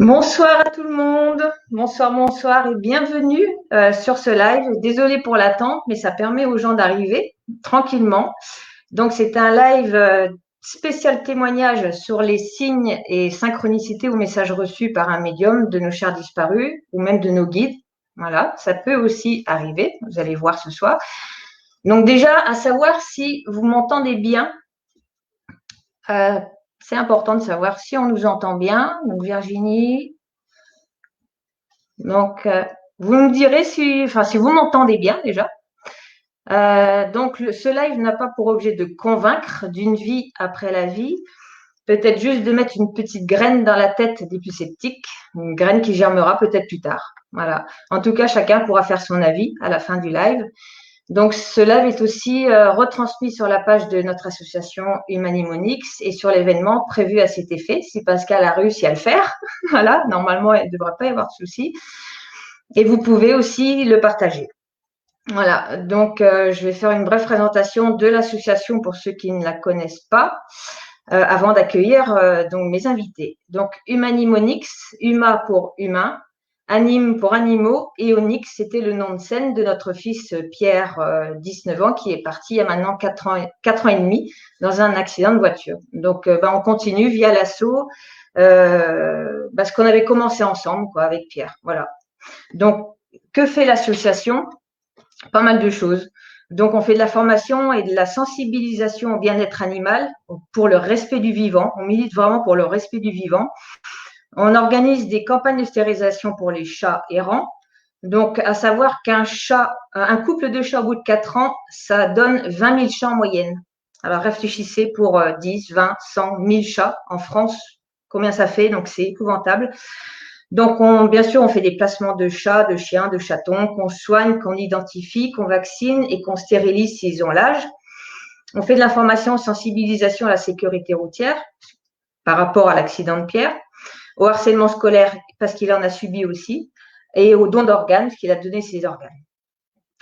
Bonsoir à tout le monde, bonsoir, bonsoir et bienvenue sur ce live. Désolée pour l'attente, mais ça permet aux gens d'arriver tranquillement. Donc c'est un live spécial témoignage sur les signes et synchronicités ou messages reçus par un médium de nos chers disparus ou même de nos guides. Voilà, ça peut aussi arriver, vous allez voir ce soir. Donc déjà, à savoir si vous m'entendez bien. C'est important de savoir si on nous entend bien. Donc Virginie, donc, vous me direz si vous m'entendez bien déjà. Donc, ce live n'a pas pour objet de convaincre d'une vie après la vie, peut-être juste de mettre une petite graine dans la tête des plus sceptiques, une graine qui germera peut-être plus tard. Voilà. En tout cas, chacun pourra faire son avis à la fin du live. Donc, ce live est aussi retransmis sur la page de notre association Humanimonix et sur l'événement prévu à cet effet, si Pascal a réussi à le faire. Voilà, normalement, il ne devrait pas y avoir de souci. Et vous pouvez aussi le partager. Voilà, donc je vais faire une brève présentation de l'association pour ceux qui ne la connaissent pas, avant d'accueillir donc mes invités. Donc Humanimonix, Huma pour humain, Anime pour animaux et Onyx, c'était le nom de scène de notre fils Pierre, 19 ans, qui est parti il y a maintenant 4 ans et demi dans un accident de voiture. Donc on continue via l'assaut ce qu'on avait commencé ensemble quoi, avec Pierre. Voilà. Donc, que fait l'association? Pas mal de choses. Donc, on fait de la formation et de la sensibilisation au bien-être animal pour le respect du vivant. On milite vraiment pour le respect du vivant. On organise des campagnes de stérilisation pour les chats errants. Donc, à savoir un couple de chats au bout de 4 ans, ça donne 20 000 chats en moyenne. Alors, réfléchissez pour 10, 20, 100, 1000 chats en France, combien ça fait? Donc, c'est épouvantable. Donc, bien sûr, on fait des placements de chats, de chiens, de chatons qu'on soigne, qu'on identifie, qu'on vaccine et qu'on stérilise s'ils ont l'âge. On fait de l'information, sensibilisation à la sécurité routière par rapport à l'accident de Pierre, au harcèlement scolaire parce qu'il en a subi aussi, et au don d'organes parce qu'il a donné ses organes.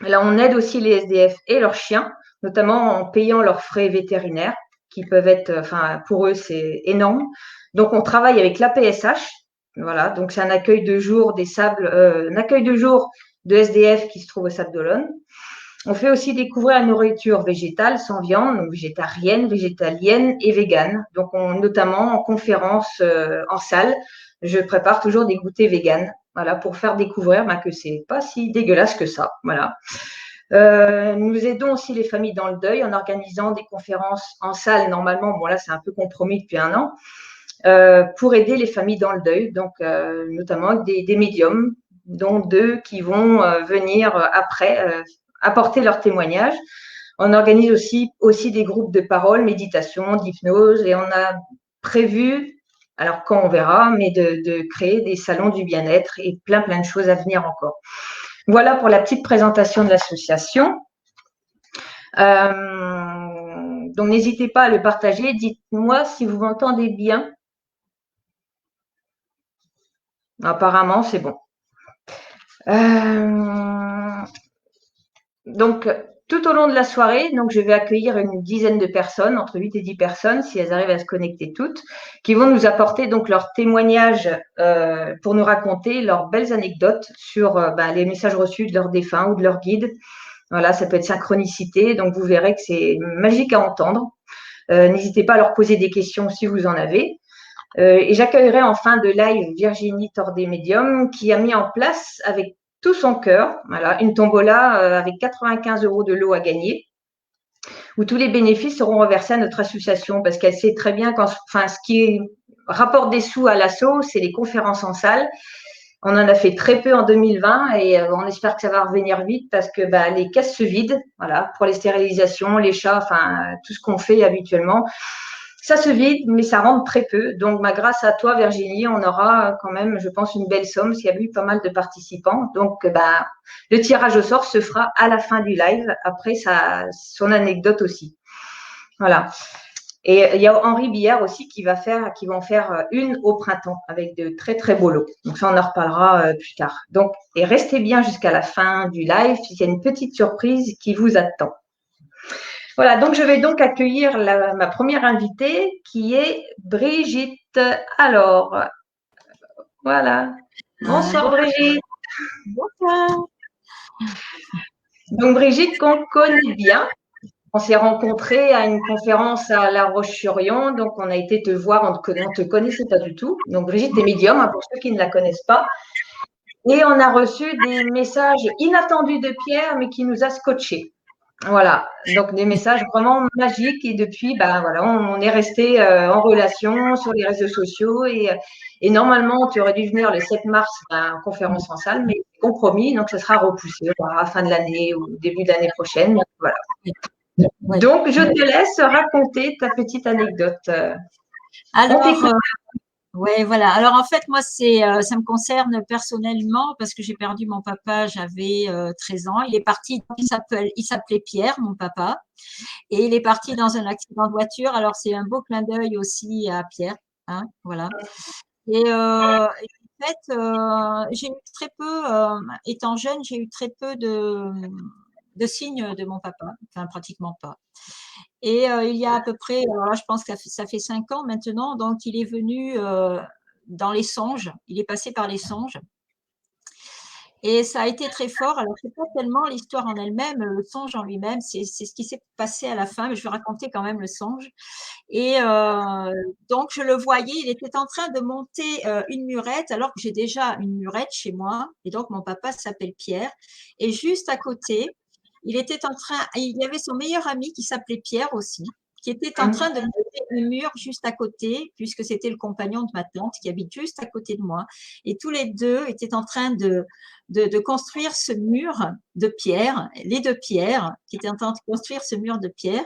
Là, on aide aussi les SDF et leurs chiens, notamment en payant leurs frais vétérinaires, qui peuvent être, pour eux, c'est énorme. Donc, on travaille avec l'APSH. Voilà, donc c'est un accueil de jour des sables, un accueil de jour de SDF qui se trouve au Sable d'Olonne. On fait aussi découvrir la nourriture végétale, sans viande, donc végétarienne, végétalienne et végane. Donc, notamment en conférence en salle, je prépare toujours des goûters véganes, voilà, pour faire découvrir que c'est pas si dégueulasse que ça. Voilà. Nous aidons aussi les familles dans le deuil en organisant des conférences en salle. Normalement, bon là, c'est un peu compromis depuis un an. Pour aider les familles dans le deuil, donc notamment des médiums, dont 2 qui vont venir après apporter leur témoignage. On organise aussi des groupes de parole, méditation, d'hypnose, et on a prévu, alors quand on verra, mais de créer des salons du bien-être et plein de choses à venir encore. Voilà pour la petite présentation de l'association. Donc n'hésitez pas à le partager. Dites-moi si vous m'entendez bien. Apparemment, c'est bon. Donc, tout au long de la soirée, donc je vais accueillir une dizaine de personnes, entre 8 et 10 personnes, si elles arrivent à se connecter toutes, qui vont nous apporter donc leurs témoignages pour nous raconter leurs belles anecdotes sur les messages reçus de leurs défunts ou de leurs guides. Voilà, ça peut être synchronicité, donc vous verrez que c'est magique à entendre. N'hésitez pas à leur poser des questions si vous en avez. Et j'accueillerai en fin de live Virginie Tordé-Médium qui a mis en place avec tout son cœur, voilà, une tombola avec 95 € de lot à gagner, où tous les bénéfices seront reversés à notre association parce qu'elle sait très bien ce qui rapporte des sous à l'asso, c'est les conférences en salle. On en a fait très peu en 2020 et on espère que ça va revenir vite parce que les caisses se vident, voilà, pour les stérilisations, les chats, tout ce qu'on fait habituellement. Ça se vide, mais ça rentre très peu. Donc, grâce à toi, Virginie, on aura quand même, je pense, une belle somme s'il y a eu pas mal de participants. Donc, le tirage au sort se fera à la fin du live, après son anecdote aussi. Voilà. Et il y a Henri Billard aussi qui vont faire une au printemps avec de très, très beaux lots. Donc, ça, on en reparlera plus tard. Donc, et restez bien jusqu'à la fin du live, puisqu'il y a une petite surprise qui vous attend. Voilà, donc je vais donc accueillir ma première invitée qui est Brigitte. Alors, Voilà. Bonsoir Brigitte. Bonsoir. Donc Brigitte, qu'on connaît bien. On s'est rencontrés à une conférence à La Roche-sur-Yon, donc on a été te voir, on te connaissait pas du tout. Donc Brigitte est médium, hein, pour ceux qui ne la connaissent pas. Et on a reçu des messages inattendus de Pierre, mais qui nous a scotchés. Voilà, donc des messages vraiment magiques et depuis, ben voilà, on est resté en relation sur les réseaux sociaux et normalement tu aurais dû venir le 7 mars en conférence en salle, mais compromis, donc ça sera repoussé à la fin de l'année ou début de l'année prochaine. Donc, voilà. Ouais. Donc je te laisse raconter ta petite anecdote. Alors, ouais, voilà. Alors en fait, moi, ça me concerne personnellement parce que j'ai perdu mon papa, j'avais 13 ans. Il est parti, il s'appelait Pierre, mon papa, et il est parti dans un accident de voiture. Alors c'est un beau clin d'œil aussi à Pierre, hein, voilà. Et en fait, j'ai eu très peu, étant jeune, j'ai eu très peu de signes de mon papa, enfin pratiquement pas. Et il y a à peu près, alors là, je pense que ça fait 5 ans maintenant, donc il est venu dans les songes, il est passé par les songes. Et ça a été très fort. Alors, c'est pas tellement l'histoire en elle-même, le songe en lui-même, c'est ce qui s'est passé à la fin, mais je vais raconter quand même le songe. Et donc, je le voyais, il était en train de monter une murette, alors que j'ai déjà une murette chez moi. Et donc, mon papa s'appelle Pierre. Et juste à côté, il y avait son meilleur ami qui s'appelait Pierre aussi, qui était en train de monter un mur juste à côté, puisque c'était le compagnon de ma tante qui habite juste à côté de moi. Et tous les deux étaient en train de construire ce mur de pierre, les deux pierres, qui étaient en train de construire ce mur de pierre.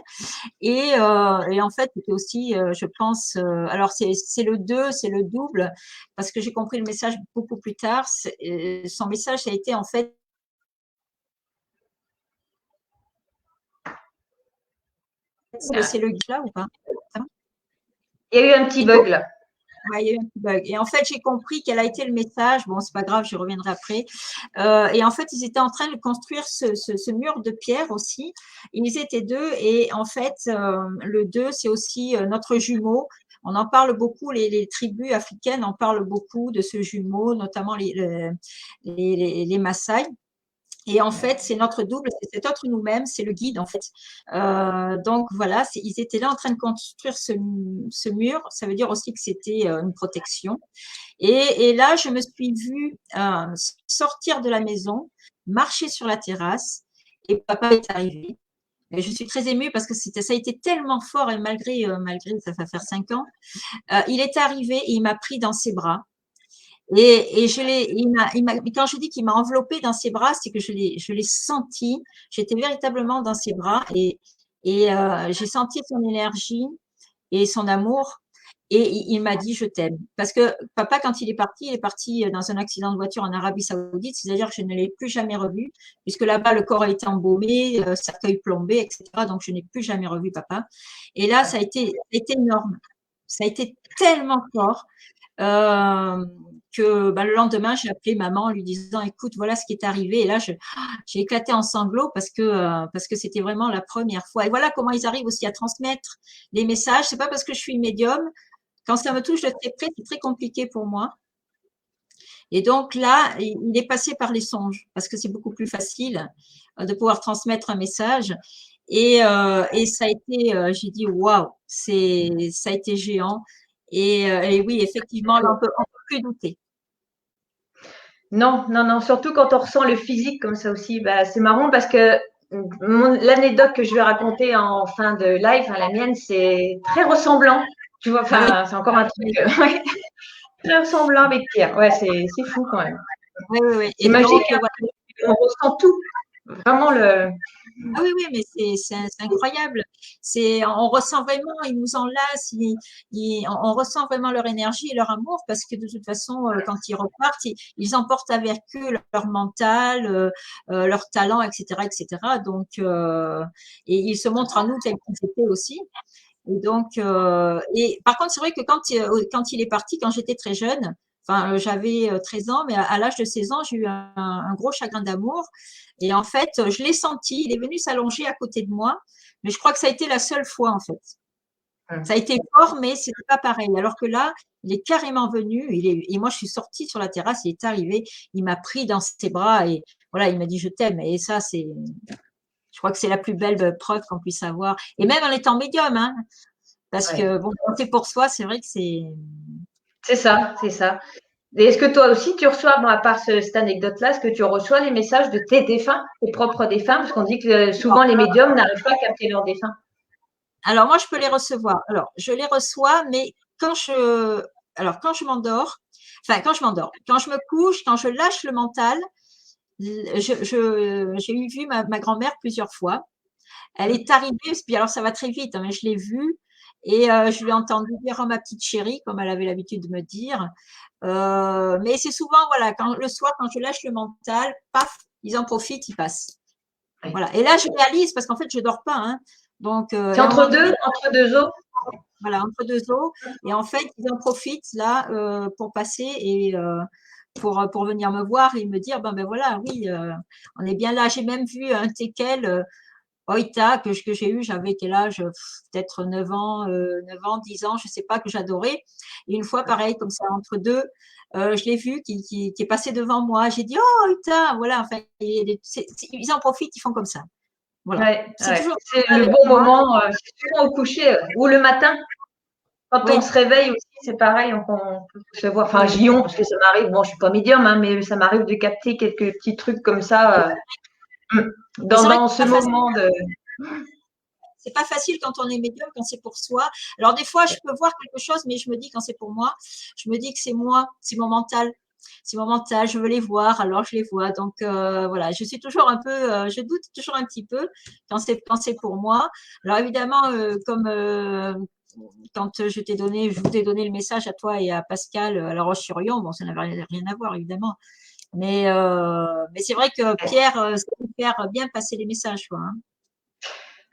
Et en fait, c'était aussi, je pense, alors c'est le 2, c'est le double, parce que j'ai compris le message beaucoup plus tard. Son message, ça a été en fait, c'est le là ou pas? Il y a eu un petit bug là. Ouais, il y a eu un petit bug. Et en fait, j'ai compris quel a été le message. Bon, c'est pas grave, je reviendrai après. Et en fait, ils étaient en train de construire ce mur de pierre aussi. Ils étaient deux. Et en fait, le 2, c'est aussi notre jumeau. On en parle beaucoup, les tribus africaines en parlent beaucoup de ce jumeau, notamment les Maasai. Et en fait, c'est notre double, c'est cet autre nous-mêmes, c'est le guide en fait. Donc voilà, ils étaient là en train de construire ce mur. Ça veut dire aussi que c'était une protection. Et là, je me suis vue sortir de la maison, marcher sur la terrasse, et papa est arrivé. Et je suis très émue parce que ça a été tellement fort et malgré ça va faire 5 ans, il est arrivé et il m'a pris dans ses bras. Et quand je dis qu'il m'a enveloppée dans ses bras, c'est que je l'ai senti. J'étais véritablement dans ses bras et j'ai senti son énergie et son amour. Et il m'a dit je t'aime. Parce que papa, quand il est parti dans un accident de voiture en Arabie Saoudite, c'est-à-dire que je ne l'ai plus jamais revu, puisque là-bas le corps a été embaumé, cercueil plombé, etc. Donc je n'ai plus jamais revu papa. Et là, ça a été énorme. Ça a été tellement fort. Euh, que le lendemain, j'ai appelé maman en lui disant, écoute, voilà ce qui est arrivé. Et là, j'ai éclaté en sanglots parce que c'était vraiment la première fois. Et voilà comment ils arrivent aussi à transmettre les messages. C'est pas parce que je suis médium. Quand ça me touche de très près, c'est très compliqué pour moi. Et donc là, il est passé par les songes parce que c'est beaucoup plus facile de pouvoir transmettre un message. Et ça a été, j'ai dit, waouh, ça a été géant. Et oui, effectivement, là, on peut plus douter. Non, non, non, surtout quand on ressent le physique comme ça aussi, bah, c'est marrant parce que l'anecdote que je vais raconter en fin de live, la mienne, c'est très ressemblant. Tu vois, Ah oui, enfin, c'est encore un truc ouais, très ressemblant avec Pierre. Ouais, c'est fou quand même. oui, oui, oui. C'est Et magique, donc, hein, voilà. on ressent tout. Vraiment le. Ah oui, oui, mais c'est incroyable. On ressent vraiment, ils nous enlacent, on ressent vraiment leur énergie et leur amour parce que de toute façon, quand ils repartent, ils emportent avec eux leur mental, leur talent, etc., etc. Donc, et ils se montrent à nous tels qu'ils étaient aussi. Et donc, et par contre, c'est vrai que quand il est parti, quand j'étais très jeune, enfin, j'avais 13 ans, mais à l'âge de 16 ans, j'ai eu un gros chagrin d'amour. Et en fait, je l'ai senti, il est venu s'allonger à côté de moi, mais je crois que ça a été la seule fois, en fait. Ça a été fort, mais ce n'était pas pareil. Alors que là, il est carrément venu. Et moi, je suis sortie sur la terrasse. Il est arrivé. Il m'a pris dans ses bras et voilà, il m'a dit je t'aime. Et ça, je crois que c'est la plus belle preuve qu'on puisse avoir. Et même en étant médium, hein, parce Ouais. que bon, quand c'est pour soi, c'est vrai que c'est. C'est ça, c'est ça. Et est-ce que toi aussi, tu reçois, bon, à part cette anecdote-là, est-ce que tu reçois les messages de tes défunts, tes propres défunts? Parce qu'on dit que souvent les médiums n'arrivent pas à capter leurs défunts. Alors moi, je peux les recevoir. Alors, je les reçois, mais quand je m'endors, enfin quand je m'endors, quand je me couche, quand je lâche le mental, j'ai eu vu ma grand-mère plusieurs fois. Elle est arrivée, puis alors ça va très vite, hein, mais je l'ai vue et je l'ai entendue dire oh, ma petite chérie, comme elle avait l'habitude de me dire. Mais c'est souvent, voilà, le soir, quand je lâche le mental, paf, ils en profitent, ils passent. Ouais. Voilà. Et là, je réalise, parce qu'en fait, je dors pas, hein. Donc, C'est et à un moment donné, entre deux eaux. voilà, entre deux eaux. Et en fait, ils en profitent là pour passer et pour venir me voir et me dire, ben voilà, oui, on est bien là. J'ai même vu un teckel Oita que j'ai eu, j'avais quel âge? Peut-être 9 ans, 10 ans, je sais pas, que j'adorais. Et une fois, pareil, comme ça, entre deux, je l'ai vu qui est passé devant moi. J'ai dit, oh, Oita, voilà, enfin, ils en profitent, ils font comme ça. Voilà. Ouais, C'est ouais. toujours C'est ça le avec bon moi. moment, c'est souvent au coucher ou le matin. Quand on Oui, se réveille aussi, c'est pareil, on peut se voir. Enfin, oui, oui. Gion, parce que ça m'arrive, bon, je suis pas médium, hein, mais ça m'arrive de capter quelques petits trucs comme ça Mais c'est vrai que dans ce c'est pas facile. moment de. C'est pas facile quand on est médium, quand c'est pour soi. Alors des fois, je peux voir quelque chose, mais je me dis quand c'est pour moi, je me dis que c'est moi, c'est mon mental. C'est mon mental, je veux les voir, alors je les vois. Donc voilà, je suis toujours un peu, je doute toujours un petit peu quand c'est pour moi. Alors évidemment, comme quand je vous ai donné le message à toi et à Pascal à La Roche-sur-Yon, bon, ça n'avait rien à voir évidemment. Mais c'est vrai que Pierre, ça peut faire bien passer les messages, quoi. Hein.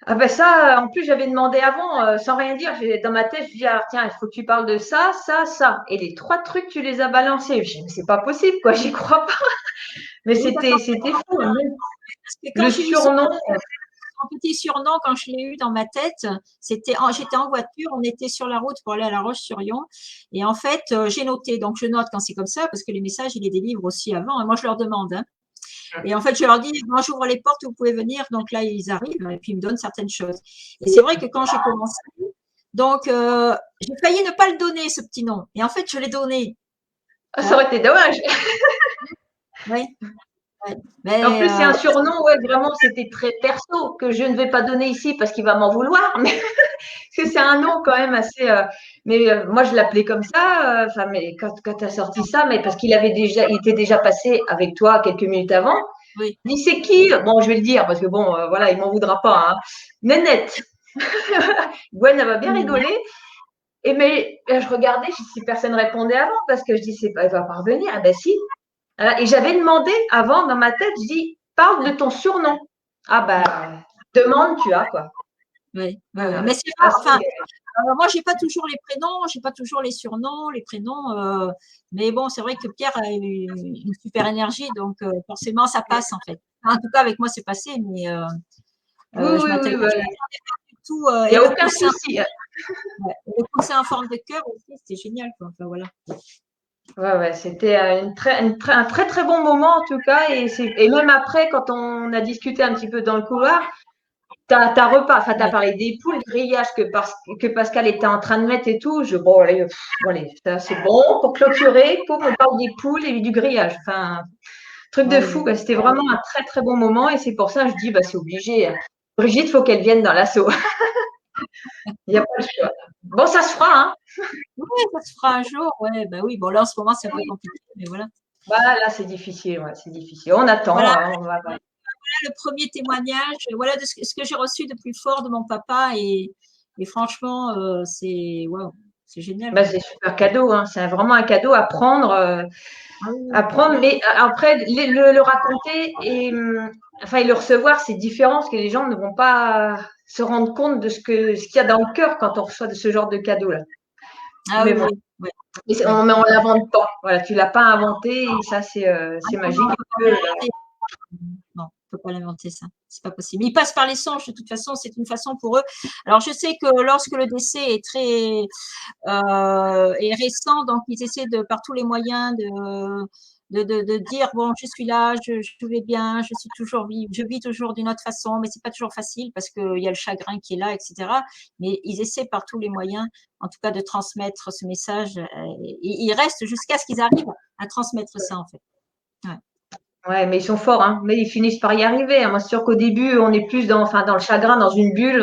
Ah ben ça, en plus, j'avais demandé avant, sans rien dire, dans ma tête, je dis, ah, tiens, il faut que tu parles de ça, ça, ça. Et les trois trucs, tu les as balancés. Je dis, mais c'est pas possible, quoi, j'y crois pas. Mais Oui, d'accord. c'était fou, hein. Parce que quand Le j'ai eu son surnom. petit surnom, quand je l'ai eu dans ma tête, j'étais en voiture, on était sur la route pour aller à La Roche-sur-Yon. Et en fait, j'ai noté. Donc, je note quand c'est comme ça, parce que les messages, ils les délivrent aussi avant. Et moi, je leur demande. Hein. Et en fait, je leur dis, moi, j'ouvre les portes, vous pouvez venir. Donc là, ils arrivent et puis ils me donnent certaines choses. Et c'est vrai que quand j'ai commencé, donc, j'ai failli ne pas le donner, ce petit nom. Et en fait, je l'ai donné. Ah, Tu ça aurait vois? été dommage. Oui. Ouais. En Mais plus, c'est un surnom, ouais, vraiment, c'était très perso, que je ne vais pas donner ici parce qu'il va m'en vouloir. Mais parce que c'est un nom quand même assez. Mais moi, je l'appelais comme ça. Enfin, mais quand tu as sorti ça, mais parce il était déjà passé avec toi quelques minutes avant. oui. Il dit, c'est qui? Bon, je vais le dire parce que bon, voilà, il m'en voudra pas. Hein. Nénette. Gwen, elle va bien rigoler. Et mais je regardais si personne répondait avant parce que je dis, c'est pas, elle va pas revenir. Ah ben si. Et j'avais demandé avant dans ma tête, je dis, parle de ton surnom. Ah ben, demande, tu as quoi. Oui, oui, oui. Ah, Mais c'est rare. assez, Enfin, moi, j'ai pas toujours les prénoms, j'ai pas toujours les surnoms, les prénoms. Mais bon, c'est vrai que Pierre a une super énergie, donc forcément, ça passe en fait. En tout cas, avec moi, c'est passé, mais oui, je oui, oui, m'attendais oui. pas du tout. Il n'y Et a aucun souci. ouais, le coussin en forme de cœur aussi, c'était génial, quoi. Enfin, voilà. Ouais, ouais, c'était un très très bon moment en tout cas. Et même après, quand on a discuté un petit peu dans le couloir, enfin, t'as Ouais. parlé des poules, le grillage que Pascal était en train de mettre et tout. Bon, allez, ça, c'est bon pour clôturer. Pour on parle des poules et du grillage. Enfin, truc de Ouais, fou, ouais. quoi. C'était vraiment un très très bon moment et c'est pour ça que je dis, bah, c'est obligé. Brigitte, faut qu'elle vienne dans l'assaut. Il n'y a pas le choix. Bon, ça se fera, hein. Oui, ça se fera un jour, ouais, bah oui, bon là en ce moment c'est un peu compliqué, mais voilà. Bah, là, c'est difficile, ouais, c'est difficile. On attend, Voilà hein, on va. le premier témoignage, voilà de ce que j'ai reçu de plus fort de mon papa et franchement c'est wow, c'est génial Bah, quoi. c'est super cadeau, hein. C'est vraiment un cadeau à prendre. Ah oui, À prendre, mais après, le raconter enfin, et le recevoir, c'est différent parce que les gens ne vont pas se rendre compte de ce qu'il y a dans le cœur quand on reçoit de ce genre de cadeau-là. ah Mais oui, bon, oui, ouais, on ouais. ne l'invente pas. Voilà, tu ne l'as pas inventé et ça, Ah c'est non, magique. non, faut pas inventer. Non. peut pas l'inventer, ça. C'est pas possible. Ils passent par les songes, de toute façon, c'est une façon pour eux. Alors, je sais que lorsque le décès est est récent, donc ils essaient par tous les moyens de dire bon, je suis là, je vais bien, je vis toujours d'une autre façon, mais c'est pas toujours facile parce qu'il y a le chagrin qui est là, etc. Mais ils essaient par tous les moyens, en tout cas, de transmettre ce message. Et ils restent jusqu'à ce qu'ils arrivent à transmettre ça, en fait. Ouais. Ouais, mais ils sont forts, hein. Mais ils finissent par y arriver, hein. Moi, c'est sûr qu'au début, on est plus dans le chagrin, dans une bulle.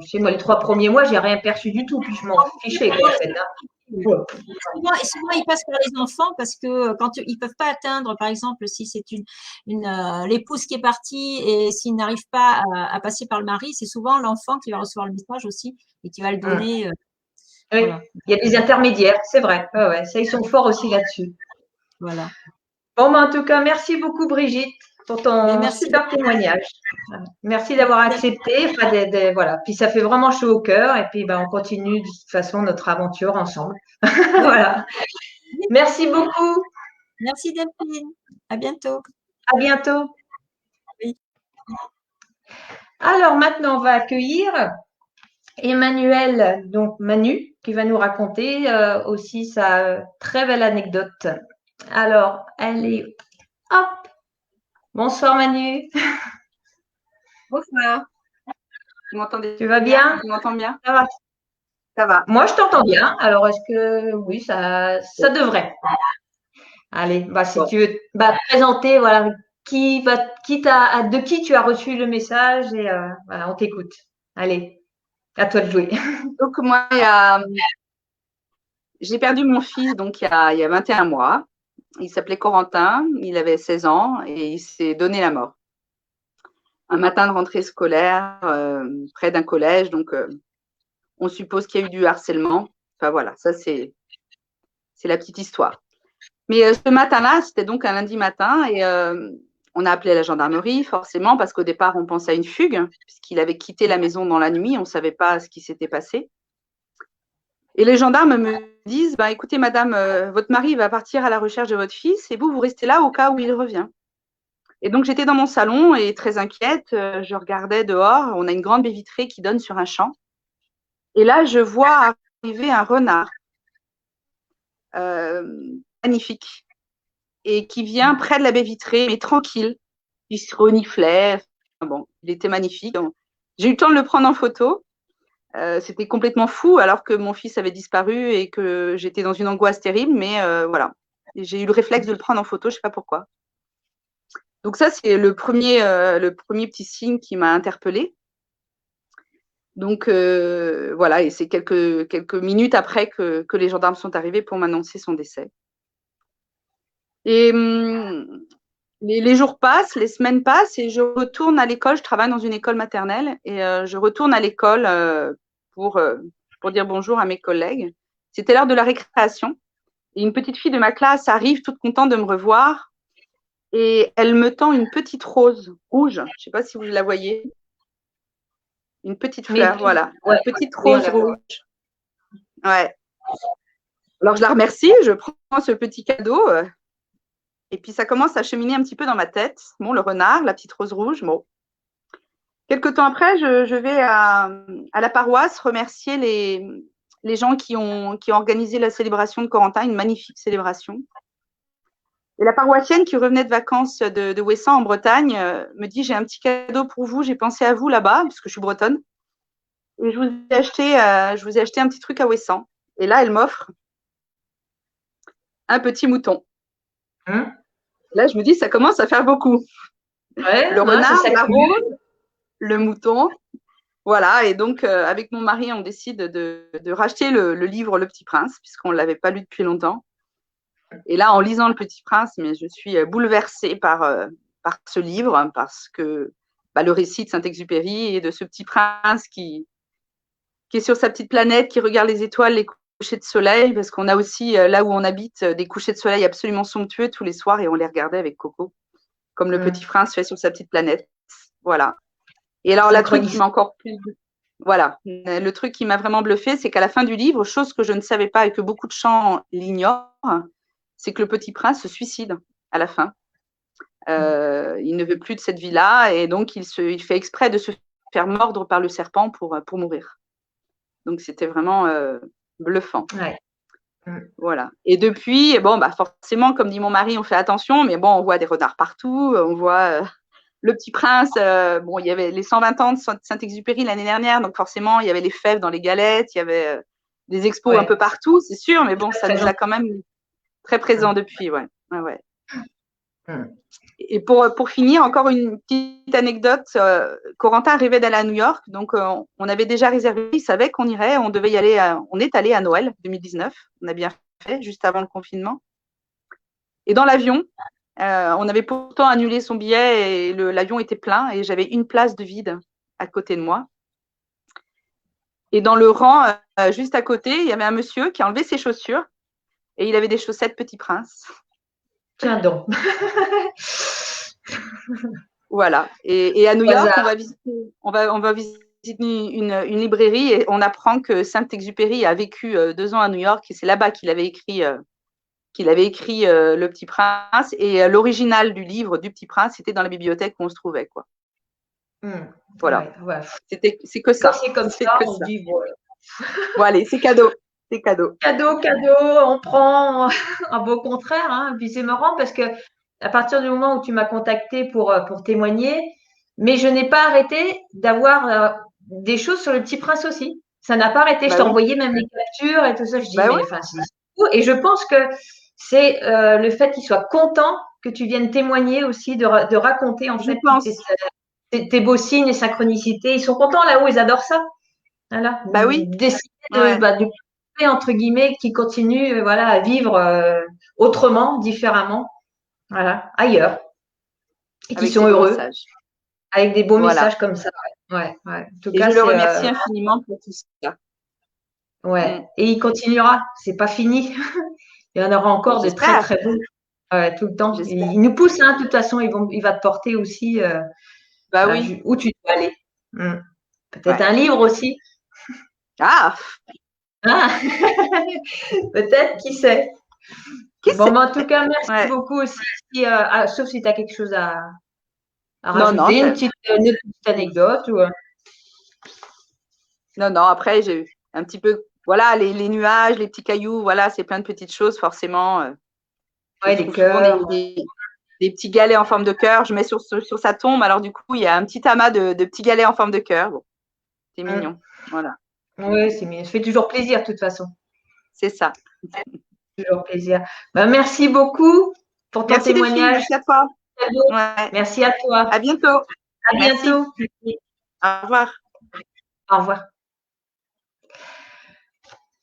Je sais, moi, les 3 premiers mois, j'ai rien perçu du tout, puis je m'en fichais, quoi, en fait, hein. Et souvent, ils passent par les enfants parce que quand ils peuvent pas atteindre, par exemple, si c'est l'épouse qui est partie et s'ils n'arrivent pas à passer par le mari, c'est souvent l'enfant qui va recevoir le message aussi et qui va le donner. Oui, Voilà. il y a des intermédiaires, c'est vrai. Ouais, ouais, ça, ils sont forts aussi là-dessus. Voilà. Bon, en tout cas, merci beaucoup, Brigitte, pour ton Merci. super témoignage. Merci d'avoir accepté. Enfin, voilà. Puis ça fait vraiment chaud au cœur. Et puis, on continue de toute façon notre aventure ensemble. Voilà. Merci beaucoup. Merci, Delphine. À bientôt. À bientôt. Oui. Alors, maintenant, on va accueillir Emmanuel, donc Manu, qui va nous raconter aussi sa très belle anecdote. Alors, elle est… Hop! Bonsoir Manu. Bonsoir. Vous m'entendez? Tu vas bien? Tu m'entends bien? Ça va. Ça va. Moi, je t'entends bien. Alors, est-ce que oui, ça devrait. Allez, si tu veux te présenter, voilà, de qui tu as reçu le message et voilà, on t'écoute. Allez, à toi de jouer. Donc, moi, j'ai perdu mon fils donc il y a 21 mois. Il s'appelait Corentin, il avait 16 ans et il s'est donné la mort. Un matin de rentrée scolaire, près d'un collège, donc on suppose qu'il y a eu du harcèlement. Enfin voilà, ça c'est la petite histoire. Mais ce matin-là, c'était donc un lundi matin et on a appelé la gendarmerie forcément parce qu'au départ on pensait à une fugue puisqu'il avait quitté la maison dans la nuit, on ne savait pas ce qui s'était passé. Et les gendarmes me disent écoutez, madame, votre mari va partir à la recherche de votre fils et vous restez là au cas où il revient. Et donc, j'étais dans mon salon et très inquiète. Je regardais dehors. On a une grande baie vitrée qui donne sur un champ. Et là, je vois arriver un renard magnifique et qui vient près de la baie vitrée, mais tranquille. Il se reniflait. Bon, il était magnifique. J'ai eu le temps de le prendre en photo. C'était complètement fou alors que mon fils avait disparu et que j'étais dans une angoisse terrible, mais voilà. J'ai eu le réflexe de le prendre en photo, je ne sais pas pourquoi. Donc ça, c'est le premier petit signe qui m'a interpellée. Donc voilà, et c'est quelques minutes après que les gendarmes sont arrivés pour m'annoncer son décès. Et les jours passent, les semaines passent et je retourne à l'école. Je travaille dans une école maternelle et je retourne à l'école pour dire bonjour à mes collègues. C'était l'heure de la récréation et une petite fille de ma classe arrive toute contente de me revoir et elle me tend une petite rose rouge. Je ne sais pas si vous la voyez. Une petite fleur, voilà. Ouais, une petite rose rouge. Ouais. Alors, je la remercie, je prends ce petit cadeau et puis ça commence à cheminer un petit peu dans ma tête. Bon, le renard, la petite rose rouge, bon. Quelque temps après, je vais à la paroisse remercier les gens qui ont organisé la célébration de Corentin, une magnifique célébration. Et la paroissienne qui revenait de vacances de Ouessant en Bretagne me dit « J'ai un petit cadeau pour vous, j'ai pensé à vous là-bas, parce que je suis bretonne. Et je vous ai acheté un petit truc à Ouessant. » Et là, elle m'offre un petit mouton. Là, je me dis « Ça commence à faire beaucoup. Ouais, le renard, la rose, le mouton. » Voilà, et donc avec mon mari, on décide de racheter le livre Le Petit Prince, puisqu'on ne l'avait pas lu depuis longtemps. Et là, en lisant Le Petit Prince, mais je suis bouleversée par ce livre, parce que le récit de Saint-Exupéry et de ce petit prince qui est sur sa petite planète, qui regarde les étoiles, les couchers de soleil, parce qu'on a aussi, là où on habite, des couchers de soleil absolument somptueux tous les soirs, et on les regardait avec Coco, comme le petit prince fait sur sa petite planète. Voilà. Et alors, le truc qui m'a encore plus… Voilà. Le truc qui m'a vraiment bluffé, c'est qu'à la fin du livre, chose que je ne savais pas et que beaucoup de gens l'ignorent, c'est que le petit prince se suicide à la fin. Il ne veut plus de cette vie-là et donc il fait exprès de se faire mordre par le serpent pour mourir. Donc c'était vraiment bluffant. Ouais. Voilà. Et depuis, bon, bah forcément, comme dit mon mari, on fait attention, mais bon, on voit des renards partout, on voit Le Petit Prince. Bon, il y avait les 120 ans de Saint-Exupéry l'année dernière, donc forcément, il y avait les fèves dans les galettes, il y avait des expos un peu partout, c'est sûr, mais bon, ça nous a quand même très présent depuis, ouais. Et pour finir, encore une petite anecdote. Corentin rêvait d'aller à New York, donc on avait déjà réservé, il savait qu'on irait, on devait y aller, on est allé à Noël 2019, on a bien fait, juste avant le confinement. Et dans l'avion, on avait pourtant annulé son billet et l'avion était plein et j'avais une place de vide à côté de moi. Et dans le rang, juste à côté, il y avait un monsieur qui a enlevé ses chaussures et il avait des chaussettes Petit Prince. Tiens donc. Voilà. Et à New York, on va visiter une librairie et on apprend que Saint-Exupéry a vécu 2 ans à New York et c'est là-bas qu'il avait écrit Le Petit Prince et l'original du livre du Petit Prince était dans la bibliothèque où on se trouvait, quoi. Voilà. Ouais. C'est que ça. Quand c'est comme ça, on se dit voilà. Bon, allez, c'est cadeau. C'est cadeau. Cadeau, on prend un beau contraire. Hein. Puis c'est marrant parce que à partir du moment où tu m'as contacté pour témoigner, mais je n'ai pas arrêté d'avoir des choses sur le Petit Prince aussi. Ça n'a pas arrêté. Je t'ai envoyé même les captures et tout ça. Je dis, mais enfin, c'est fou. Et je pense que c'est le fait qu'il soit content que tu viennes témoigner aussi, de raconter en fait tes beaux signes et synchronicités. Ils sont contents là-haut, ils adorent ça. Voilà. Bah oui. Décider de entre guillemets, qui continuent à vivre autrement, différemment, ailleurs, et qui sont heureux, avec des beaux messages comme ça. Ouais. En tout cas, je le remercie infiniment pour tout ça. Ouais. Et il continuera, c'est pas fini. Il y en aura encore de très très beaux tout le temps. Il nous pousse, de toute façon, il va te porter aussi où tu dois aller. Peut-être un livre aussi. Peut-être, qui sait. En tout cas, merci beaucoup aussi. Sauf si tu as quelque chose à rajouter, une petite anecdote. Non, après, j'ai eu un petit peu, les nuages, les petits cailloux, c'est plein de petites choses, forcément. Des cœurs. Des petits galets en forme de cœur, je mets sur sa tombe, alors du coup, il y a un petit amas de petits galets en forme de cœur. Bon, c'est mignon, voilà. Oui, c'est mignon. Ça fait toujours plaisir, de toute façon. C'est ça. Toujours plaisir. Merci beaucoup pour ton témoignage. Merci à toi. Merci à toi. À bientôt. À bientôt. Au revoir. Au revoir.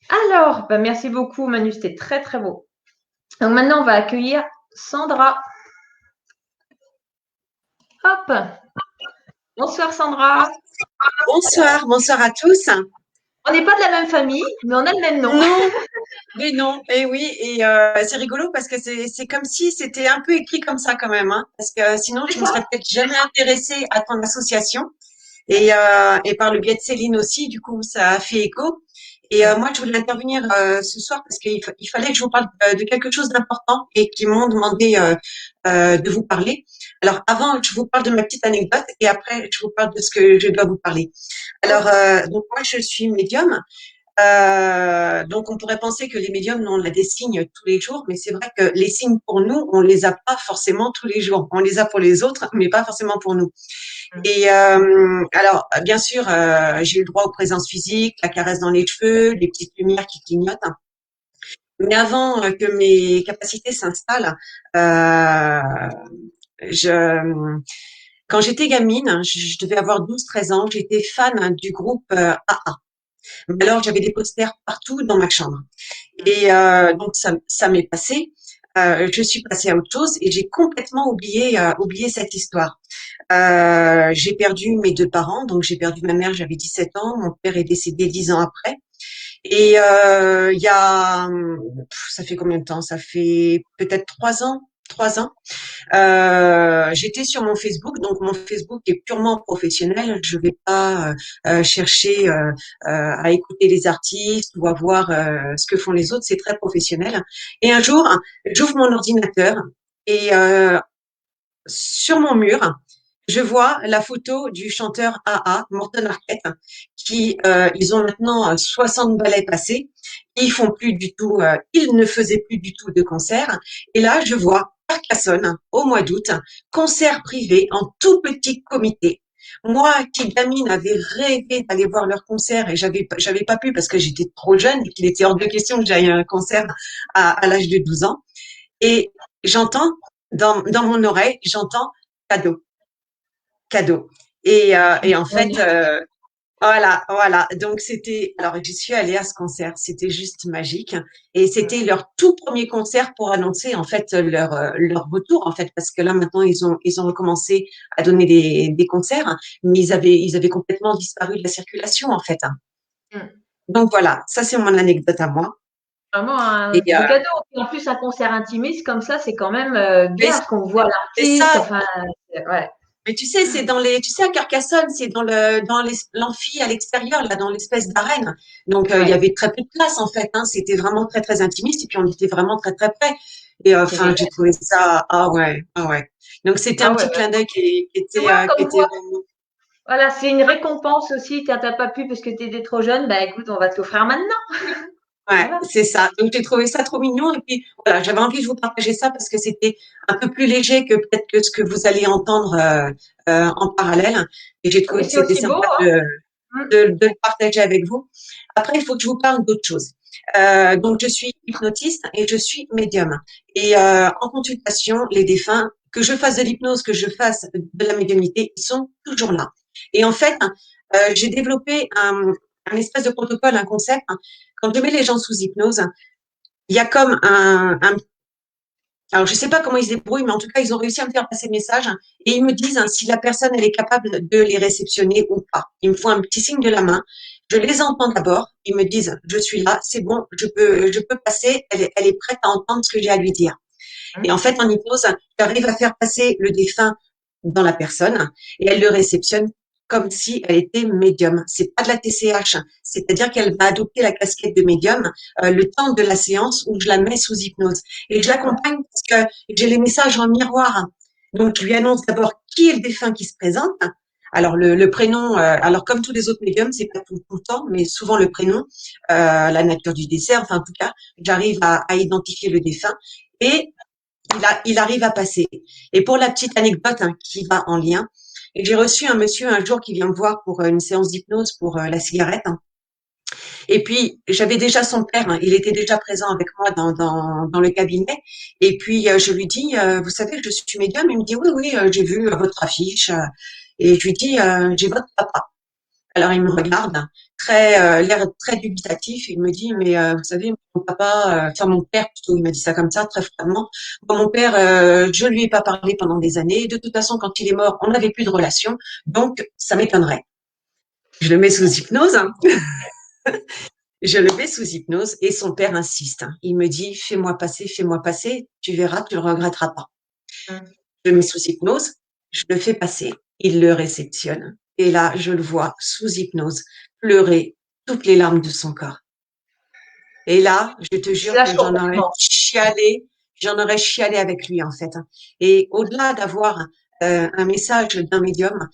Alors, merci beaucoup, Manu. C'était très, très beau. Donc maintenant, on va accueillir Sandra. Hop. Bonsoir, Sandra. Bonsoir à tous. On n'est pas de la même famille, mais on a le même nom. Non, mais non, et oui, et c'est rigolo parce que c'est comme si c'était un peu écrit comme ça quand même, hein, parce que sinon je ne me serais peut-être jamais intéressée à ton association et par le biais de Céline aussi, du coup ça a fait écho. Et moi je voulais intervenir ce soir parce qu'il fallait que je vous parle de quelque chose d'important et qu'ils m'ont demandé de vous parler. Alors avant, je vous parle de ma petite anecdote et après je vous parle de ce que je dois vous parler. Alors donc moi je suis médium. Donc on pourrait penser que les médiums on a des signes tous les jours, mais c'est vrai que les signes pour nous on les a pas forcément tous les jours. On les a pour les autres, mais pas forcément pour nous. Et alors bien sûr j'ai eu le droit aux présences physiques, la caresse dans les cheveux, les petites lumières qui clignotent. Mais avant que mes capacités s'installent, quand j'étais gamine, je devais avoir 12-13 ans, j'étais fan du groupe AA. Alors, j'avais des posters partout dans ma chambre. Et donc, ça m'est passé. Je suis passée à autre chose et j'ai complètement oublié cette histoire. J'ai perdu mes 2 parents. Donc, j'ai perdu ma mère, j'avais 17 ans. Mon père est décédé 10 ans après. Et il y a, ça fait combien de temps? Ça fait peut-être 3 ans. 3 ans. J'étais sur mon Facebook, donc mon Facebook est purement professionnel. Je vais pas chercher à écouter les artistes ou à voir ce que font les autres. C'est très professionnel. Et un jour, j'ouvre mon ordinateur et sur mon mur, je vois la photo du chanteur AA, Morten Arquette, qui, ils ont maintenant 60 ballets passés. Ils font plus du tout, ils ne faisaient plus du tout de concerts. Et là, je vois Carcassonne au mois d'août, concert privé en tout petit comité. Moi, qui gamine, avait rêvé d'aller voir leur concert et j'avais pas pu parce que j'étais trop jeune et qu'il était hors de question que j'aille à un concert à l'âge de 12 ans. Et j'entends dans mon oreille, j'entends cadeau, cadeau. Et en fait, voilà. Donc c'était, alors j'y suis allée à ce concert, c'était juste magique. Et c'était leur tout premier concert pour annoncer en fait leur retour en fait, parce que là maintenant ils ont recommencé à donner des concerts, mais ils avaient complètement disparu de la circulation en fait. Mm. Donc voilà, ça c'est mon anecdote à moi. Vraiment un Et beau cadeau. Et en plus, un concert intimiste comme ça, c'est quand même mais bien parce qu'on voit c'est l'artiste. ça. Enfin, ouais. Mais tu sais, tu sais, à Carcassonne, c'est l'amphi à l'extérieur, là, dans l'espèce d'arène. Donc, il y Ouais, avait très peu de place, en fait, hein. C'était vraiment très, très intimiste. Et puis, on était vraiment très, très près. Et, c'est enfin, génial. j'ai trouvé ça, ah ouais, ah ouais. Donc, c'était Ah un ouais, petit ouais. clin d'œil Tu vois, qui comme était quoi, vraiment, voilà, c'est une récompense aussi. T'as pas pu parce que tu étais trop jeune. Bah écoute, on va te l'offrir maintenant. ouais, Voilà. c'est ça. Donc, j'ai trouvé ça trop mignon. Et puis, voilà, j'avais envie de vous partager ça parce que c'était un peu plus léger que peut-être que ce que vous allez entendre, en parallèle. Et j'ai Mais trouvé que c'est c'était aussi beau, sympa hein. Mm. de le partager avec vous. Après, il faut que je vous parle d'autre chose. Donc, je suis hypnotiste et je suis médium. Et en consultation, les défunts, que je fasse de l'hypnose, que je fasse de la médiumnité, ils sont toujours là. Et en fait, j'ai développé un espèce de protocole, un concept. Quand je mets les gens sous hypnose, il y a comme alors, je sais pas comment ils se débrouillent, mais en tout cas, ils ont réussi à me faire passer le message et ils me disent si la personne, elle est capable de les réceptionner ou pas. Ils me font un petit signe de la main. Je les entends d'abord. Ils me disent, je suis là, c'est bon, je peux passer. Elle est prête à entendre ce que j'ai à lui dire. Et en Mm. fait, en hypnose, j'arrive à faire passer le défunt dans la personne et elle le réceptionne comme si elle était médium. C'est pas de la TCH, c'est-à-dire qu'elle va adopter la casquette de médium le temps de la séance où je la mets sous hypnose. Et je D'accord. l'accompagne parce que j'ai les messages en miroir. Donc, je lui annonce d'abord qui est le défunt qui se présente. Alors, le prénom, alors comme tous les autres médiums, c'est pas tout le temps, mais souvent le prénom, la nature du décès, enfin en tout cas, j'arrive à identifier le défunt. Et il arrive à passer. Et pour la petite anecdote qui va en lien, j'ai reçu un monsieur un jour qui vient me voir pour une séance d'hypnose pour la cigarette. Et puis, j'avais déjà son père, il était déjà présent avec moi dans le cabinet. Et puis, je lui dis, vous savez, je suis médium. Il me dit, oui, oui, j'ai vu votre affiche. Et je lui dis, j'ai votre papa. Alors il me regarde, l'air très dubitatif. Il me dit, mais vous savez, mon papa, enfin mon père plutôt, il m'a dit ça comme ça, très froidement. Bon, mon père, je lui ai pas parlé pendant des années. De toute façon, quand il est mort, on n'avait plus de relation, donc ça m'étonnerait. Je le mets sous hypnose, hein. Je le mets sous hypnose et son père insiste. Il me dit, fais-moi passer, tu verras, tu le regretteras pas. Mm. Je le mets sous hypnose, je le fais passer, il le réceptionne. Et là, je le vois sous hypnose pleurer toutes les larmes de son corps. Et là, je te Tu jure lâches que complètement. j'en aurais chialé avec lui en fait. Et au-delà d'avoir un message d'un médium,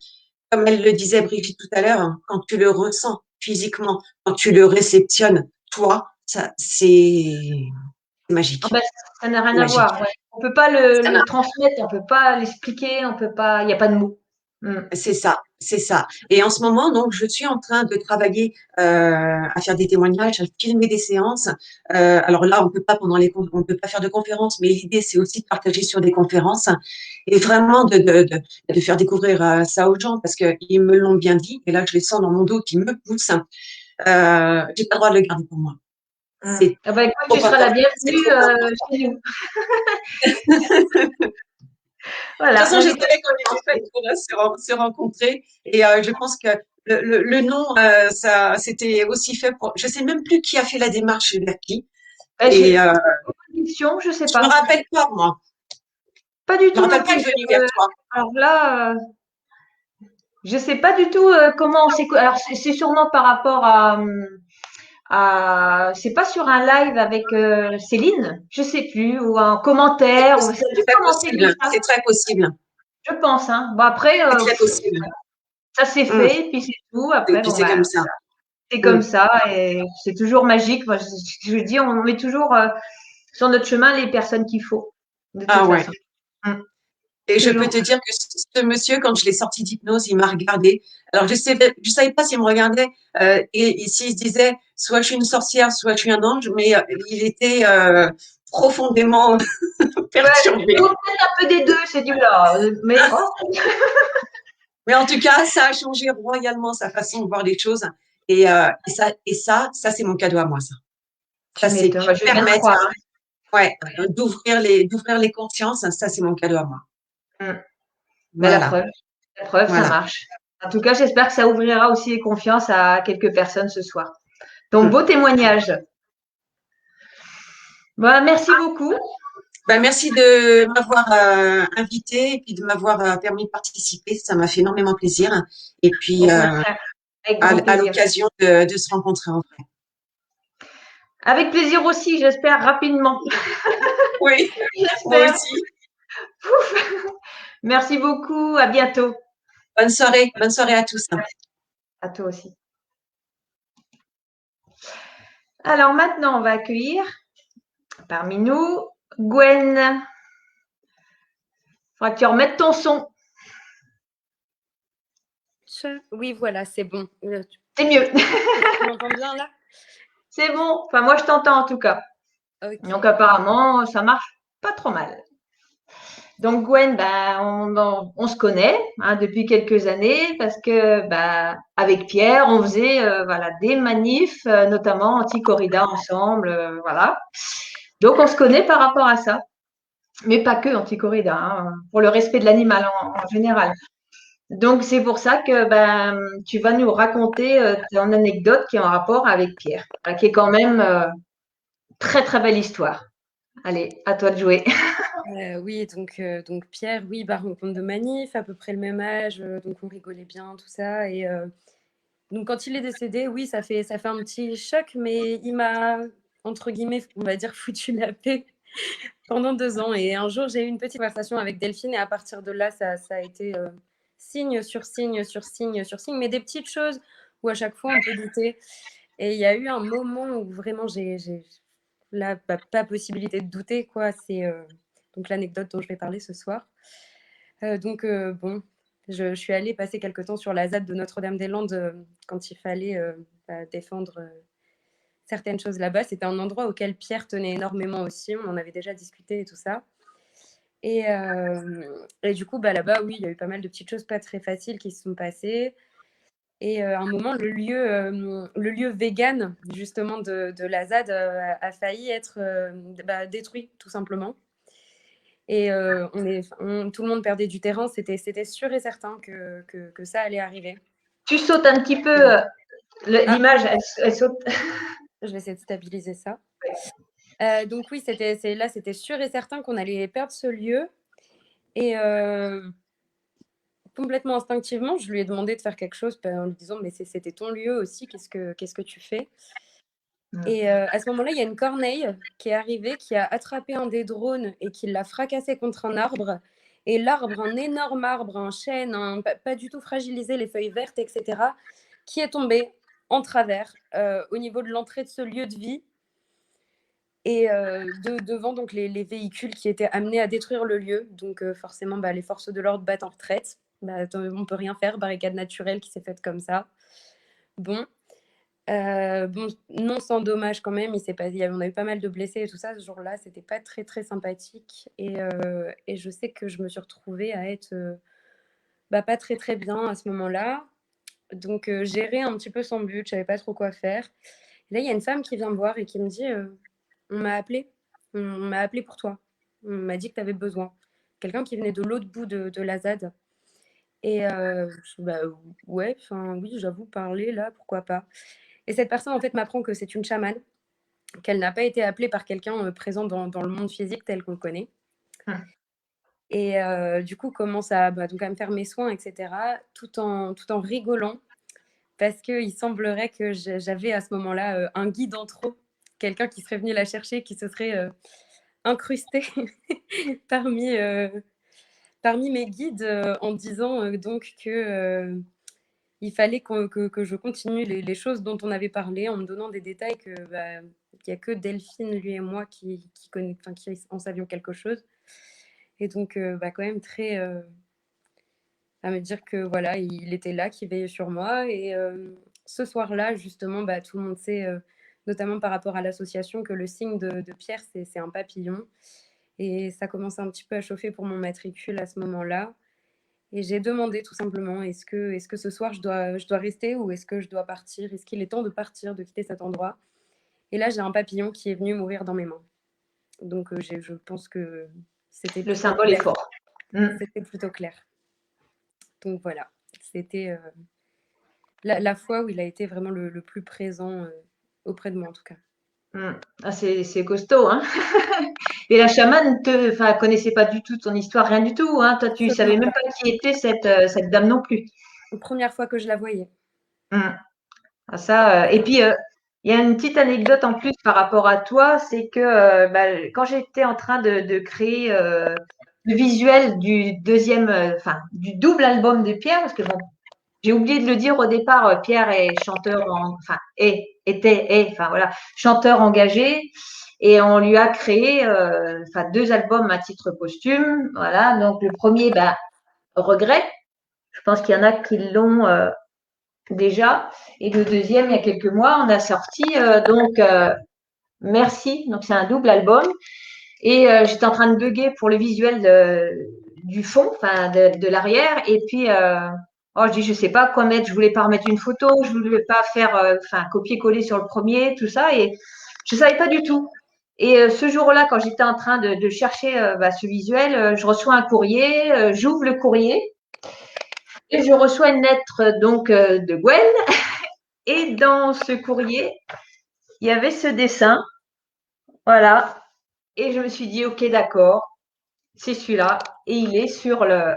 comme elle le disait Brigitte tout à l'heure, quand tu le ressens physiquement, quand tu le réceptionnes, toi, ça c'est Ah magique. bah, ça n'a rien C'est à magique. voir. Ouais. On peut pas Ça le transmettre, on peut pas l'expliquer, on peut pas. Il n'y a pas de mots. Mm. C'est ça, c'est ça. Et en ce moment, donc, je suis en train de travailler à faire des témoignages, à filmer des séances. Alors là, on peut pas faire de conférences, mais l'idée, c'est aussi de partager sur des conférences et vraiment de faire découvrir ça aux gens parce que ils me l'ont bien dit. Et là, je les sens dans mon dos qui me poussent. J'ai pas le droit de le garder pour moi. Mm. C'est Ah bah, écoute, tu trop seras la important. C'est bienvenue trop important. chez nous. De toute Voilà. façon, Bah, écoute, j'espérais qu'on pourrait se rencontrer. Et je pense que le nom, c'était aussi fait pour. Je sais même plus qui a fait la démarche vers qui. bah, Et j'ai une question, je sais je me pas. rappelle pas, moi. Pas du Je me tout non rappelle pas plus. de venue vers toi. Alors là, je sais pas du tout comment on s'est. Alors c'est sûrement par rapport c'est pas sur un live avec Céline, je sais plus, ou un C'est commentaire, ou possible, ça a dû c'est très commencer comme possible. ça. C'est très possible. Je pense, hein. Bon, après, C'est très possible. ça s'est fait, puis c'est tout. Et Après, puis bon, c'est bah, comme ça. c'est comme ça et c'est toujours magique. Moi, je dis, on met toujours sur notre chemin les personnes qu'il faut, de Ah toute ouais. façon. Mm. Et je peux Toujours. te dire que ce monsieur, quand je l'ai sorti d'hypnose, il m'a regardé. Alors, je savais pas s'il me regardait et s'il se disait, soit je suis une sorcière, soit je suis un ange, mais il était profondément Ouais, perturbé. ou peut-être un peu des deux, c'est du là. Mais oh, Mais en tout cas, ça a changé royalement sa façon de voir les choses. Ça, c'est mon cadeau à moi, ça. tu Ça, c'est m'étonnes. Moi, je veux bien te permettre, croire. ouais, d'ouvrir les consciences. Ça, c'est mon cadeau à moi. Mm. Mais Voilà, la preuve, ça voilà. marche. En tout cas, j'espère que ça ouvrira aussi les confiances à quelques personnes ce soir. Donc, beau témoignage. Bah, merci beaucoup. Ben, merci de m'avoir invité et puis de m'avoir permis de participer. Ça m'a fait énormément plaisir. Et puis, Au contraire, avec grand à plaisir. l'occasion de se rencontrer en vrai. Avec plaisir aussi, j'espère rapidement. Oui, moi J'espère. aussi. Merci beaucoup. À bientôt. Bonne soirée à tous. À toi aussi. Alors maintenant, on va accueillir parmi nous Gwen. Il faudra que tu remettes ton son. Oui, voilà, c'est bon. C'est mieux. Tu m'entends bien là? C'est bon. Enfin, moi, je t'entends en tout cas. Ok. Donc, apparemment, ça marche pas trop mal. Donc, Gwen, bah, on se connaît depuis quelques années parce que bah, avec Pierre, on faisait voilà, des manifs, notamment anti-corrida ensemble. Voilà. Donc, on se connaît par rapport à ça. Mais pas que anti-corrida, pour le respect de l'animal en général. Donc, c'est pour ça que ben, tu vas nous raconter ton anecdote qui est en rapport avec Pierre, qui est quand même très, très belle histoire. Allez, à toi de jouer. Oui, donc Pierre, oui, bah, rencontre de manif, à peu près le même âge, donc on rigolait bien, tout ça. Et donc quand il est décédé, oui, ça fait un petit choc, mais il m'a, entre guillemets, on va dire, foutu la paix pendant 2 ans. Et un jour, j'ai eu une petite conversation avec Delphine, et à partir de là, ça a été signe sur signe sur signe sur signe, mais des petites choses où à chaque fois on peut douter. Et il y a eu un moment où vraiment j'ai là, pas possibilité de douter, quoi. C'est donc l'anecdote dont je vais parler ce soir. Bon, je suis allée passer quelque temps sur la ZAD de Notre-Dame-des-Landes quand il fallait défendre certaines choses là-bas. C'était un endroit auquel Pierre tenait énormément aussi. On en avait déjà discuté et tout ça. Et du coup, bah, là-bas, oui, il y a eu pas mal de petites choses pas très faciles qui se sont passées. Et à un moment, le lieu vegan, justement, de la ZAD a failli être détruit, tout simplement. Et tout le monde perdait du terrain. C'était sûr et certain que ça allait arriver. Tu sautes un petit peu, l'image, elle saute. Je vais essayer de stabiliser ça. Donc oui, c'était sûr et certain qu'on allait perdre ce lieu. Et complètement instinctivement, je lui ai demandé de faire quelque chose en lui disant, mais c'était ton lieu aussi, qu'est-ce que tu fais? Et à ce moment-là, il y a une corneille qui est arrivée, qui a attrapé un des drones et qui l'a fracassé contre un arbre. Et l'arbre, un énorme arbre, un chêne, pas du tout fragilisé, les feuilles vertes, etc., qui est tombé en travers au niveau de l'entrée de ce lieu de vie et devant donc les véhicules qui étaient amenés à détruire le lieu. Donc forcément, les forces de l'ordre battent en retraite. On peut rien faire, barricade naturelle qui s'est faite comme ça. Bon, non sans dommage quand même. On a eu pas mal de blessés et tout ça ce jour-là. C'était pas très très sympathique. Et je sais que je me suis retrouvée à être pas très très bien à ce moment-là. Donc gérer un petit peu sans but, je savais pas trop quoi faire. Et là, il y a une femme qui vient me voir et qui me dit on m'a appelé pour toi. On m'a dit que tu avais besoin. Quelqu'un qui venait de l'autre bout de la ZAD. Et ouais, oui, j'avoue, parler là, pourquoi pas. Et cette personne, en fait, m'apprend que c'est une chamane, qu'elle n'a pas été appelée par quelqu'un présent dans le monde physique tel qu'on le connaît. Et du coup, commence donc à me faire mes soins, etc., tout en rigolant, parce qu'il semblerait que j'avais à ce moment-là un guide en trop, quelqu'un qui serait venu la chercher, qui se serait incrusté parmi parmi mes guides en disant donc que il fallait que je continue les choses dont on avait parlé, en me donnant des détails qu'il n'y a que Delphine, lui et moi qui en savions quelque chose. Et donc, quand même très à me dire que voilà, il était là, qu'il veillait sur moi. Et ce soir-là, justement, tout le monde sait, notamment par rapport à l'association, que le signe de Pierre, c'est un papillon. Et ça commençait un petit peu à chauffer pour mon matricule à ce moment-là. Et j'ai demandé tout simplement, est-ce que ce soir, je dois rester ou est-ce que je dois partir? Est-ce qu'il est temps de partir, de quitter cet endroit? Et là, j'ai un papillon qui est venu mourir dans mes mains. Donc, je pense que c'était Le symbole est fort. C'était plutôt clair. Donc voilà, c'était la fois où il a été vraiment le plus présent auprès de moi en tout cas. Ah, c'est costaud, hein. Et la chamane ne connaissait pas du tout ton histoire, rien du tout, hein. Toi, tu ne savais même pas qui était cette dame non plus. La première fois que je la voyais. Ah, ça, et puis, il y a une petite anecdote en plus par rapport à toi, c'est que quand j'étais en train de créer le visuel du du double album de Pierre, parce que bon, j'ai oublié de le dire au départ, Pierre est chanteur, voilà, chanteur engagé, et on lui a créé 2 albums à titre posthume, voilà. Donc le premier, Regret. Je pense qu'il y en a qui l'ont déjà, et le deuxième, il y a quelques mois, on a sorti Merci. Donc c'est un double album, et j'étais en train de bugger pour le visuel du fond, de l'arrière, et puis je dis, je sais pas quoi mettre, je voulais pas remettre une photo, je voulais pas faire copier-coller sur le premier, tout ça, et je savais pas du tout. Et ce jour-là, quand j'étais en train de chercher ce visuel, je reçois un courrier, j'ouvre le courrier et je reçois une lettre donc de Gwen. Et dans ce courrier, il y avait ce dessin, voilà. Et je me suis dit, ok, d'accord, c'est celui-là, et il est sur le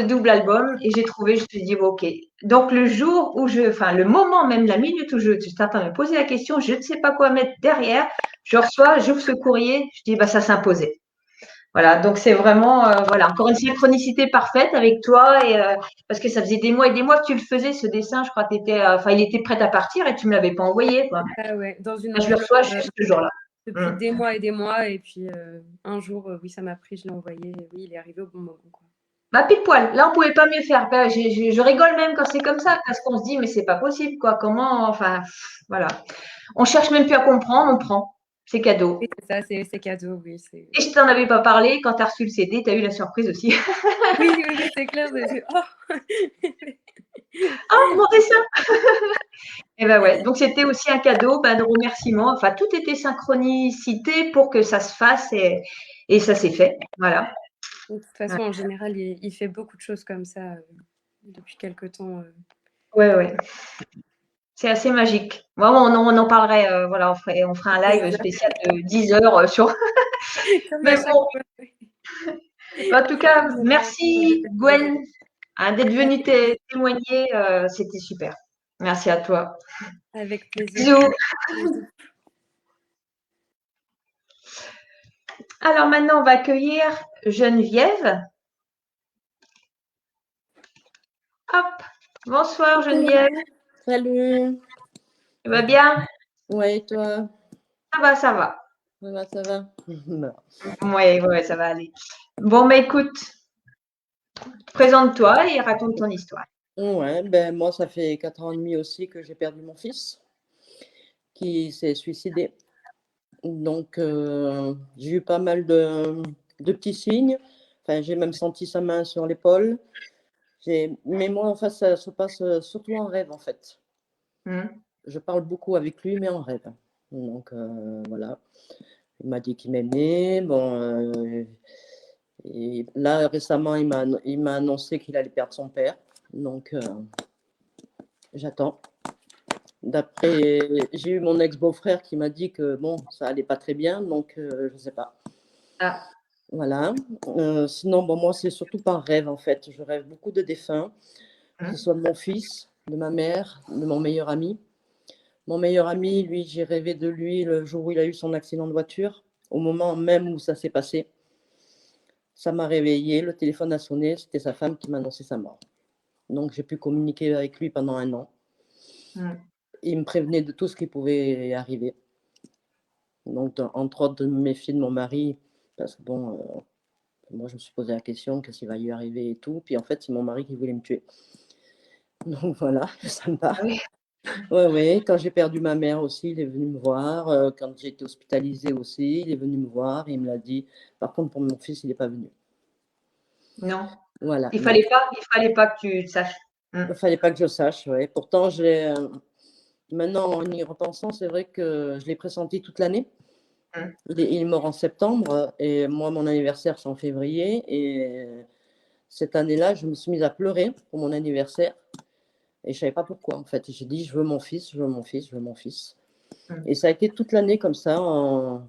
double album, et j'ai trouvé, je me suis dit, ok. Donc le jour où le moment même, la minute où je suis en train de me poser la question, je ne sais pas quoi mettre derrière, j'ouvre ce courrier, je dis, ça s'imposait. Voilà, donc c'est vraiment, encore une synchronicité parfaite avec toi, et parce que ça faisait des mois et des mois que tu le faisais, ce dessin, je crois que il était prêt à partir et tu me l'avais pas envoyé, quoi. Ah ouais, dans une Je le reçois juste ce jour-là. depuis des mois et des mois, et puis un jour, oui, ça m'a pris, je l'ai envoyé, oui, il est arrivé au bon moment, quoi. Pile poil. Là, on pouvait pas mieux faire. Je rigole même quand c'est comme ça, parce qu'on se dit, mais c'est pas possible, quoi. Comment, voilà. On cherche même plus à comprendre, on prend. C'est cadeau. Oui, c'est ça, c'est cadeau, oui. Et je t'en avais pas parlé, quand tu as reçu le CD, tu as eu la surprise aussi. Oui, c'est clair. Oh, mon dessin. Et ouais. Donc, c'était aussi un cadeau de remerciement. Enfin, tout était synchronicité pour que ça se fasse, et ça s'est fait. Voilà. De toute façon, en général, il fait beaucoup de choses comme ça depuis quelque temps. Ouais. C'est assez magique. Bon, on en parlerait, on fera un live spécial de 10 heures sur. Mais bon. En tout cas, merci Gwen d'être venue témoigner. C'était super. Merci à toi. Avec plaisir. Bisous. Alors maintenant, on va accueillir Geneviève. Hop. Bonsoir Geneviève. Salut. Tu vas bien? Ouais, toi? Ça va, ça va. Ça va. Ouais, ça va aller. Bon, écoute, présente-toi et raconte ton histoire. Ouais, moi, ça fait 4 ans et demi aussi que j'ai perdu mon fils qui s'est suicidé. Donc, j'ai eu pas mal de petits signes. Enfin, j'ai même senti sa main sur l'épaule. Mais moi, en fait, ça se passe surtout en rêve, en fait. Je parle beaucoup avec lui, mais en rêve. Donc, voilà. Il m'a dit qu'il m'aimait. Bon, et là, récemment, il m'a annoncé qu'il allait perdre son père. Donc, j'attends. D'après, j'ai eu mon ex-beau-frère qui m'a dit que bon, ça allait pas très bien, donc je ne sais pas. Ah. Voilà. Sinon, moi, c'est surtout par rêve, en fait. Je rêve beaucoup de défunts, que ce soit de mon fils, de ma mère, de mon meilleur ami. Mon meilleur ami, lui, j'ai rêvé de lui le jour où il a eu son accident de voiture, au moment même où ça s'est passé. Ça m'a réveillée, le téléphone a sonné, c'était sa femme qui m'a annoncé sa mort. Donc, j'ai pu communiquer avec lui pendant 1 an. Il me prévenait de tout ce qui pouvait arriver. Donc, entre autres, de me méfier de mon mari, parce que bon, moi, je me suis posé la question, qu'est-ce qui va lui arriver et tout. Puis en fait, c'est mon mari qui voulait me tuer. Donc voilà, sympa. Ah oui. Ouais, quand j'ai perdu ma mère aussi, il est venu me voir. Quand j'ai été hospitalisée aussi, il est venu me voir. Il me l'a dit. Par contre, pour mon fils, il n'est pas venu. Non, Voilà. il non. fallait pas que tu le saches. Il ne fallait pas que je sache, ouais. Pourtant, maintenant, en y repensant, c'est vrai que je l'ai pressenti toute l'année. Il est mort en septembre et moi, mon anniversaire, c'est en février. Et cette année-là, je me suis mise à pleurer pour mon anniversaire. Et je ne savais pas pourquoi, en fait. J'ai dit, je veux mon fils, je veux mon fils, je veux mon fils. Et ça a été toute l'année comme ça, en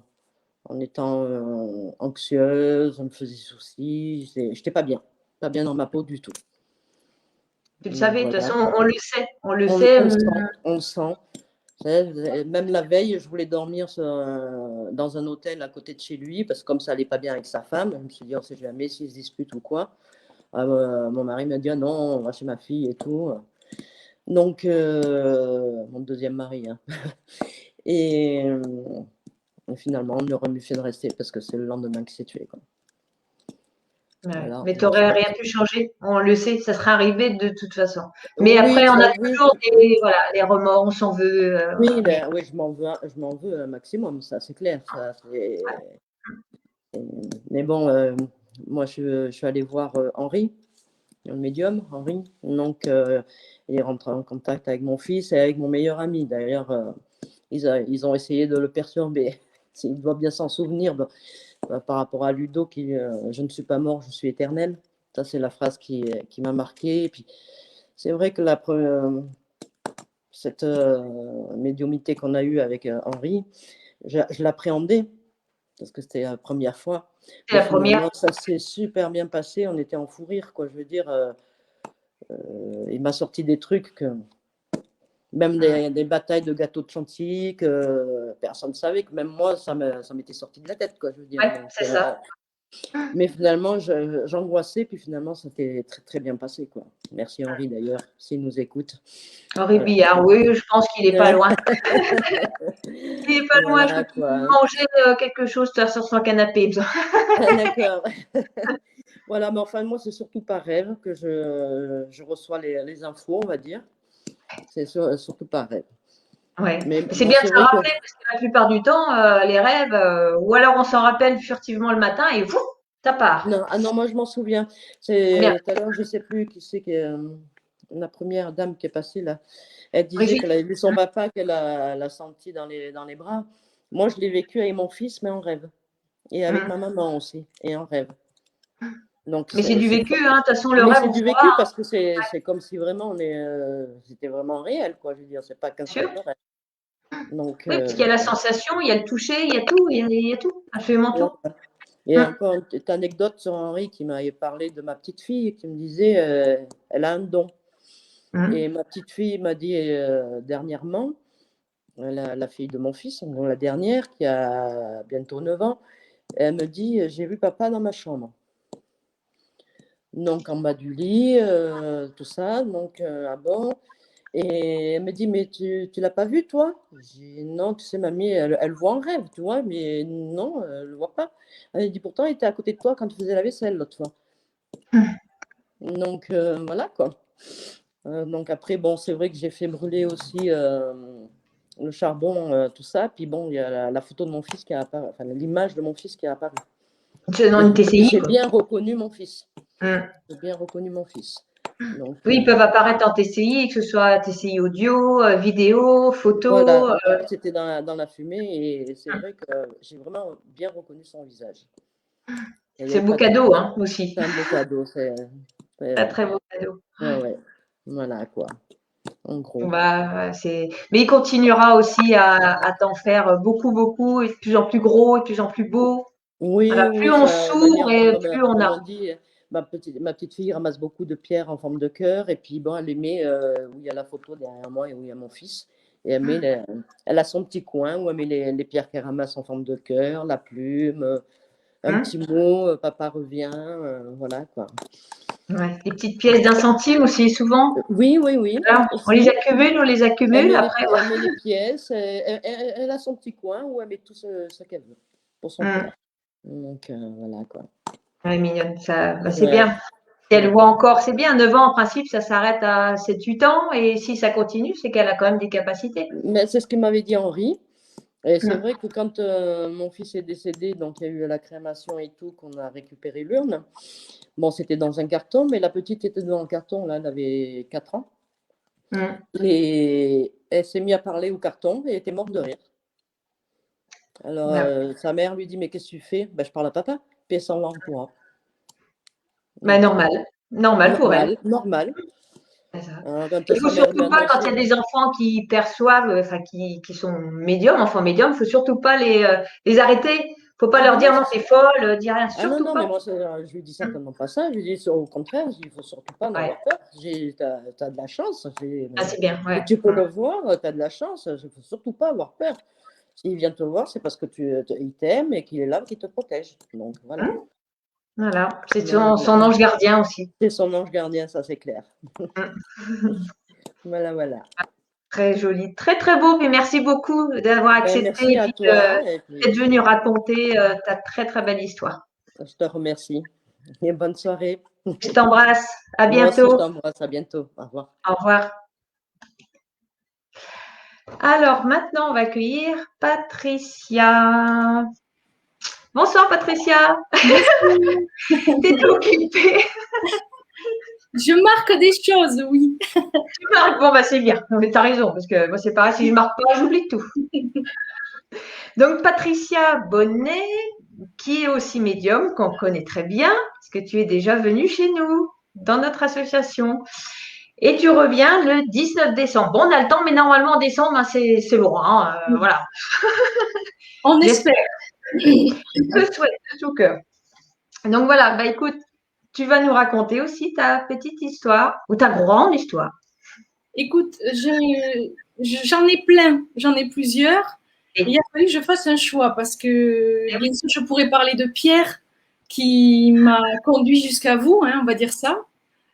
étant anxieuse, on me faisait soucis. Je n'étais pas bien dans ma peau du tout. Tu le savais, de toute Voilà. façon, on le sait. On le On sait. le sent. Même la veille, je voulais dormir dans un hôtel à côté de chez lui, parce que comme ça n'allait pas bien avec sa femme, je me suis dit, on ne sait jamais s'ils se disputent ou quoi. Mon mari m'a dit, ah non, on va chez ma fille et tout. Donc, mon deuxième mari. Hein. Et finalement, on aurait mieux fait de rester parce que c'est le lendemain qu'il s'est tué. Quoi. Ouais. Alors, Mais tu n'aurais rien pu changer. On le sait, ça serait arrivé de toute façon. Mais oui, après, on a oui, toujours les remords, on s'en veut. oui, oui, je m'en veux un maximum, ça, c'est clair. Ça, mais bon, moi, je suis allée voir Henri, le médium, Henri. Donc, il est rentré en contact avec mon fils et avec mon meilleur ami. D'ailleurs, ils ont essayé de le perturber. Il doit bien s'en souvenir par rapport à Ludo, je ne suis pas mort, je suis éternel. Ça, c'est la phrase qui m'a marqué. Et puis, c'est vrai que cette médiumnité qu'on a eue avec Henri, je l'appréhendais parce que c'était la première fois. C'est la première. Ça s'est super bien passé. On était en fou rire, quoi. Je veux dire, il m'a sorti des trucs que même des batailles de gâteaux de chantilly que personne ne savait, que même moi, ça m'était sorti de la tête, quoi. Je veux dire. Ouais, c'est ça. Mais finalement, j'angoissais, puis finalement, ça s'est très, très bien passé, quoi. Merci Henri, d'ailleurs, s'il nous écoute. Henri Billard, oui, je pense qu'il n'est pas loin. Il n'est pas loin, je peux manger quelque chose sur son canapé. D'accord. Voilà, mais enfin, moi, c'est surtout par rêve que je reçois les infos, on va dire. C'est surtout par rêve. Ouais. Mais c'est bon, bien de c'est se vrai rappeler, parce que la plupart du temps, les rêves, ou alors on s'en rappelle furtivement le matin et vous, ça part. Non, moi je m'en souviens. Tout à l'heure, je ne sais plus qui c'est la première dame qui est passée là. Elle disait Brigitte. qu'elle avait vu son papa, qu'elle l'a senti dans les bras. Moi, je l'ai vécu avec mon fils, mais en rêve. Et avec ma maman aussi, et en rêve. Donc, mais c'est du vécu, hein. De toute façon, le mais rêve, c'est on du se vécu voit. parce que c'est comme si vraiment c'était vraiment réel, quoi. Je veux dire, c'est pas qu'un seul rêve. Donc, oui, parce qu'il y a la sensation, il y a le toucher, il y a tout, il y a tout, absolument tout. Et encore une petite anecdote sur Henri qui m'avait parlé de ma petite fille qui me disait elle a un don. Et ma petite fille m'a dit dernièrement, la fille de mon fils, donc la dernière qui a bientôt 9 ans, elle me dit j'ai vu papa dans ma chambre. Donc en bas du lit, tout ça, donc ah bon. Et elle me dit, mais tu l'as pas vu, toi? J'ai dit, non, tu sais, mamie, elle voit en rêve, tu vois, mais non, elle ne voit pas. Elle dit, pourtant, il était à côté de toi quand tu faisais la vaisselle l'autre fois. Donc, voilà, quoi. Donc, après, bon, c'est vrai que j'ai fait brûler aussi le charbon, tout ça. Puis, bon, il y a la photo de mon fils qui a apparu, enfin, l'image de mon fils qui a apparu. J'ai bien reconnu mon fils. J'ai bien reconnu mon fils. Donc, oui, ils peuvent apparaître en TCI, que ce soit TCI audio, vidéo, photo. Voilà, c'était dans la fumée et c'est vrai que j'ai vraiment bien reconnu son visage. C'est un beau cadeau, hein, aussi. C'est un beau cadeau. C'est un très beau cadeau. Ouais. Voilà, quoi. En gros. Bah, mais il continuera aussi à t'en faire beaucoup, beaucoup, et de plus en plus gros, et de plus en plus beau. Oui, Voilà, plus on s'ouvre et plus on comme a. on dit, ma petite fille ramasse beaucoup de pierres en forme de cœur et puis bon, elle les met où il y a la photo derrière moi et où il y a mon fils. Et elle a son petit coin où elle met les pierres qu'elle ramasse en forme de cœur, la plume, un petit mot, papa revient, voilà quoi. Ouais. Les petites pièces d'un centime aussi, souvent. Oui, oui, oui. Alors, on les Aussi. accumule, on les Elle accumule. met, Après, elle met les pièces, elle a son petit coin où elle met tout ce qu'elle veut pour son père. Donc voilà quoi. ouais, mignonne, ça, bah, c'est Ouais. bien. Si elle voit encore, c'est bien. 9 ans, en principe, ça s'arrête à 7-8 ans. Et si ça continue, c'est qu'elle a quand même des capacités. Mais c'est ce que m'avait dit Henri. Et c'est Mm. vrai que quand mon fils est décédé, donc il y a eu la crémation et tout, qu'on a récupéré l'urne. Bon, c'était dans un carton, mais la petite était dans le carton, là, elle avait 4 ans. Mm. Et elle s'est mise à parler au carton et elle était morte de rire. Alors, Ouais. sa mère lui dit, mais qu'est-ce que tu fais? Ben, je parle à papa, puis elle s'en va en courant. Bah, normal. Normal pour elle. Normal. C'est ça. Alors, quand Il faut sa mère lui surtout a pas, quand il y a annoncé, des enfants qui perçoivent, enfin qui sont médiums, enfants médiums, il faut surtout pas les arrêter. Faut pas ah leur ben dire non, non, c'est folle, dis rien, ah non, surtout non, mais pas. moi, je lui dis certainement pas ça. Je lui dis au contraire, il faut surtout pas en Ouais. avoir peur. Tu as de la chance. Ah, c'est bien, ouais. Et tu peux le voir, tu as de la chance. Il ne faut surtout pas avoir peur. S'il vient te voir, c'est parce que il t'aime et qu'il est là, qu'il te protège. Donc voilà. Voilà, c'est Voilà, son ange gardien aussi. c'est son ange gardien, ça c'est clair. Voilà, voilà. Très joli, très très beau. Et merci beaucoup d'avoir Ben, accepté merci et à puis toi. Et puis, d'être venu raconter ta très très belle histoire. je te remercie. Et bonne soirée. Je t'embrasse. À Moi aussi, je bientôt. t'embrasse. À bientôt. Au revoir. Au revoir. Alors maintenant, on va accueillir Patricia. Bonsoir Patricia. T'es occupée. Je marque des choses, oui. Tu marques. Bon, bah c'est bien. Mais t'as raison, parce que moi, c'est pareil, si je marque pas, j'oublie tout. Donc, Patricia Bonnet, qui est aussi médium, qu'on connaît très bien, parce que tu es déjà venue chez nous, dans notre association. Et tu reviens le 19 décembre. Bon, on a le temps, mais normalement, en décembre, hein, c'est loin. Voilà. On espère. J'espère. Je le souhaite de tout cœur. Donc, voilà. Bah, écoute, tu vas nous raconter aussi ta petite histoire, ou ta grande histoire. Écoute, j'en ai plein, j'en ai plusieurs. Et il a fallu que je fasse un choix parce que, bien sûr, je pourrais parler de Pierre qui m'a conduit jusqu'à vous, hein, on va dire ça,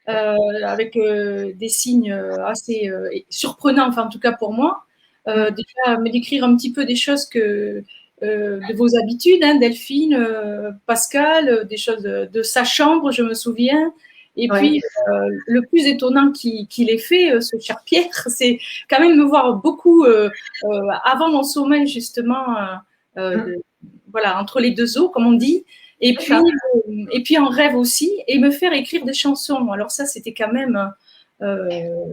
avec des signes assez surprenants, enfin, en tout cas pour moi. Déjà, me décrire un petit peu des choses de vos habitudes, hein, Delphine, Pascal, des choses de sa chambre, je me souviens. Et puis, le plus étonnant qu'il ait fait, ce cher Pierre, c'est quand même me voir beaucoup avant mon sommeil, justement, voilà, entre les deux eaux, comme on dit. Et puis en rêve aussi, et me faire écrire des chansons. Alors ça, c'était quand même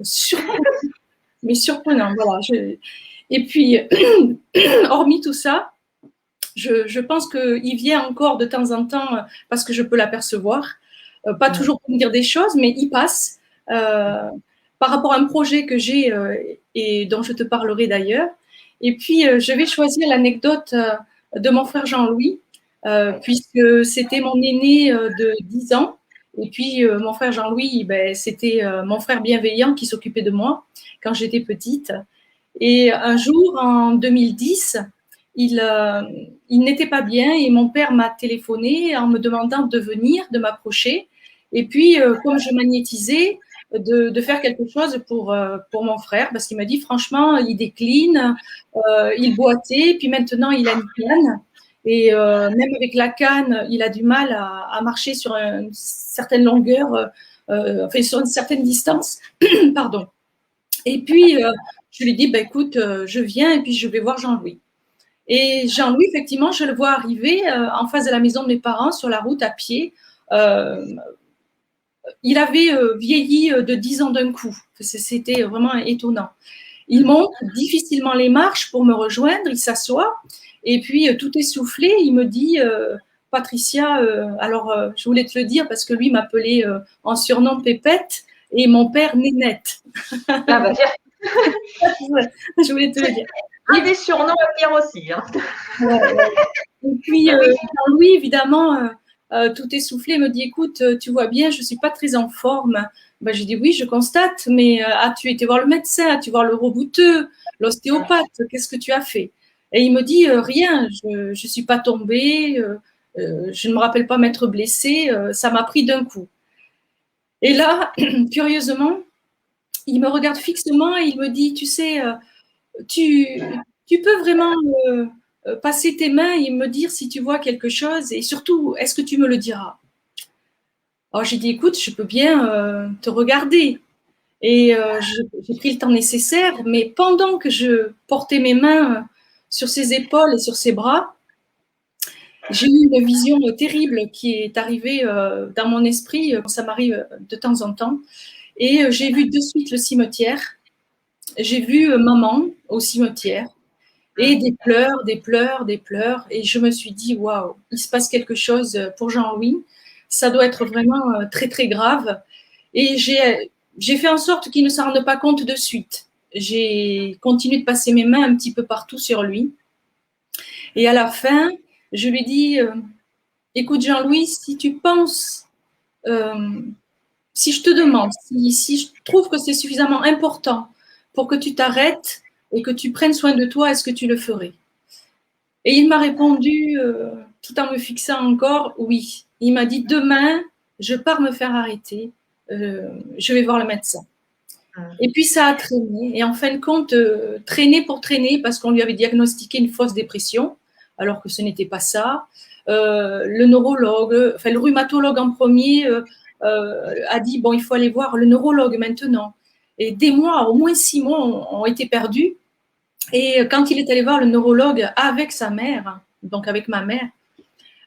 surprenant, mais surprenant. Voilà. Et puis, hormis tout ça, je pense qu'il vient encore de temps en temps parce que je peux l'apercevoir. Pas toujours pour me dire des choses, mais il passe par rapport à un projet que j'ai et dont je te parlerai d'ailleurs. Et puis, je vais choisir l'anecdote de mon frère Jean-Louis, puisque c'était mon aîné de 10 ans. Et puis, mon frère Jean-Louis, ben, c'était mon frère bienveillant qui s'occupait de moi quand j'étais petite. Et un jour, en 2010, il n'était pas bien et mon père m'a téléphoné en me demandant de venir, de m'approcher. Et puis, comme je magnétisais, de faire quelque chose pour mon frère, parce qu'il m'a dit, franchement, il décline, il boitait, puis maintenant, il a une canne. Et même avec la canne, il a du mal à marcher sur une certaine longueur, enfin, sur une certaine distance. Pardon. Et puis, je lui dis, bah, écoute, je viens et puis je vais voir Jean-Louis. Et Jean-Louis, effectivement, je le vois arriver en face de la maison de mes parents, sur la route, à pied. Il avait vieilli de 10 ans d'un coup. C'était vraiment étonnant. Il monte difficilement les marches pour me rejoindre, il s'assoit, et puis tout essoufflé, il me dit Patricia, alors je voulais te le dire parce que lui m'appelait en surnom Pépette et mon père Nénette. Ah bah tiens. Je voulais te le dire. Un des surnoms à Pierre aussi. Hein. Et puis Jean-Louis, évidemment, tout essoufflé, me dit écoute, tu vois bien, je ne suis pas très en forme. Ben, j'ai dit oui, je constate, mais as-tu été voir le médecin, as-tu voir le rebouteux, l'ostéopathe, qu'est-ce que tu as fait? Et il me dit rien, je ne suis pas tombée, je ne me rappelle pas m'être blessée, ça m'a pris d'un coup. Et là, curieusement, il me regarde fixement et il me dit, tu sais, tu peux vraiment passer tes mains et me dire si tu vois quelque chose et surtout, est-ce que tu me le diras? Alors j'ai dit, écoute, je peux bien te regarder. Et j'ai pris le temps nécessaire, mais pendant que je portais mes mains sur ses épaules et sur ses bras, j'ai eu une vision terrible qui est arrivée dans mon esprit, ça m'arrive de temps en temps. Et j'ai vu de suite le cimetière. J'ai vu maman au cimetière et des pleurs, des pleurs, des pleurs. Et je me suis dit, waouh, il se passe quelque chose pour Jean-Louis. Ça doit être vraiment très, très grave. Et j'ai fait en sorte qu'il ne s'en rende pas compte de suite. J'ai continué de passer mes mains un petit peu partout sur lui. Et à la fin, je lui dis, écoute Jean-Louis, si tu penses, si je te demande, si je trouve que c'est suffisamment important pour que tu t'arrêtes et que tu prennes soin de toi, est-ce que tu le ferais? Et il m'a répondu, tout en me fixant encore, oui. Il m'a dit, demain, je pars me faire arrêter, je vais voir le médecin. Et puis ça a traîné. Et en fin de compte, traîner pour traîner, parce qu'on lui avait diagnostiqué une fausse dépression, alors que ce n'était pas ça. Le neurologue, enfin le rhumatologue en premier, a dit, bon, il faut aller voir le neurologue maintenant. Et des mois, au moins 6 mois, ont été perdus. Et quand il est allé voir le neurologue avec sa mère, donc avec ma mère,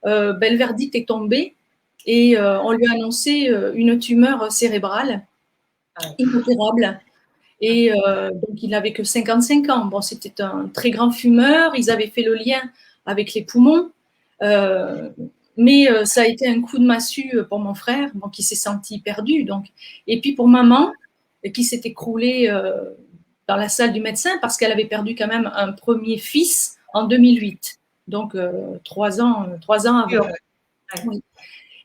le verdict est tombé et on lui a annoncé une tumeur cérébrale inopérable. Et donc, il n'avait que 55 ans. Bon, c'était un très grand fumeur. Ils avaient fait le lien avec les poumons. Mais ça a été un coup de massue pour mon frère, bon, qui s'est senti perdu. Donc. Et puis pour maman, qui s'est écroulée dans la salle du médecin parce qu'elle avait perdu quand même un premier fils en 2008. Donc 3 ans avant. Oui.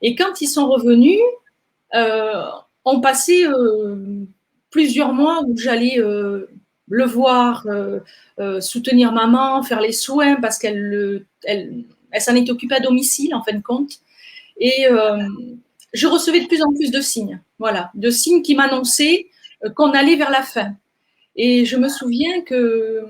Et quand ils sont revenus, on passait plusieurs mois où j'allais le voir, soutenir maman, faire les soins parce qu'elle s'en était occupée à domicile en fin de compte. Et je recevais de plus en plus de signes, voilà, de signes qui m'annonçaient qu'on allait vers la fin. Et je me souviens que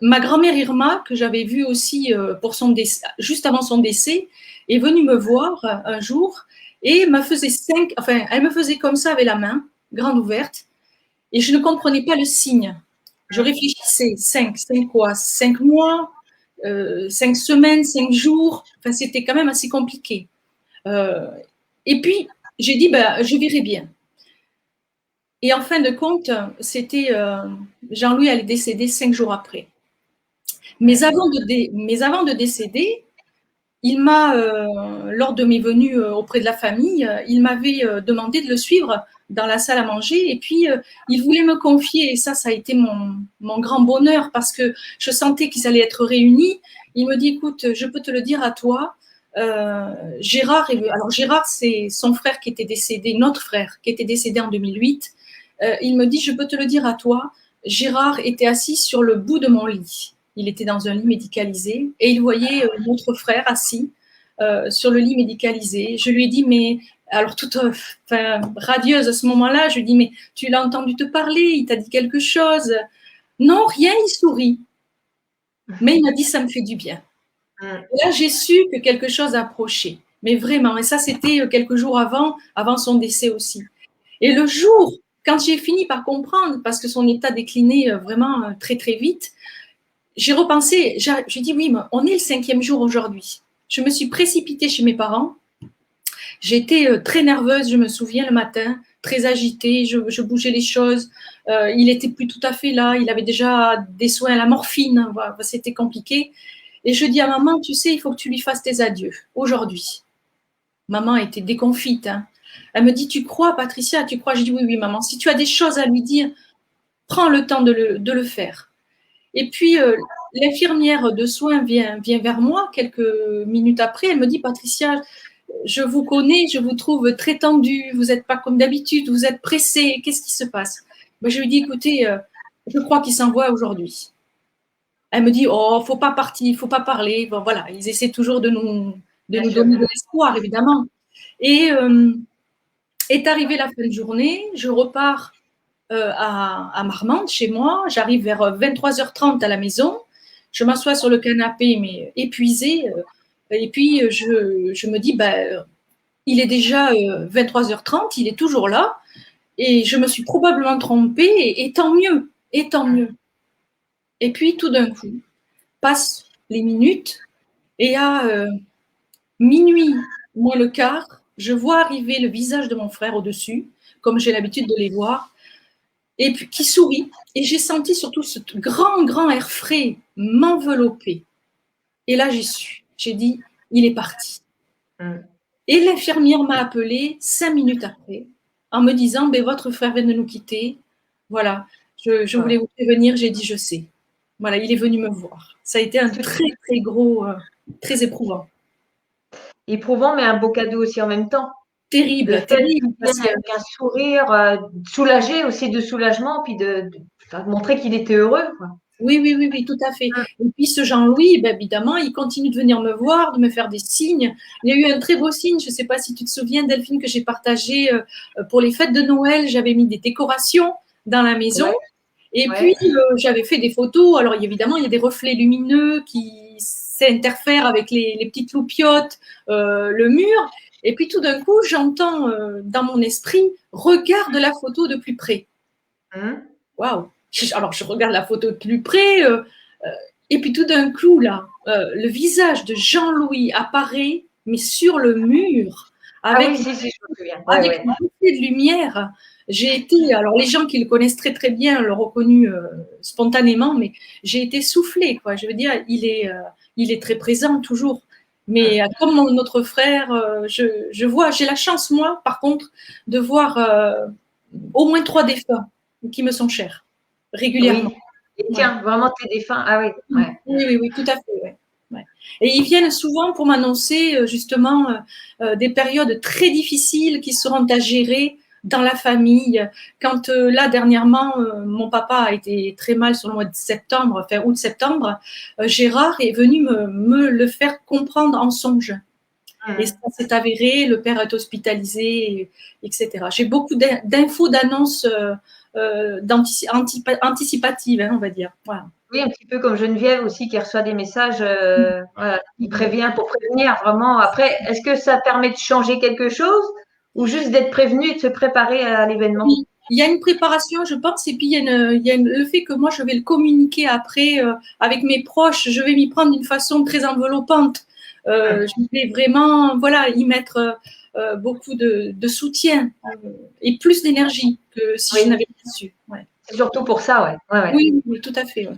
ma grand-mère Irma, que j'avais vue aussi pour son décès, juste avant son décès, est venue me voir un jour et elle me faisait comme ça avec la main, grande ouverte, et je ne comprenais pas le signe. Je réfléchissais, 5 quoi? 5 mois, 5 semaines, 5 jours, enfin c'était quand même assez compliqué. Et puis, j'ai dit, je verrai bien. Et en fin de compte, c'était Jean-Louis allait décéder 5 jours après. Mais avant de décéder, il m'a, lors de mes venues auprès de la famille, il m'avait demandé de le suivre dans la salle à manger et puis il voulait me confier, et ça a été mon grand bonheur parce que je sentais qu'ils allaient être réunis. Il me dit, écoute, je peux te le dire à toi, Gérard, alors Gérard, c'est son frère qui était décédé, notre frère qui était décédé en 2008. Il me dit, je peux te le dire à toi, Gérard était assis sur le bout de mon lit. Il était dans un lit médicalisé et il voyait notre frère assis sur le lit médicalisé. Je lui ai dit, mais alors toute radieuse à ce moment-là, je lui ai dit, mais tu l'as entendu te parler, il t'a dit quelque chose? Non, rien, il sourit. Mais il m'a dit, ça me fait du bien. Et là, j'ai su que quelque chose approchait. Mais vraiment, et ça, c'était quelques jours avant son décès aussi. Et le jour, quand j'ai fini par comprendre, parce que son état déclinait vraiment très, très vite, j'ai repensé, j'ai dit oui, mais on est le 5e jour aujourd'hui. Je me suis précipitée chez mes parents. J'étais très nerveuse, je me souviens, le matin, très agitée, je bougeais les choses. Il n'était plus tout à fait là, il avait déjà des soins à la morphine, voilà, c'était compliqué. Et je dis à maman, tu sais, il faut que tu lui fasses tes adieux aujourd'hui. Maman était déconfite. Hein. Elle me dit, tu crois, Patricia, tu crois? Je dis oui, oui, maman, si tu as des choses à lui dire, prends le temps de le faire. Et puis, l'infirmière de soins vient vers moi quelques minutes après. Elle me dit, Patricia, je vous connais, je vous trouve très tendue, vous n'êtes pas comme d'habitude, vous êtes pressée, qu'est-ce qui se passe? Je lui dis, écoutez, je crois qu'il s'envoie aujourd'hui. Elle me dit, oh, faut pas partir, faut pas parler. Bon, voilà, ils essaient toujours de nous Bien sûr. donner de l'espoir, évidemment. Et est arrivée la fin de journée, je repars à Marmande, chez moi. J'arrive vers 23h30 à la maison. Je m'assois sur le canapé, mais épuisée. Et puis, je me dis, ben, il est déjà 23h30, il est toujours là. Et je me suis probablement trompée, et tant mieux, et tant mieux. Et puis, tout d'un coup, passent les minutes, et à minuit moins le quart, je vois arriver le visage de mon frère au-dessus, comme j'ai l'habitude de les voir, et puis qui sourit. Et j'ai senti surtout ce grand air frais m'envelopper. Et là, j'ai su. J'ai dit, il est parti. Et l'infirmière m'a appelée 5 minutes après, en me disant, ben, votre frère vient de nous quitter. Voilà, je voulais vous prévenir. J'ai dit, je sais. Voilà, il est venu me voir. Ça a été un très gros, très éprouvant. Éprouvant, mais un beau cadeau aussi en même temps. Terrible. Avec un sourire, soulagé aussi, de soulagement, puis de montrer qu'il était heureux, quoi. Oui, tout à fait. Et puis ce Jean-Louis, ben, évidemment, il continue de venir me voir, de me faire des signes. Il y a eu un très beau signe, je ne sais pas si tu te souviens, Delphine, que j'ai partagé pour les fêtes de Noël. J'avais mis des décorations dans la maison. Et puis, j'avais fait des photos. Alors, évidemment, il y a des reflets lumineux qui s'interfèrent avec les petites loupiottes, le mur. Et puis, tout d'un coup, j'entends dans mon esprit, regarde la photo de plus près. Waouh! Alors, je regarde la photo de plus près. Et puis, tout d'un coup, là, le visage de Jean-Louis apparaît, mais sur le mur, avec je me souviens. Avec un reflet de lumière. J'ai été, alors les gens qui le connaissent très très bien l'ont reconnu spontanément, mais j'ai été soufflée, quoi. Je veux dire, il est très présent toujours. Mais comme notre frère, je vois, j'ai la chance, moi, par contre, de voir au moins 3 défunts qui me sont chers, régulièrement. Oui. Et tiens, vraiment tes défunts, Oui, tout à fait, ouais. Et ils viennent souvent pour m'annoncer justement des périodes très difficiles qui seront à gérer dans la famille. Quand là, dernièrement, mon papa a été très mal sur le mois de septembre, fin août-septembre, Gérard est venu me le faire comprendre en songe. Et ça s'est avéré, le père est hospitalisé, etc. J'ai beaucoup d'infos, d'annonces anticipatives, on va dire. Voilà. Oui, un petit peu comme Geneviève aussi qui reçoit des messages, il prévient pour prévenir vraiment. Après, est-ce que ça permet de changer quelque chose ou juste d'être prévenu et de se préparer à l'événement? Oui, il y a une préparation, je pense, et puis il y a le fait que moi, je vais le communiquer après avec mes proches, je vais m'y prendre d'une façon très enveloppante. Je vais vraiment y mettre beaucoup de soutien et plus d'énergie que si je n'avais pas su. Ouais. C'est surtout pour ça, Oui, tout à fait.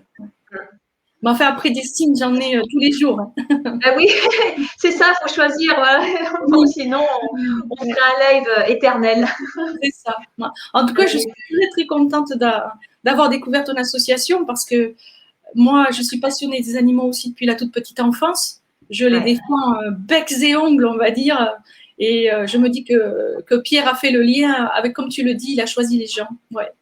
Mais enfin, après des signes, j'en ai tous les jours. Oui, c'est ça, il faut choisir. Voilà. Bon, sinon, on ferait un live éternel. C'est ça. En tout cas, je suis très, très contente d'avoir découvert ton association parce que moi, je suis passionnée des animaux aussi depuis la toute petite enfance. Je les défends becs et ongles, on va dire. Et je me dis que Pierre a fait le lien avec, comme tu le dis, il a choisi les gens. Ouais.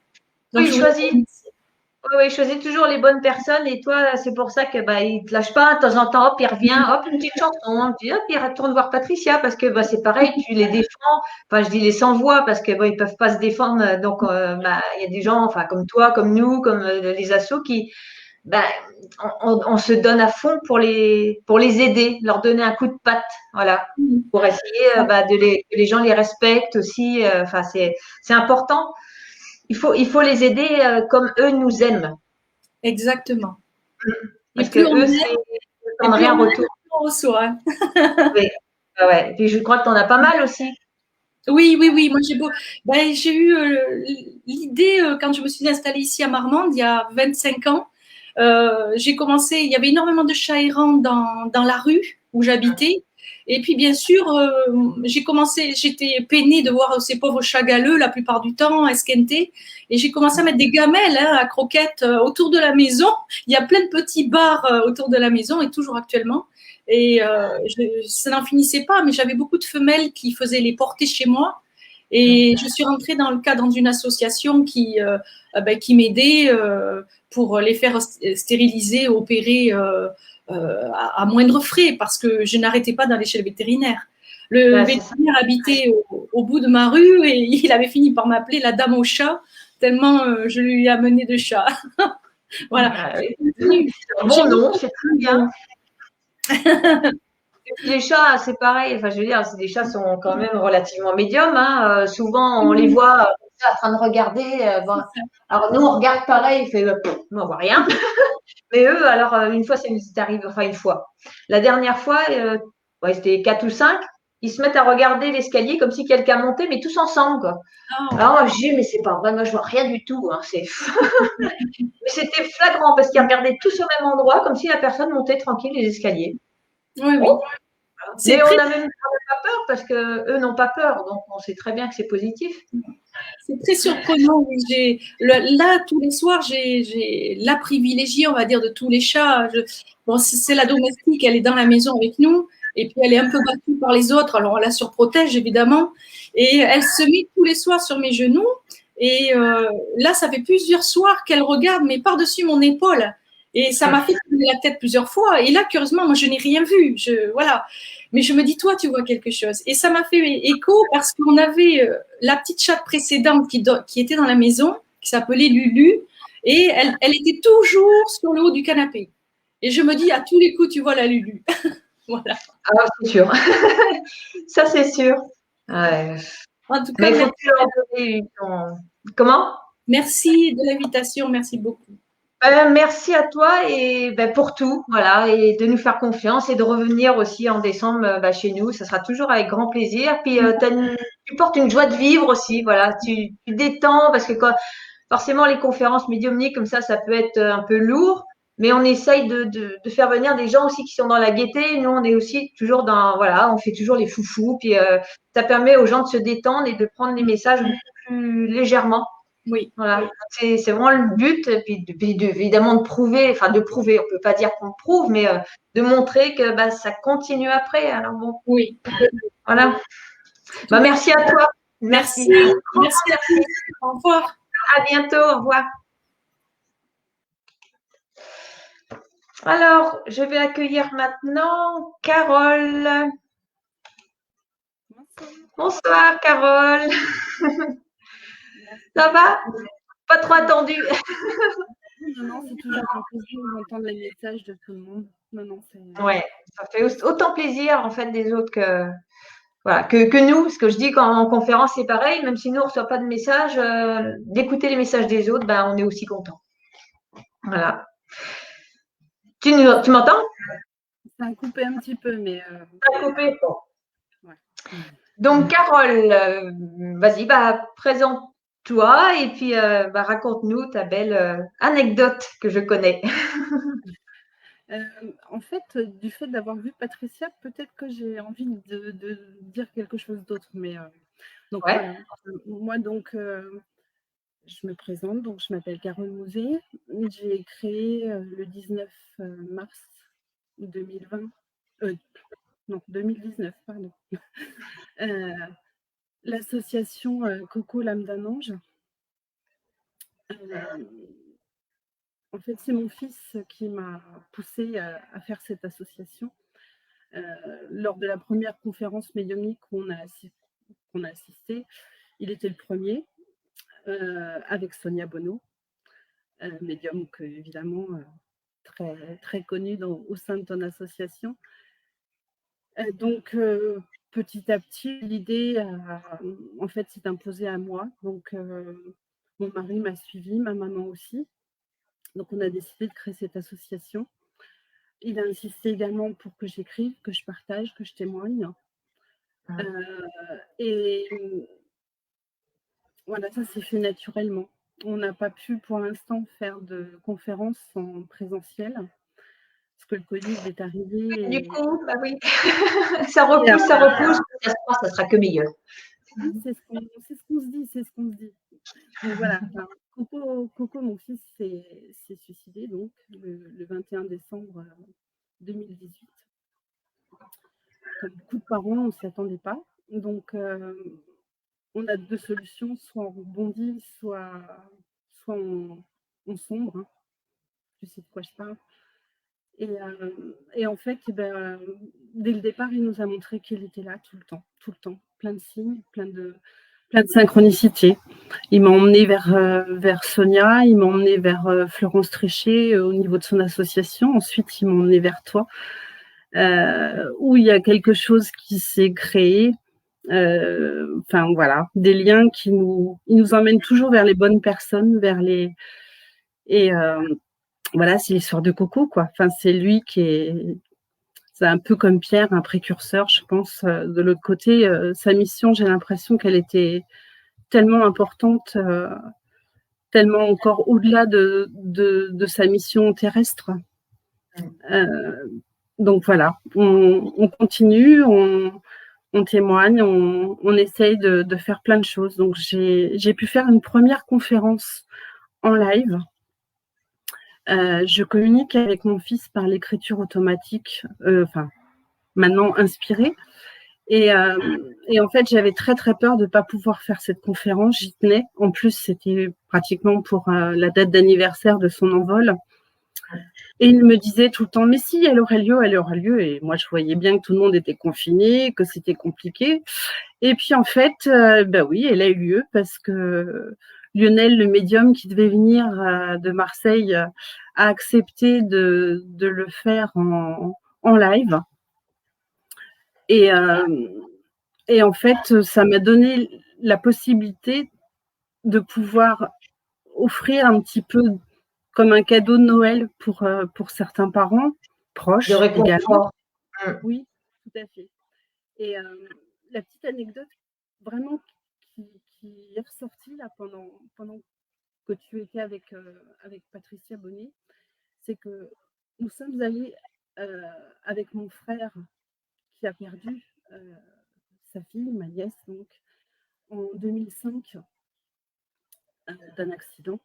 Donc, oui, il choisit toujours les bonnes personnes et toi, c'est pour ça que il te lâche pas. De temps en temps, hop, il revient, hop, une petite chanson. Tu dis, hop, il retourne voir Patricia parce que c'est pareil, tu les défends. Enfin, je dis les sans voix parce que ils peuvent pas se défendre. Donc, il y a des gens, enfin, comme toi, comme nous, comme les assos qui, on se donne à fond pour les aider, leur donner un coup de patte, voilà, pour essayer que les gens les respectent aussi. Enfin, c'est important. Il faut les aider comme eux nous aiment. Exactement. Parce que eux, ils n'ont rien en retour. On reçoit. Oui. Et puis je crois que tu en as pas mal aussi. Oui. Moi, j'ai eu l'idée quand je me suis installée ici à Marmande il y a 25 ans. J'ai commencé, il y avait énormément de chats errants dans la rue où j'habitais. Et puis, bien sûr, j'étais peinée de voir ces pauvres chats galeux la plupart du temps, esquintés. Et j'ai commencé à mettre des gamelles à croquettes autour de la maison. Il y a plein de petits bars autour de la maison et toujours actuellement. Et ça n'en finissait pas, mais j'avais beaucoup de femelles qui faisaient les portées chez moi. Et je suis rentrée dans une association qui m'aidait pour les faire stériliser, opérer à moindre frais, parce que je n'arrêtais pas d'aller chez le vétérinaire. Le vétérinaire habitait au bout de ma rue et il avait fini par m'appeler la dame au chat, tellement je lui ai amené de chats. Voilà. Bon, non, c'est très bien. Et puis les chats, c'est pareil. Enfin, je veux dire, les chats sont quand même relativement médiums. Hein. Souvent, on les voit en train de regarder. Bon. Alors, nous, on regarde pareil, on fait, on voit rien. Mais eux, alors, une fois, ça nous est arrivé, enfin, une fois. La dernière fois, c'était 4 ou 5, ils se mettent à regarder l'escalier comme si quelqu'un montait, mais tous ensemble, quoi. Oh. Alors, je dis, mais c'est pas vrai, moi, je vois rien du tout. Hein, mais c'était flagrant parce qu'ils regardaient tous au même endroit, comme si la personne montait tranquille les escaliers. Oui, oui. Oh. Mais on n'a même pas peur parce qu'eux n'ont pas peur, donc on sait très bien que c'est positif. C'est très surprenant. Là, tous les soirs, j'ai la privilégiée, on va dire, de tous les chats. Bon, c'est la domestique, elle est dans la maison avec nous, et puis elle est un peu battue par les autres. Alors, elle la surprotège, évidemment. Et elle se met tous les soirs sur mes genoux. Et là, ça fait plusieurs soirs qu'elle regarde, mais par-dessus mon épaule. Et ça m'a fait tourner la tête plusieurs fois. Et là, curieusement, moi, je n'ai rien vu. Voilà. Mais je me dis, toi, tu vois quelque chose. Et ça m'a fait écho parce qu'on avait la petite chatte précédente qui était dans la maison, qui s'appelait Lulu, et elle était toujours sur le haut du canapé. Et je me dis, à tous les coups, tu vois la Lulu. Voilà. Ah, c'est sûr. Ça, c'est sûr. Ouais. En tout cas, mais faut leur donner Comment? Merci de l'invitation. Merci beaucoup. Merci à toi et pour tout, voilà, et de nous faire confiance et de revenir aussi en décembre chez nous. Ça sera toujours avec grand plaisir. Puis tu portes une joie de vivre aussi, voilà. Tu détends parce que forcément les conférences médiumniques comme ça peut être un peu lourd, mais on essaye de faire venir des gens aussi qui sont dans la gaieté. Nous, on est aussi toujours voilà, on fait toujours les foufous. Puis ça permet aux gens de se détendre et de prendre les messages beaucoup plus légèrement. Oui. Voilà, c'est vraiment le but, et puis évidemment de prouver, on peut pas dire qu'on prouve, mais de montrer que ça continue après. Alors bon, oui, voilà. Merci à toi. Merci. Merci à tous. Au revoir. À bientôt. Au revoir. Alors, je vais accueillir maintenant Carole. Bonsoir, Carole. Ça va? Pas trop attendu. Non, c'est toujours un plaisir d'entendre les messages de tout le monde. Non, ouais, ça fait autant plaisir en fait des autres que nous, parce que je dis qu'en conférence c'est pareil, même si nous on reçoit pas de messages, d'écouter les messages des autres, on est aussi content. Voilà. Tu m'entends? Ça a coupé un petit peu, mais. Ça a coupé. Ouais. Donc Carole, vas-y, présente-toi et puis raconte-nous ta belle anecdote que je connais. En fait, du fait d'avoir vu Patricia, peut-être que j'ai envie de dire quelque chose d'autre. Mais donc voilà. Moi donc, je me présente. Donc je m'appelle Carole Mouzet. J'ai créé le 19 mars 2020. Non, 2019, pardon. L'association Coco l'âme d'un ange. En fait, c'est mon fils qui m'a poussée à faire cette association. Lors de la première conférence médiumnique qu'on a assisté, il était le premier, avec Sonia Bonneau, médium évidemment très, très connue au sein de ton association. Donc, petit à petit, l'idée, en fait, s'est imposée à moi. Donc, mon mari m'a suivie, ma maman aussi. Donc, on a décidé de créer cette association. Il a insisté également pour que j'écrive, que je partage, que je témoigne. Et voilà, ça s'est fait naturellement. On n'a pas pu pour l'instant faire de conférences en présentiel parce que le Covid est arrivé. Du coup, oui, ça repousse, ça repousse. Ça sera que meilleur. C'est ce qu'on se dit. Donc voilà, Coco, mon fils, s'est suicidé donc le 21 décembre 2018. Comme beaucoup de parents, on ne s'y attendait pas. Donc, on a deux solutions, soit on rebondit, soit on sombre. Hein. Tu sais de quoi je parle. Et en fait, dès le départ, il nous a montré qu'il était là tout le temps, plein de signes, plein de synchronicité. Il m'a emmené vers Sonia, il m'a emmené vers Florence Tréchet au niveau de son association. Ensuite, il m'a emmené vers toi, où il y a quelque chose qui s'est créé. Enfin voilà, des liens ils nous emmènent toujours vers les bonnes personnes, voilà, c'est l'histoire de Coco, quoi. Enfin, c'est lui c'est un peu comme Pierre, un précurseur, je pense. De l'autre côté, sa mission, j'ai l'impression qu'elle était tellement importante, tellement encore au-delà de sa mission terrestre. Donc voilà, on continue, on témoigne, on essaye de faire plein de choses. Donc j'ai pu faire une première conférence en live. Je communique avec mon fils par l'écriture automatique, maintenant inspirée. Et en fait, j'avais très, très peur de ne pas pouvoir faire cette conférence. J'y tenais. En plus, c'était pratiquement pour la date d'anniversaire de son envol. Et il me disait tout le temps, mais si, elle aura lieu, elle aura lieu. Et moi, je voyais bien que tout le monde était confiné, que c'était compliqué. Et puis, en fait, oui, elle a eu lieu parce que Lionel, le médium qui devait venir de Marseille, a accepté de le faire en live. Et en fait, ça m'a donné la possibilité de pouvoir offrir un petit peu comme un cadeau de Noël pour certains parents proches. De réconfort. Oui, tout à fait. Et la petite anecdote vraiment qui est ressortie là pendant que tu étais avec Patricia Bonnet, c'est que nous sommes allés avec mon frère qui a perdu sa fille, ma nièce, donc, en 2005, d'un accident.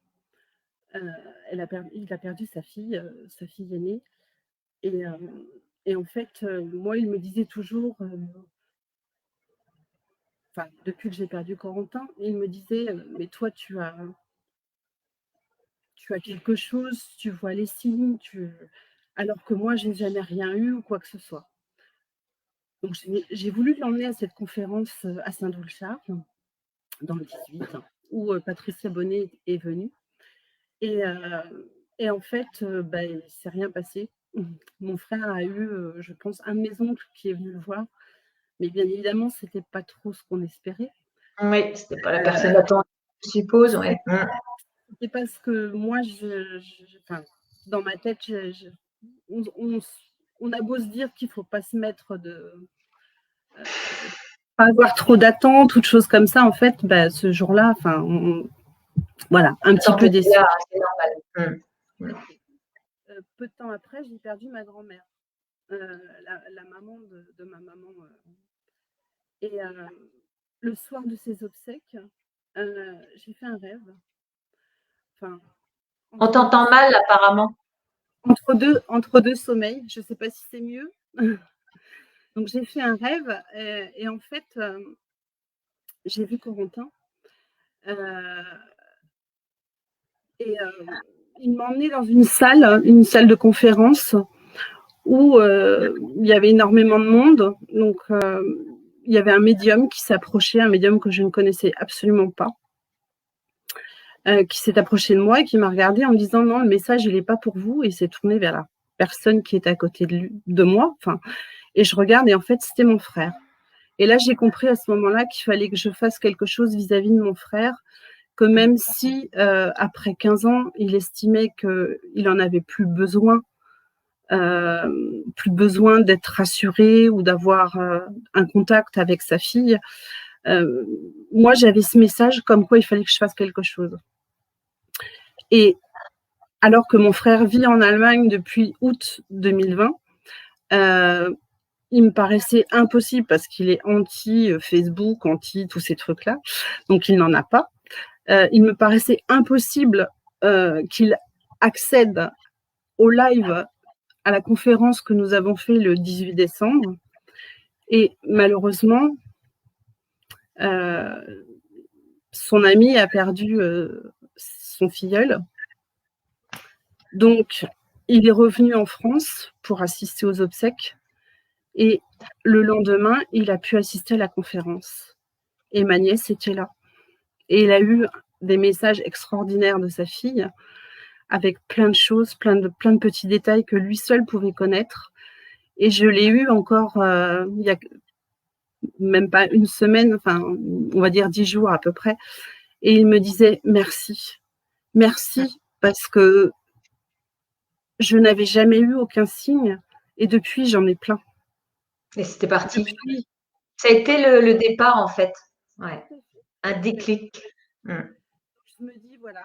Il a perdu sa fille aînée. Et en fait, moi, il me disait toujours, depuis que j'ai perdu Corentin, il me disait, mais toi, tu as quelque chose, tu vois les signes, alors que moi, je n'ai jamais rien eu ou quoi que ce soit. Donc, j'ai voulu l'emmener à cette conférence à Saint-Doulchard, dans le 18, où Patricia Bonnet est venue. Et en fait, il ne s'est rien passé. Mon frère a eu, je pense, un de mes oncles qui est venu le voir. Mais bien évidemment, ce n'était pas trop ce qu'on espérait. Oui, ce n'était pas la personne attendue, je suppose. Ouais. C'est parce que moi, dans ma tête, on a beau se dire qu'il ne faut pas se mettre pas avoir trop d'attentes, toutes choses comme ça. En fait, ce jour-là, voilà, un petit peu déçu. C'est normal. Peu de temps après, j'ai perdu ma grand-mère, la maman de ma maman. Et le soir de ses obsèques, j'ai fait un rêve. On t'entend mal, apparemment. Entre deux sommeils, je ne sais pas si c'est mieux. Donc, j'ai fait un rêve et en fait, j'ai vu Corentin. Et il m'a emmenée dans une salle de conférence où il y avait énormément de monde. Donc, il y avait un médium qui s'approchait, un médium que je ne connaissais absolument pas, qui s'est approché de moi et qui m'a regardé en me disant non, le message, il n'est pas pour vous. Et s'est tourné vers la personne qui est à côté de moi. Et je regarde et en fait, c'était mon frère. Et là, j'ai compris à ce moment-là qu'il fallait que je fasse quelque chose vis-à-vis de mon frère, que même si, après 15 ans, il estimait qu'il n'en avait plus besoin d'être rassuré ou d'avoir un contact avec sa fille, moi, j'avais ce message comme quoi il fallait que je fasse quelque chose. Et alors que mon frère vit en Allemagne depuis août 2020, il me paraissait impossible parce qu'il est anti-Facebook, anti tous ces trucs-là, donc il n'en a pas. Il me paraissait impossible qu'il accède au live, à la conférence que nous avons fait le 18 décembre. Et malheureusement, son ami a perdu son filleul. Donc, il est revenu en France pour assister aux obsèques. Et le lendemain, il a pu assister à la conférence. Et ma nièce était là. Et il a eu des messages extraordinaires de sa fille, avec plein de choses, plein de petits détails que lui seul pouvait connaître. Et je l'ai eu encore il y a même pas une semaine, enfin, on va dire 10 jours à peu près. Et il me disait merci. Merci, parce que je n'avais jamais eu aucun signe. Et depuis, j'en ai plein. Et c'était parti. Depuis, Ça a été le départ, en fait. Ouais. Un déclic. je me dis, voilà,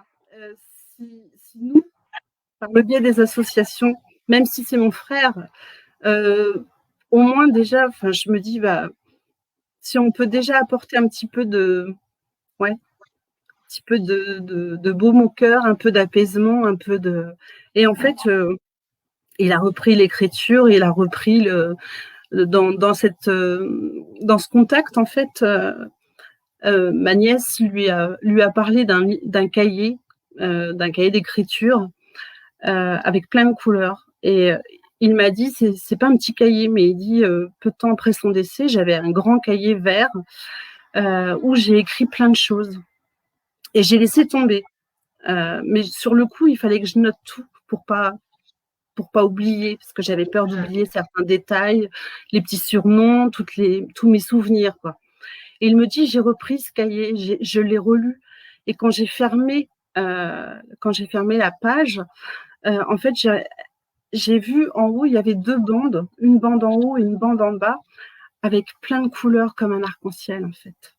si nous, par le biais des associations, même si c'est mon frère, au moins déjà, enfin, je me dis, bah, si on peut déjà apporter un petit peu de baume au cœur, un peu d'apaisement, un peu de. Et en fait, il a repris l'écriture, il a repris dans ce contact, en fait, ma nièce lui a parlé d'un cahier d'écriture avec plein de couleurs. Et il m'a dit, c'est pas un petit cahier, mais il dit, peu de temps après son décès, j'avais un grand cahier vert où j'ai écrit plein de choses. Et j'ai laissé tomber. Mais sur le coup, il fallait que je note tout pour pas oublier, parce que j'avais peur d'oublier certains détails, les petits surnoms, tous mes souvenirs, quoi. Et il me dit, j'ai repris ce cahier, je l'ai relu. Et quand j'ai fermé la page, en fait, j'ai vu en haut, il y avait 2 bandes, une bande en haut et une bande en bas, avec plein de couleurs comme un arc-en-ciel, en fait.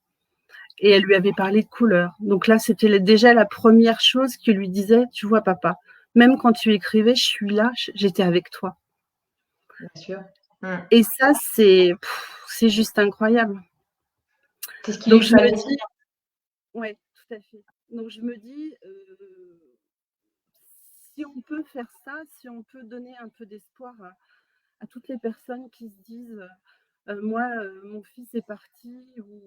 Et elle lui avait parlé de couleurs. Donc là, c'était déjà la première chose qui lui disait, tu vois, papa, même quand tu écrivais, je suis là, j'étais avec toi. Bien sûr. Et ça, c'est juste incroyable. C'est ce qui Donc lui je me fallait. dis, oui, tout à fait. Donc je me dis, si on peut faire ça, si on peut donner un peu d'espoir à toutes les personnes qui se disent, moi, mon fils est parti, ou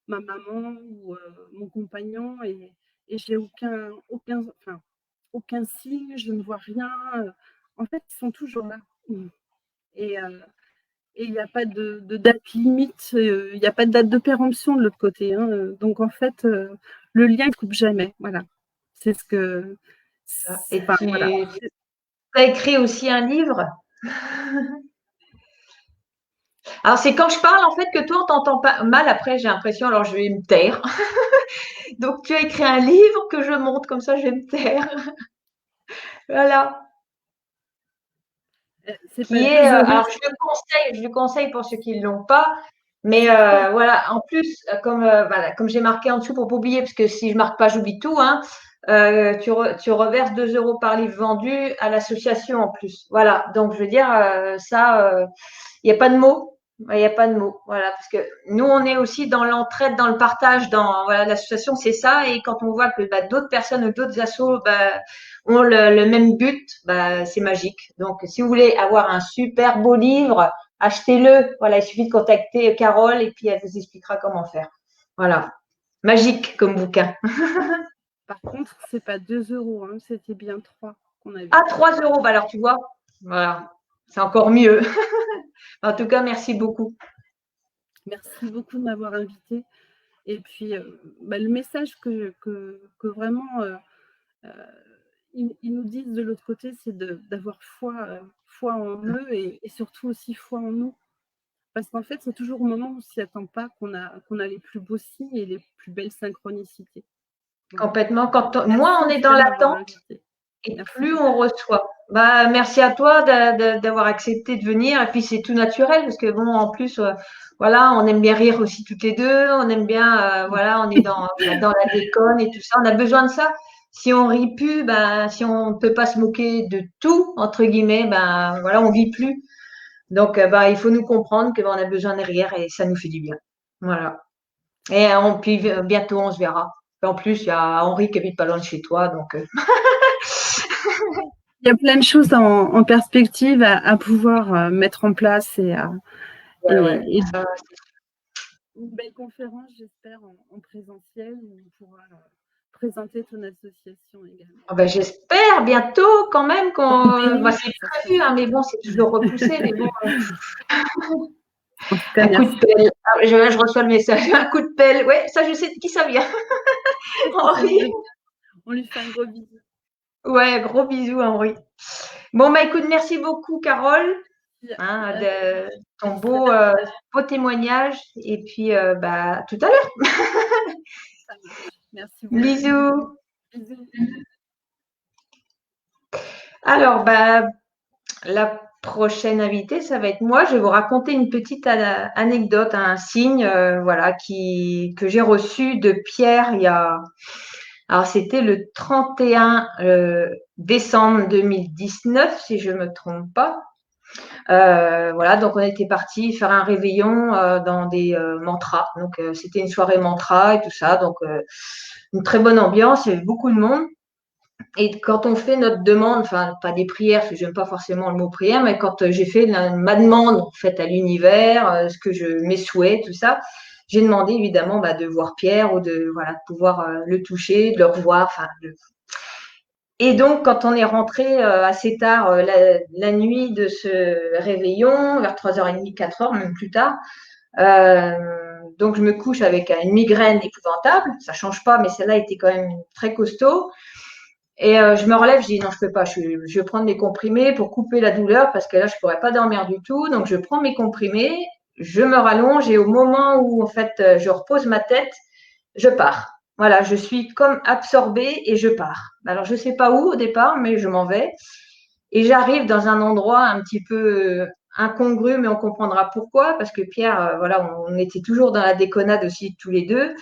ma maman, ou mon compagnon, et j'ai aucun signe, je ne vois rien. En fait, ils sont toujours là. Et il n'y a pas de date limite, il n'y a pas de date de péremption de l'autre côté, hein. Donc en fait, le lien ne coupe jamais. Voilà. C'est ce que. Et Enfin, tu voilà. as écrit aussi un livre. Alors, c'est quand je parle, en fait, que toi, on t'entend pas mal. Après, j'ai l'impression, alors je vais me taire. Donc, tu as écrit un livre que je monte, comme ça, je vais me taire. Voilà. C'est Qui pas est, 2 euros. alors, je le conseille pour ceux qui ne l'ont pas. Mais voilà, en plus, comme j'ai marqué en dessous pour ne pas oublier, parce que si je ne marque pas, j'oublie tout, hein, tu reverses 2 euros par livre vendu à l'association en plus. Voilà, donc je veux dire, il n'y a pas de mots. Il n'y a pas de mots. Voilà, parce que nous, on est aussi dans l'entraide, dans le partage, voilà, l'association, c'est ça. Et quand on voit que d'autres personnes ou d'autres assos ont le même but, c'est magique. Donc, si vous voulez avoir un super beau livre, achetez-le. Voilà, il suffit de contacter Carole et puis elle vous expliquera comment faire. Voilà. Magique comme bouquin. Par contre, c'est pas 2 euros, hein, c'était bien 3 qu'on avait. Ah, 3 euros. Alors, tu vois, voilà. C'est encore mieux. En tout cas, merci beaucoup. Merci beaucoup de m'avoir invitée. Et puis, le message que vraiment ils nous disent de l'autre côté, c'est d'avoir foi en eux, et surtout aussi foi en nous. Parce qu'en fait, c'est toujours au moment où on ne s'y attend pas qu'on a les plus beaux signes et les plus belles synchronicités. Complètement. Moins on est dans l'attente, et plus on reçoit. Merci à toi d'avoir accepté de venir. Et puis, c'est tout naturel parce que, bon, en plus, voilà, on aime bien rire aussi toutes les deux. On aime bien, voilà, on est dans la déconne et tout ça. On a besoin de ça. Si on rit plus, si on ne peut pas se moquer de tout, entre guillemets, voilà, on vit plus. Donc, il faut nous comprendre qu'on a besoin de rire et ça nous fait du bien. Voilà. Et puis, bientôt, on se verra. En plus, il y a Henri qui habite pas loin de chez toi, donc. Il y a plein de choses en perspective à pouvoir mettre en place et une belle conférence, j'espère, en présentiel, où on pourra présenter ton association également. Ah ben, j'espère bientôt quand même qu'on. Bah, c'est Ça prévu, hein, mais bon, c'est toujours repoussé. Mais bon, En tout cas, un coup de merci. pelle. Ah, je reçois le message. Un coup de pelle. Ouais, ça, je sais de qui ça vient. Henri. On lui fait un gros bisou. Ouais, gros bisous, Henri. Bon, bah écoute, merci beaucoup, Carole, hein, de ton beau témoignage. Et puis, bah, à tout à l'heure. Merci beaucoup. Bisous. Bisous. Alors, bah, la prochaine invitée, ça va être moi. Je vais vous raconter une petite anecdote, un signe, voilà, que j'ai reçu de Pierre il y a. Alors, c'était le 31 décembre 2019, si je ne me trompe pas. Voilà, donc on était parti faire un réveillon dans des mantras. Donc, c'était une soirée mantra et tout ça. Donc, une très bonne ambiance, il y avait beaucoup de monde. Et quand on fait notre demande, enfin, pas des prières, parce que j'aime pas forcément le mot prière, mais quand j'ai fait ma demande en fait à l'univers, ce que mes souhaits, tout ça, j'ai demandé évidemment bah, de voir Pierre ou de voilà de pouvoir le toucher, de le revoir. Enfin, Et donc quand on est rentré assez tard la nuit de ce réveillon, vers 3h30, 4h, même plus tard. Donc je me couche avec une migraine épouvantable. Ça change pas, mais celle-là était quand même très costaud. Et je me relève, je dis non, je peux pas, je vais prendre mes comprimés pour couper la douleur parce que là, je pourrais pas dormir du tout. Donc, je prends mes comprimés, je me rallonge et au moment où, en fait, je repose ma tête, je pars. Voilà, je suis comme absorbée et je pars. Alors, je sais pas où au départ, mais je m'en vais. Et j'arrive dans un endroit un petit peu incongru, mais on comprendra pourquoi, parce que Pierre, voilà, on était toujours dans la déconnade aussi tous les deux.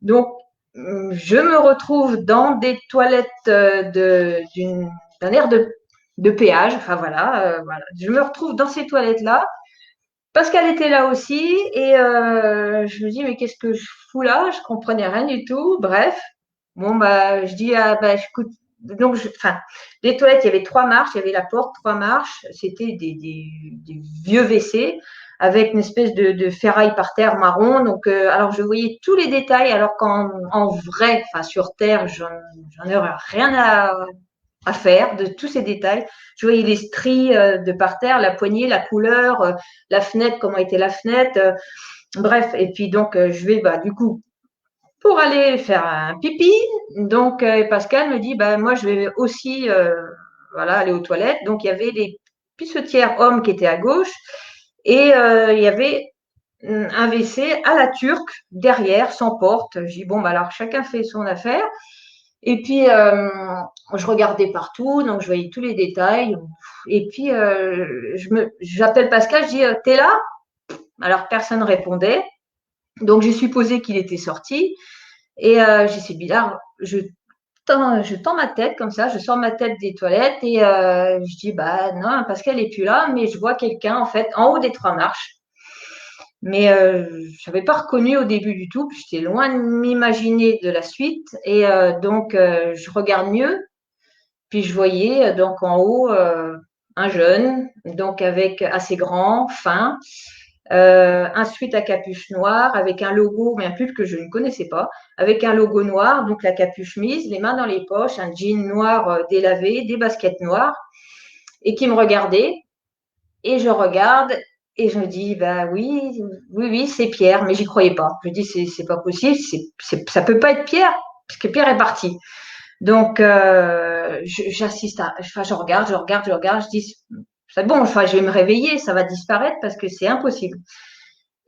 Donc, je me retrouve dans des toilettes d'un aire de péage. Enfin voilà, voilà. Je me retrouve dans ces toilettes-là parce qu'elle était là aussi. Et je me dis, mais qu'est-ce que je fous là? Je comprenais rien du tout. Bref, bon, bah, je dis, ah, bah, écoute, donc, enfin, les toilettes, il y avait 3 marches, il y avait la porte, 3 marches. C'était des vieux WC avec une espèce de ferraille par terre marron. Donc, alors, je voyais tous les détails, alors qu'en vrai, enfin, sur Terre, j'en aurais rien à faire de tous ces détails. Je voyais les stries de par terre, la poignée, la couleur, la fenêtre, comment était la fenêtre. Bref, et puis donc, je vais, bah, du coup, pour aller faire un pipi. Donc, Pascal me dit, bah, moi, je vais aussi voilà, aller aux toilettes. Donc, il y avait les pissotières hommes qui étaient à gauche et il y avait un WC à la turque derrière, sans porte. Je dis, bon, bah, alors, chacun fait son affaire. Et puis, je regardais partout, donc je voyais tous les détails. Et puis, j'appelle Pascal, je dis, t'es là? Alors, personne ne répondait. Donc, j'ai supposé qu'il était sorti. Et j'ai dit, bizarre, je tends ma tête comme ça, je sors ma tête des toilettes et je dis, bah non, Pascal n'est plus là, mais je vois quelqu'un en fait en haut des 3 marches. Mais je n'avais pas reconnu au début du tout, puis j'étais loin de m'imaginer de la suite. Et donc, je regarde mieux, puis je voyais donc en haut un jeune, donc avec assez grand, fin, un sweat à capuche noire avec un logo, mais un pull que je ne connaissais pas, avec un logo noir, donc la capuche mise, les mains dans les poches, un jean noir délavé, des baskets noires, et qui me regardait. Et je regarde et je me dis, bah oui, oui, oui, c'est Pierre, mais j'y croyais pas. Je dis, c'est pas possible, ça peut pas être Pierre, puisque Pierre est parti. Donc, j'assiste enfin, je regarde, je dis, c'est bon, enfin, je vais me réveiller, ça va disparaître parce que c'est impossible.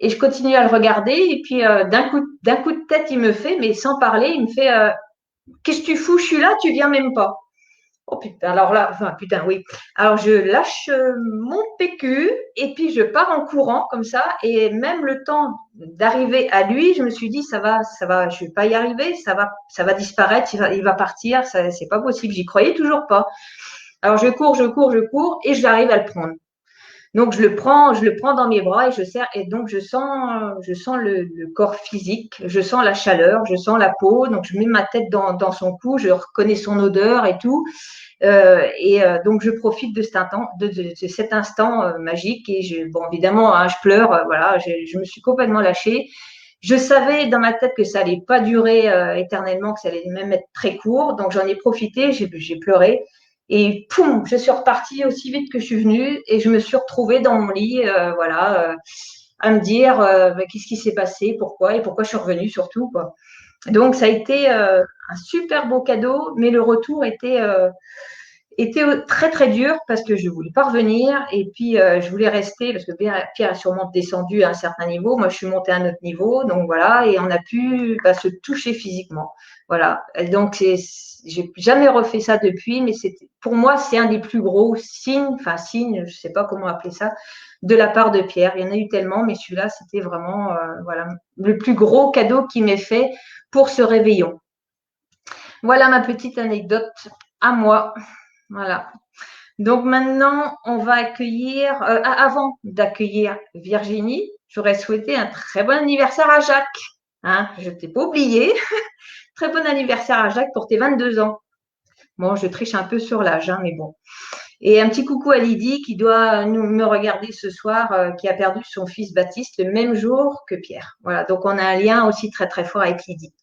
Et je continue à le regarder et puis d'un coup de tête, il me fait, mais sans parler, il me fait, qu'est-ce que tu fous, je suis là, tu viens même pas. Oh putain, alors là, enfin putain, oui. Alors je lâche mon PQ et puis je pars en courant comme ça. Et même le temps d'arriver à lui, je me suis dit, ça va, je vais pas y arriver, ça va disparaître, il va partir, c'est pas possible. J'y croyais toujours pas. Alors je cours et j'arrive à le prendre. Donc je le prends dans mes bras et je serre et donc je sens le corps physique, je sens la chaleur, je sens la peau. Donc je mets ma tête dans son cou, je reconnais son odeur et tout. Donc je profite de cet instant magique et bon évidemment hein, je pleure, voilà, je me suis complètement lâchée. Je savais dans ma tête que ça allait pas durer éternellement, que ça allait même être très court. Donc, j'en ai profité, j'ai pleuré. Et poum, je suis repartie aussi vite que je suis venue et je me suis retrouvée dans mon lit, à me dire qu'est-ce qui s'est passé, pourquoi et pourquoi je suis revenue surtout, quoi. Donc, ça a été un super beau cadeau, mais le retour était très très dur parce que je ne voulais pas revenir et puis je voulais rester parce que Pierre a sûrement descendu à un certain niveau. Moi, je suis montée à un autre niveau. Donc voilà, et on a pu se toucher physiquement. Voilà. Et donc, j'ai jamais refait ça depuis, mais pour moi, c'est un des plus gros signes, je ne sais pas comment appeler ça, de la part de Pierre. Il y en a eu tellement, mais celui-là, c'était vraiment voilà, le plus gros cadeau qui m'est fait pour ce réveillon. Voilà ma petite anecdote à moi. Voilà. Donc maintenant, on va accueillir, avant d'accueillir Virginie, j'aurais souhaité un très bon anniversaire à Jacques. Hein, je ne t'ai pas oublié. Très bon anniversaire à Jacques pour tes 22 ans. Bon, je triche un peu sur l'âge, hein, mais bon. Et un petit coucou à Lydie qui doit me regarder ce soir, qui a perdu son fils Baptiste le même jour que Pierre. Voilà, donc on a un lien aussi très très fort avec Lydie.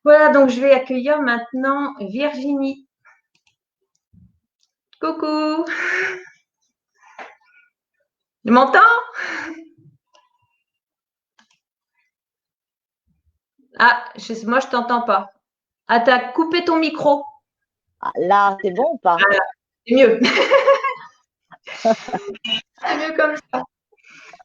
Voilà, donc je vais accueillir maintenant Virginie. Coucou. Tu m'entends? Ah, moi, je t'entends pas. Ah, tu as coupé ton micro. Ah, là, c'est bon ou pas? Ah, c'est mieux. C'est mieux comme ça.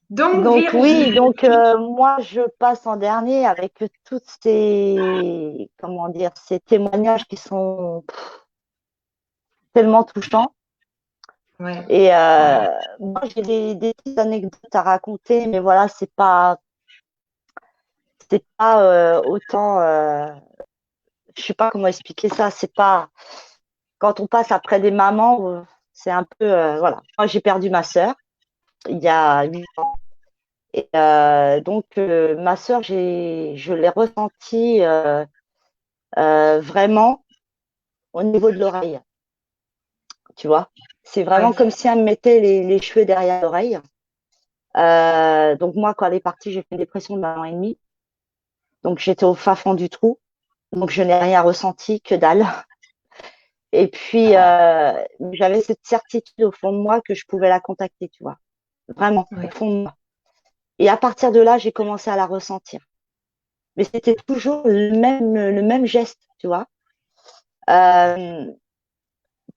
Donc oui, moi, je passe en dernier avec toutes ces, comment dire, ces témoignages qui sont tellement touchants. Ouais. Et moi, j'ai des petites anecdotes à raconter, mais voilà, c'est pas autant, je sais pas comment expliquer ça. C'est pas quand on passe après des mamans, c'est un peu, voilà. Moi, j'ai perdu ma sœur il y a 8 ans. Et ma sœur, je l'ai ressentie vraiment au niveau de l'oreille. Tu vois, c'est vraiment comme si elle me mettait les cheveux derrière l'oreille. Donc moi, quand elle est partie, j'ai fait une dépression de 1 an et demi. Donc j'étais au fin fond du trou. Donc je n'ai rien ressenti, que dalle. Et puis j'avais cette certitude au fond de moi que je pouvais la contacter, tu vois, vraiment au fond de moi. Et à partir de là, j'ai commencé à la ressentir. Mais c'était toujours le même geste, tu vois.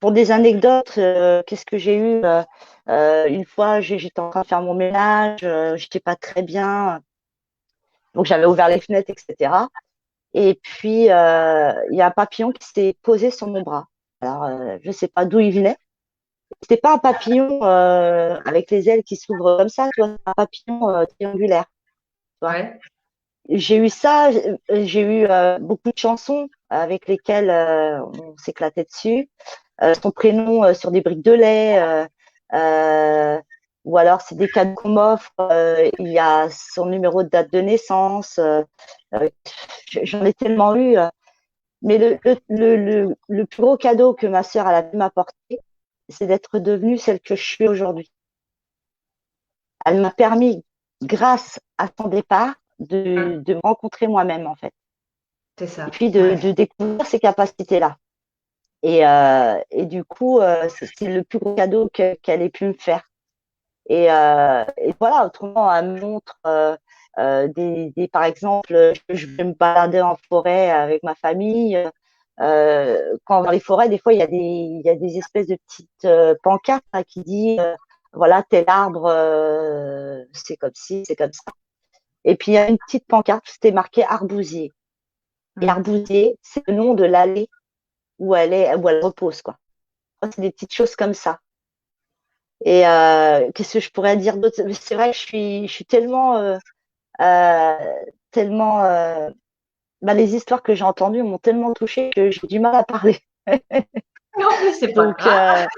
Pour des anecdotes, qu'est-ce que j'ai eu une fois, j'étais en train de faire mon ménage, j'étais pas très bien, donc j'avais ouvert les fenêtres, etc. Et puis il y a un papillon qui s'est posé sur mon bras. Alors je sais pas d'où il venait. C'était pas un papillon avec les ailes qui s'ouvrent comme ça, tu vois, c'est un papillon triangulaire. Ouais. J'ai eu ça, j'ai eu beaucoup de chansons avec lesquelles on s'éclatait dessus. Son prénom sur des briques de lait, ou alors c'est des cadeaux qu'on m'offre, il y a son numéro de date de naissance. J'en ai tellement eu. Mais le plus gros cadeau que ma sœur a pu m'apporter, c'est d'être devenue celle que je suis aujourd'hui. Elle m'a permis, grâce à son départ, de me rencontrer moi-même, en fait. C'est ça. Et puis de découvrir ces capacités-là. Et du coup, c'est le plus gros cadeau qu'elle ait pu me faire. Et voilà, autrement, elle me montre par exemple, je vais me balader en forêt avec ma famille. Quand dans les forêts, des fois, il y a des espèces de petites pancartes qui disent voilà, tel arbre, c'est comme ci, c'est comme ça. Et puis, il y a une petite pancarte, c'était marqué arbousier. Et arbousier, c'est le nom de l'allée où elle repose, quoi. C'est des petites choses comme ça. Et qu'est-ce que je pourrais dire d'autre? C'est vrai que je suis tellement, les histoires que j'ai entendues m'ont tellement touchée que j'ai du mal à parler. Non, mais c'est pas grave.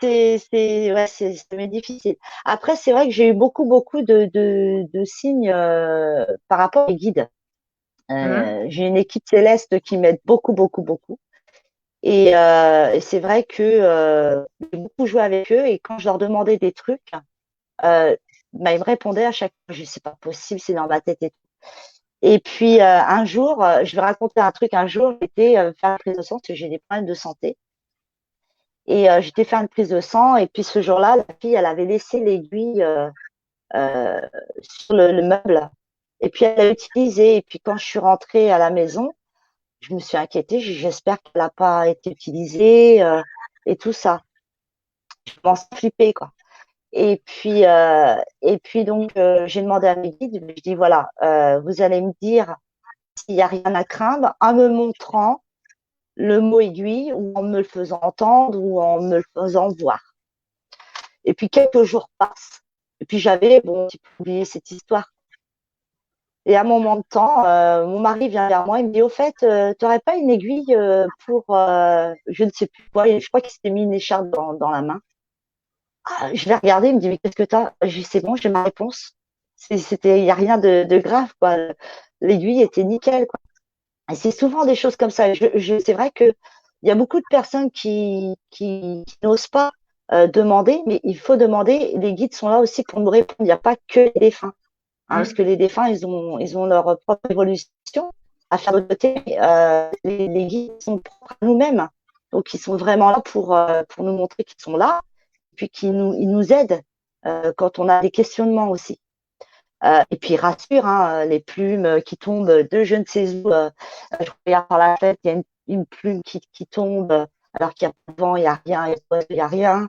C'est difficile. Après, c'est vrai que j'ai eu beaucoup de signes par rapport aux guides. J'ai une équipe céleste qui m'aide beaucoup. Et c'est vrai que j'ai beaucoup joué avec eux et quand je leur demandais des trucs, bah, il me répondait à chaque fois. Je dis, c'est pas possible, c'est dans ma tête et tout. Et puis, un jour, je vais raconter un truc. Un jour, j'étais faire une prise de sang parce que j'ai des problèmes de santé. Et j'étais faire une prise de sang. Et puis, ce jour-là, la fille, elle avait laissé l'aiguille sur le meuble. Et puis, elle l'a utilisée. Et puis, quand je suis rentrée à la maison, je me suis inquiétée. J'espère qu'elle n'a pas été utilisée et tout ça. Je commence à flipper, quoi. Et puis donc, j'ai demandé à mes guides, je dis, voilà, vous allez me dire s'il n'y a rien à craindre en me montrant le mot aiguille ou en me le faisant entendre ou en me le faisant voir. Et puis, quelques jours passent. Et puis, j'avais, bon, un petit peu oublié cette histoire. Et à un moment de temps, mon mari vient vers moi, il me dit, au fait, tu n'aurais pas une aiguille pour, je ne sais plus quoi, je crois qu'il s'était mis une écharpe dans la main. Ah, je l'ai regardé, il me dit, mais qu'est-ce que t'as? Je dis, c'est bon, j'ai ma réponse. Il n'y a rien de grave, quoi. L'aiguille était nickel, quoi. Et c'est souvent des choses comme ça. C'est vrai que il y a beaucoup de personnes qui n'osent pas demander, mais il faut demander. Les guides sont là aussi pour nous répondre. Il n'y a pas que les défunts, hein, parce que les défunts, ils ont leur propre évolution à faire de côté. Les guides sont propres à nous-mêmes. Donc, ils sont vraiment là pour nous montrer qu'ils sont là, puis qu'ils nous aident quand on a des questionnements aussi. Et puis, rassure, hein, les plumes qui tombent de je ne sais où. Je regarde par la fenêtre, il y a une plume qui tombe alors qu'il n'y a pas de vent, il n'y a rien, il n'y a rien.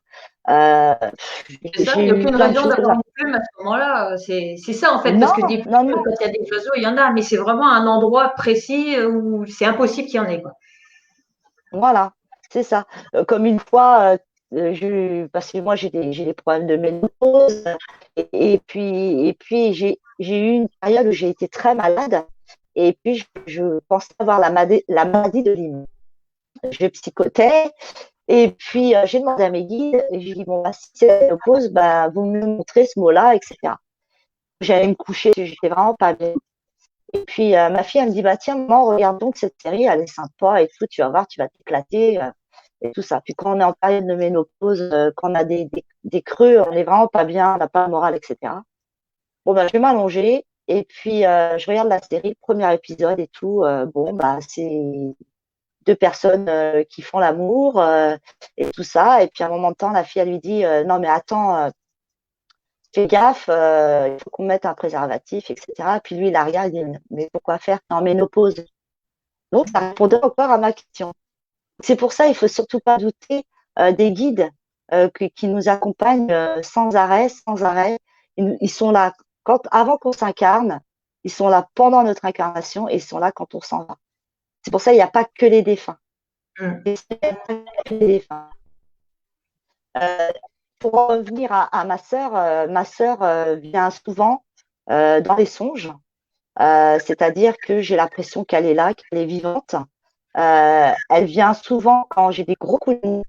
C'est ça, il n'y a aucune raison d'avoir une plume à ce moment-là. C'est ça, en fait, parce que des plumes, quand il y a des oiseaux, il y en a, mais c'est vraiment un endroit précis où c'est impossible qu'il y en ait, quoi. Voilà, c'est ça. Comme une fois, parce que moi j'ai des problèmes de ménopause, et puis j'ai eu une période où j'ai été très malade, et puis je pensais avoir la maladie de Lyme. Je psychotais, et puis j'ai demandé à mes guides, et j'ai dit, bon, bah, si c'est la ménopause, bah, vous me montrez ce mot-là, etc. J'allais me coucher, j'étais vraiment pas bien. Et puis ma fille, elle me dit, bah tiens, maman, regarde donc cette série, elle est sympa et tout, tu vas voir, tu vas t'éclater et tout ça. Puis quand on est en période de ménopause, quand on a des creux, on n'est vraiment pas bien, on n'a pas le moral, etc. Bon, bah, je vais m'allonger et puis je regarde la série, le premier épisode et tout. Bon, bah, c'est deux personnes qui font l'amour et tout ça. Et puis à un moment de temps, la fille, elle lui dit, non, mais attends, fais gaffe, il faut qu'on mette un préservatif, etc. Puis lui, il la regarde, il dit, mais pourquoi faire? T'es en ménopause. Donc, ça répondait encore à ma question. C'est pour ça, il ne faut surtout pas douter des guides qui nous accompagnent sans arrêt, sans arrêt. Ils sont là avant qu'on s'incarne, ils sont là pendant notre incarnation et ils sont là quand on s'en va. C'est pour ça, il n'y a pas que les défunts. Les défunts. Pour revenir à ma sœur vient souvent dans les songes, c'est-à-dire que j'ai l'impression qu'elle est là, qu'elle est vivante. Elle vient souvent quand j'ai des gros coups de mou,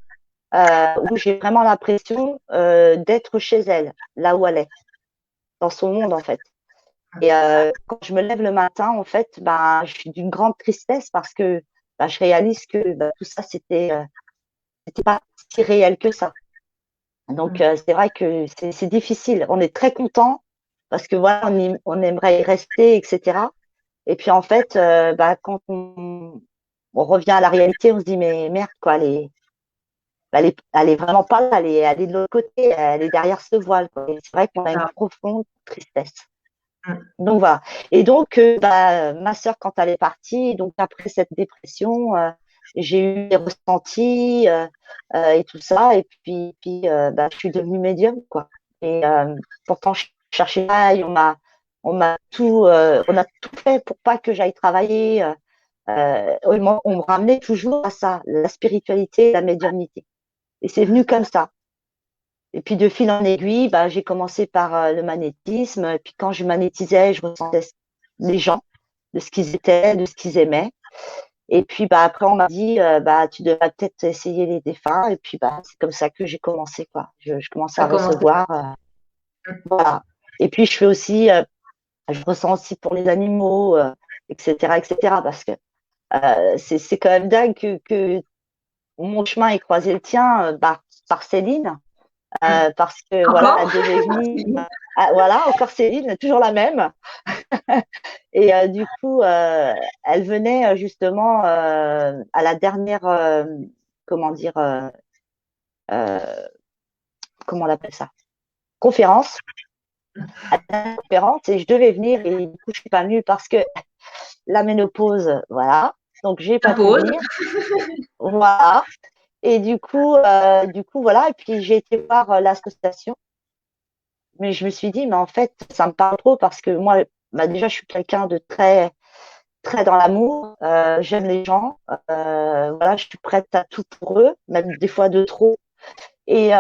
où j'ai vraiment l'impression d'être chez elle, là où elle est, dans son monde en fait. Et quand je me lève le matin, en fait, ben, je suis d'une grande tristesse parce que ben, je réalise que ben, tout ça, c'était pas si réel que ça. Donc, c'est vrai que c'est difficile. On est très content parce que voilà, on aimerait y rester, etc. Et puis, en fait, bah, quand on revient à la réalité, on se dit, mais merde, quoi, elle est vraiment pas là, elle est de l'autre côté, elle est derrière ce voile, quoi. Et c'est vrai qu'on a une profonde tristesse. Donc, voilà. Et donc, bah, ma sœur, quand elle est partie, donc après cette dépression, j'ai eu des ressentis et tout ça. Et puis bah, je suis devenue médium, quoi. Et pourtant, je cherchais pas, on a tout fait pour pas que j'aille travailler. On me ramenait toujours à ça, la spiritualité, la médiumnité. Et c'est venu comme ça. Et puis de fil en aiguille, bah, j'ai commencé par le magnétisme. Et puis quand je magnétisais, je ressentais les gens, de ce qu'ils étaient, de ce qu'ils aimaient. Et puis bah, après, on m'a dit, bah, tu devrais peut-être essayer les défunts. Et puis bah, c'est comme ça que j'ai commencé, quoi. Je commençais à recevoir. Voilà. Et puis je fais aussi, je ressens aussi pour les animaux, etc., etc. Parce que c'est quand même dingue que mon chemin ait croisé le tien par Céline. parce que voilà, elle Encore? devait venir. Voilà, encore Céline, toujours la même. Et du coup, elle venait justement à la dernière, comment dire, euh, comment on appelle ça, conférence, à la dernière conférence, et je devais venir, et du coup, je suis pas venue parce que la ménopause, voilà, donc j'ai pas pu Pause. venir, voilà. Et du coup, voilà, et puis j'ai été voir l'association, mais je me suis dit, mais en fait, ça me parle trop parce que moi, bah, déjà, je suis quelqu'un de très dans l'amour, j'aime les gens, voilà, je suis prête à tout pour eux, même des fois de trop. Et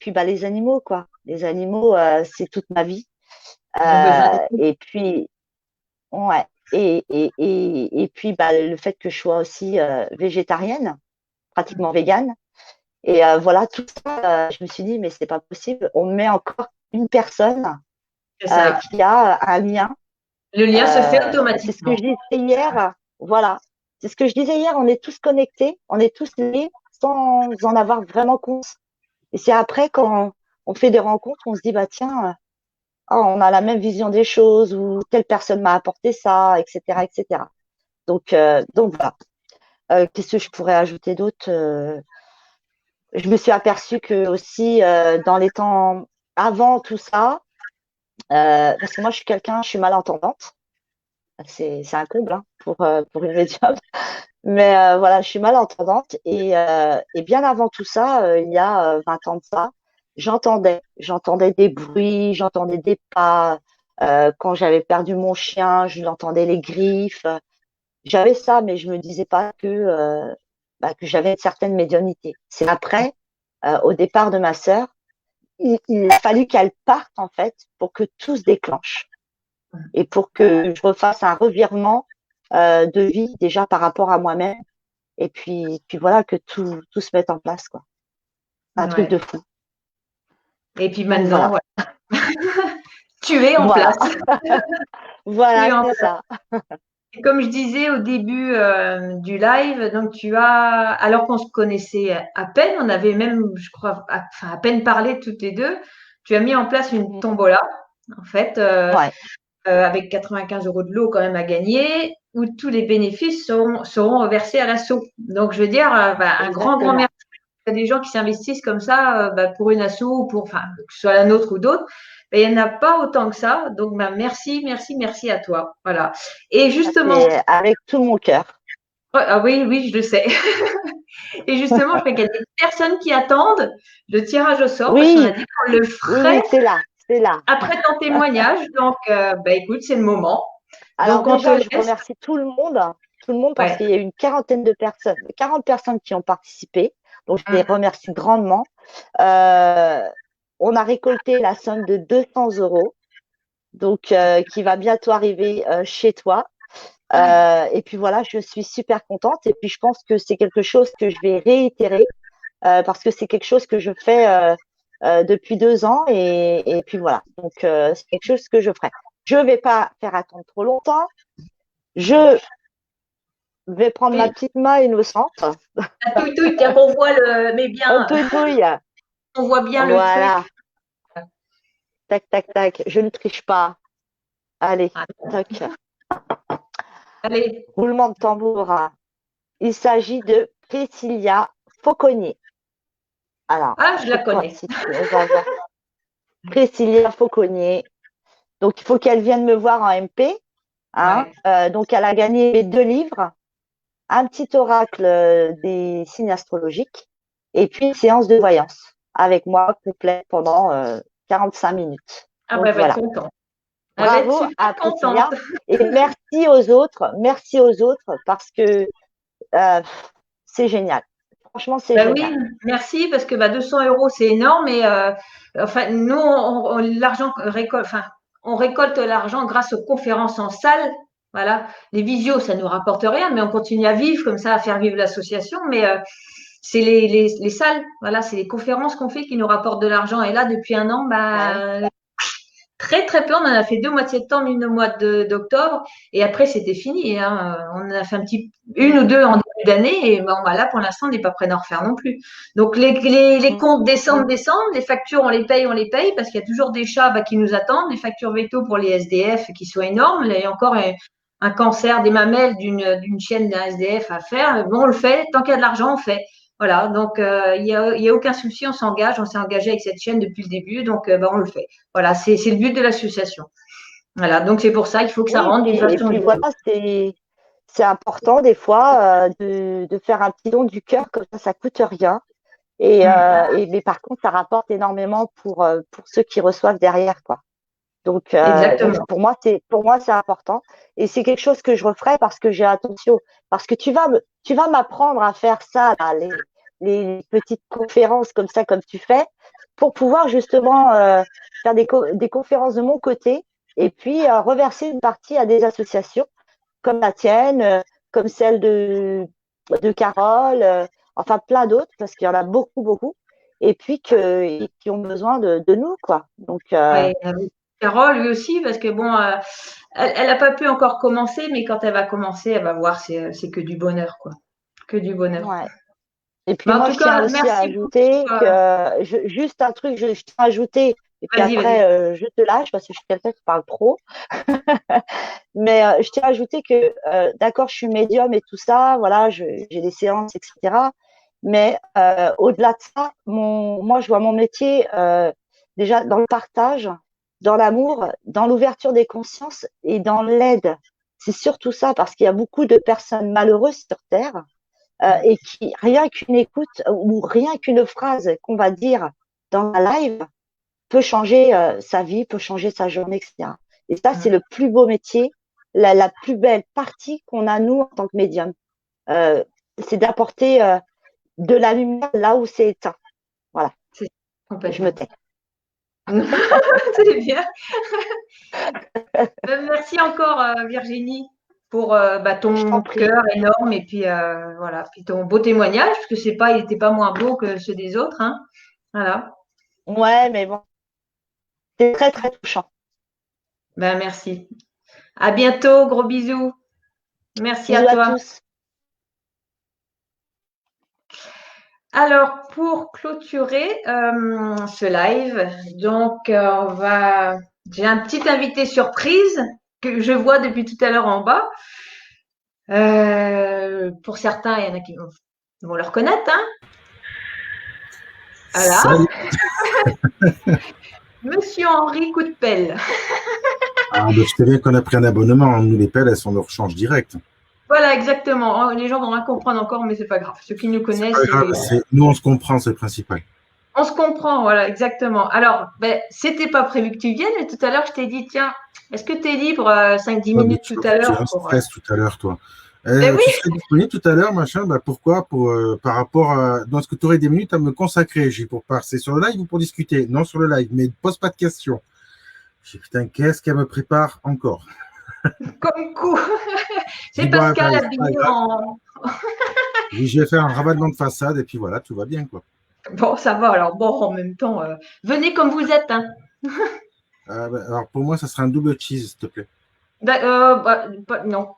puis, bah, les animaux, quoi. Les animaux, c'est toute ma vie. Ils ont besoin de Et puis, ouais. Et puis, bah, le fait que je sois aussi végétarienne, pratiquement végane. Et voilà, tout ça, je me suis dit, mais c'est pas possible. On met encore une personne c'est ça. qui a un lien. Le lien se fait C'est ce que automatiquement. je disais hier. Voilà. C'est ce que je disais hier. On est tous connectés, on est tous liés sans en avoir vraiment conscience. Et c'est après, quand on fait des rencontres, on se dit, bah tiens, on a la même vision des choses, ou telle personne m'a apporté ça, etc., etc. Donc voilà. Qu'est-ce que je pourrais ajouter d'autre? Je me suis aperçue que aussi dans les temps avant tout ça, parce que moi je suis malentendante, c'est un comble hein, pour une médium, mais voilà, je suis malentendante et bien avant tout ça, il y a 20 ans de ça, j'entendais des bruits, j'entendais des pas. Quand j'avais perdu mon chien, je l'entendais les griffes. J'avais ça, mais je me disais pas que j'avais une certaine médiumnité. C'est après, au départ de ma sœur, il a fallu qu'elle parte en fait pour que tout se déclenche et pour que je refasse un revirement de vie déjà par rapport à moi-même et puis voilà que tout se mette en place quoi. C'est un truc Ouais. de fou. Et puis Donc maintenant, voilà, voilà. Tu es en voilà, place. Tu es voilà, en c'est place. ça. Et comme je disais au début du live, donc alors qu'on se connaissait à peine, on avait même, je crois, à peine parlé toutes les deux, tu as mis en place une tombola, en fait, Ouais, avec 95 € de lot quand même à gagner, où tous les bénéfices seront reversés à l'asso. Donc, je veux dire, un grand exactement. merci. Il y a des gens qui s'investissent comme ça pour une asso ou enfin, que ce soit la nôtre ou d'autres. Mais il n'y en a pas autant que ça. Donc, merci, merci, merci à toi. Voilà. Et justement, C'est avec tout mon cœur. ah oui, oui, je le sais. Et justement, je crois qu'il y a des personnes qui attendent le tirage au sort parce qu'on a Oui, dit qu'on le oui, ferait oui, c'est là, c'est là. après ton témoignage. Donc, écoute, c'est le moment. Alors Donc, on te déjà, je laisse. remercie tout le monde parce Ouais. qu'il y a eu une quarantaine de personnes, 40 personnes qui ont participé. Donc, je les remercie grandement. Euh, on a récolté la somme de 200 €, donc qui va bientôt arriver chez toi. Et puis voilà, je suis super contente. Et puis, je pense que c'est quelque chose que je vais réitérer parce que c'est quelque chose que je fais depuis 2 ans. Et puis voilà, donc c'est quelque chose que je ferai. Je ne vais pas faire attendre trop longtemps. Je vais prendre ma Oui. petite main innocente. La touille, tiens, qu'on voit mais bien, Touille. on voit bien le truc. Voilà. Tac, tac, tac. Je ne triche pas. Allez, Ah, toc. allez. Roulement de tambour. Il s'agit de Priscilla Fauconnier. Alors, Ah, je je la crois, connais. on va voir. Priscilla Fauconnier. Donc, il faut qu'elle vienne me voir en MP. Hein. Ouais. Donc, elle a gagné mes 2 livres, un petit oracle des signes astrologiques et puis une séance de voyance avec moi complète pendant 45 minutes. Ah, Donc, elle va être voilà. contente. Elle va être Bravo super à contente. Priscilla et merci aux autres parce que euh, c'est génial. Franchement, c'est Ben oui, génial. merci parce que 200 € c'est énorme et enfin nous l'argent récolte, enfin on récolte l'argent grâce aux conférences en salle. Voilà, les visios ça nous rapporte rien, mais on continue à vivre comme ça, à faire vivre l'association. Mais c'est les salles, voilà, c'est les conférences qu'on fait qui nous rapportent de l'argent. Et là depuis un an, Bah oui. très très peu. On en a fait 2 moitiés de temps, une au mois d'octobre et après c'était fini. Hein. On en a fait une ou deux en d'année. Et bon, bah, là, pour l'instant, on n'est pas prêt d'en refaire non plus. Donc, les comptes descendent. Les factures, on les paye parce qu'il y a toujours des chats qui nous attendent. Les factures veto pour les SDF qui sont énormes. Il y a encore un cancer des mamelles d'une chienne d'un SDF à faire. Bon, on le fait. Tant qu'il y a de l'argent, on fait. Voilà, donc il y a aucun souci, on s'engage, on s'est engagé avec cette chaîne depuis le début, donc on le fait. Voilà, c'est le but de l'association. Voilà, donc c'est pour ça qu'il faut que ça rentre d'une façon. Et puis voilà, c'est important des fois de faire un petit don du cœur, comme ça coûte rien. Mais par contre, ça rapporte énormément pour ceux qui reçoivent derrière, quoi. Donc pour moi, c'est important. Et c'est quelque chose que je referai parce que j'ai attention. Parce que tu vas m'apprendre à faire ça, là, les petites conférences comme ça, comme tu fais, pour pouvoir justement faire des conférences de mon côté et puis reverser une partie à des associations comme la tienne, comme celle de Carole, enfin plein d'autres, parce qu'il y en a beaucoup, beaucoup, et puis qui ont besoin de nous, quoi. Donc, ouais, Carole, lui aussi, parce que bon, elle n'a pas pu encore commencer, mais quand elle va commencer, elle va voir, c'est que du bonheur, quoi. Que du bonheur. Ouais. Et puis en moi, tout je tiens cas, aussi à ajouter que juste un truc, je tiens à ajouter, et puis après, je te lâche parce que je suis quelqu'un qui parle trop. Mais je tiens à ajouter que, d'accord, je suis médium et tout ça, voilà, j'ai des séances, etc. Mais au-delà de ça, moi, je vois mon métier déjà dans le partage, dans l'amour, dans l'ouverture des consciences et dans l'aide. C'est surtout ça, parce qu'il y a beaucoup de personnes malheureuses sur Terre et qui, rien qu'une écoute ou rien qu'une phrase qu'on va dire dans un live peut changer sa vie, peut changer sa journée, etc. Et ça, c'est le plus beau métier, la plus belle partie qu'on a, nous, en tant que médium. C'est d'apporter de la lumière là où c'est éteint. Voilà. Je me tais. C'est bien. Merci encore, Virginie, pour ton cœur énorme et puis voilà, puis ton beau témoignage, parce que il n'était pas moins beau que ceux des autres, hein. Voilà. Ouais, mais bon, c'est très très touchant. Merci. À bientôt, gros bisous. Merci bisous à toi. À tous. Alors, pour clôturer ce live, donc j'ai un petit invité surprise que je vois depuis tout à l'heure en bas. Pour certains, il y en a qui vont le reconnaître, hein. Voilà. Monsieur Henri Coup de pelle. Je sais bien qu'on a pris un abonnement. Nous, les pelles, elles sont de rechange direct. Voilà, exactement. Les gens vont rien comprendre encore, mais c'est pas grave. Ceux qui nous connaissent. C'est pas grave, nous, on se comprend, c'est le principal. On se comprend, voilà, exactement. Alors, c'était pas prévu que tu viennes, mais tout à l'heure, je t'ai dit, tiens, est-ce que tu es libre 5-10 minutes tout à l'heure Tu stress tout à l'heure, toi. Oui. Tu serais disponible tout à l'heure, machin, pourquoi par rapport à. Est-ce que tu aurais des minutes à me consacrer? J'ai pour passer sur le live ou pour discuter? Non, sur le live, mais pose pas de questions. J'ai putain, qu'est-ce qu'elle me prépare encore? Comme coup. C'est Pascal habillé en. Je vais faire un rabattement de façade et puis voilà, tout va bien, quoi. Bon, ça va. Alors, bon, en même temps, venez comme vous êtes, hein. Alors, pour moi, ça sera un double cheese, s'il te plaît. Non.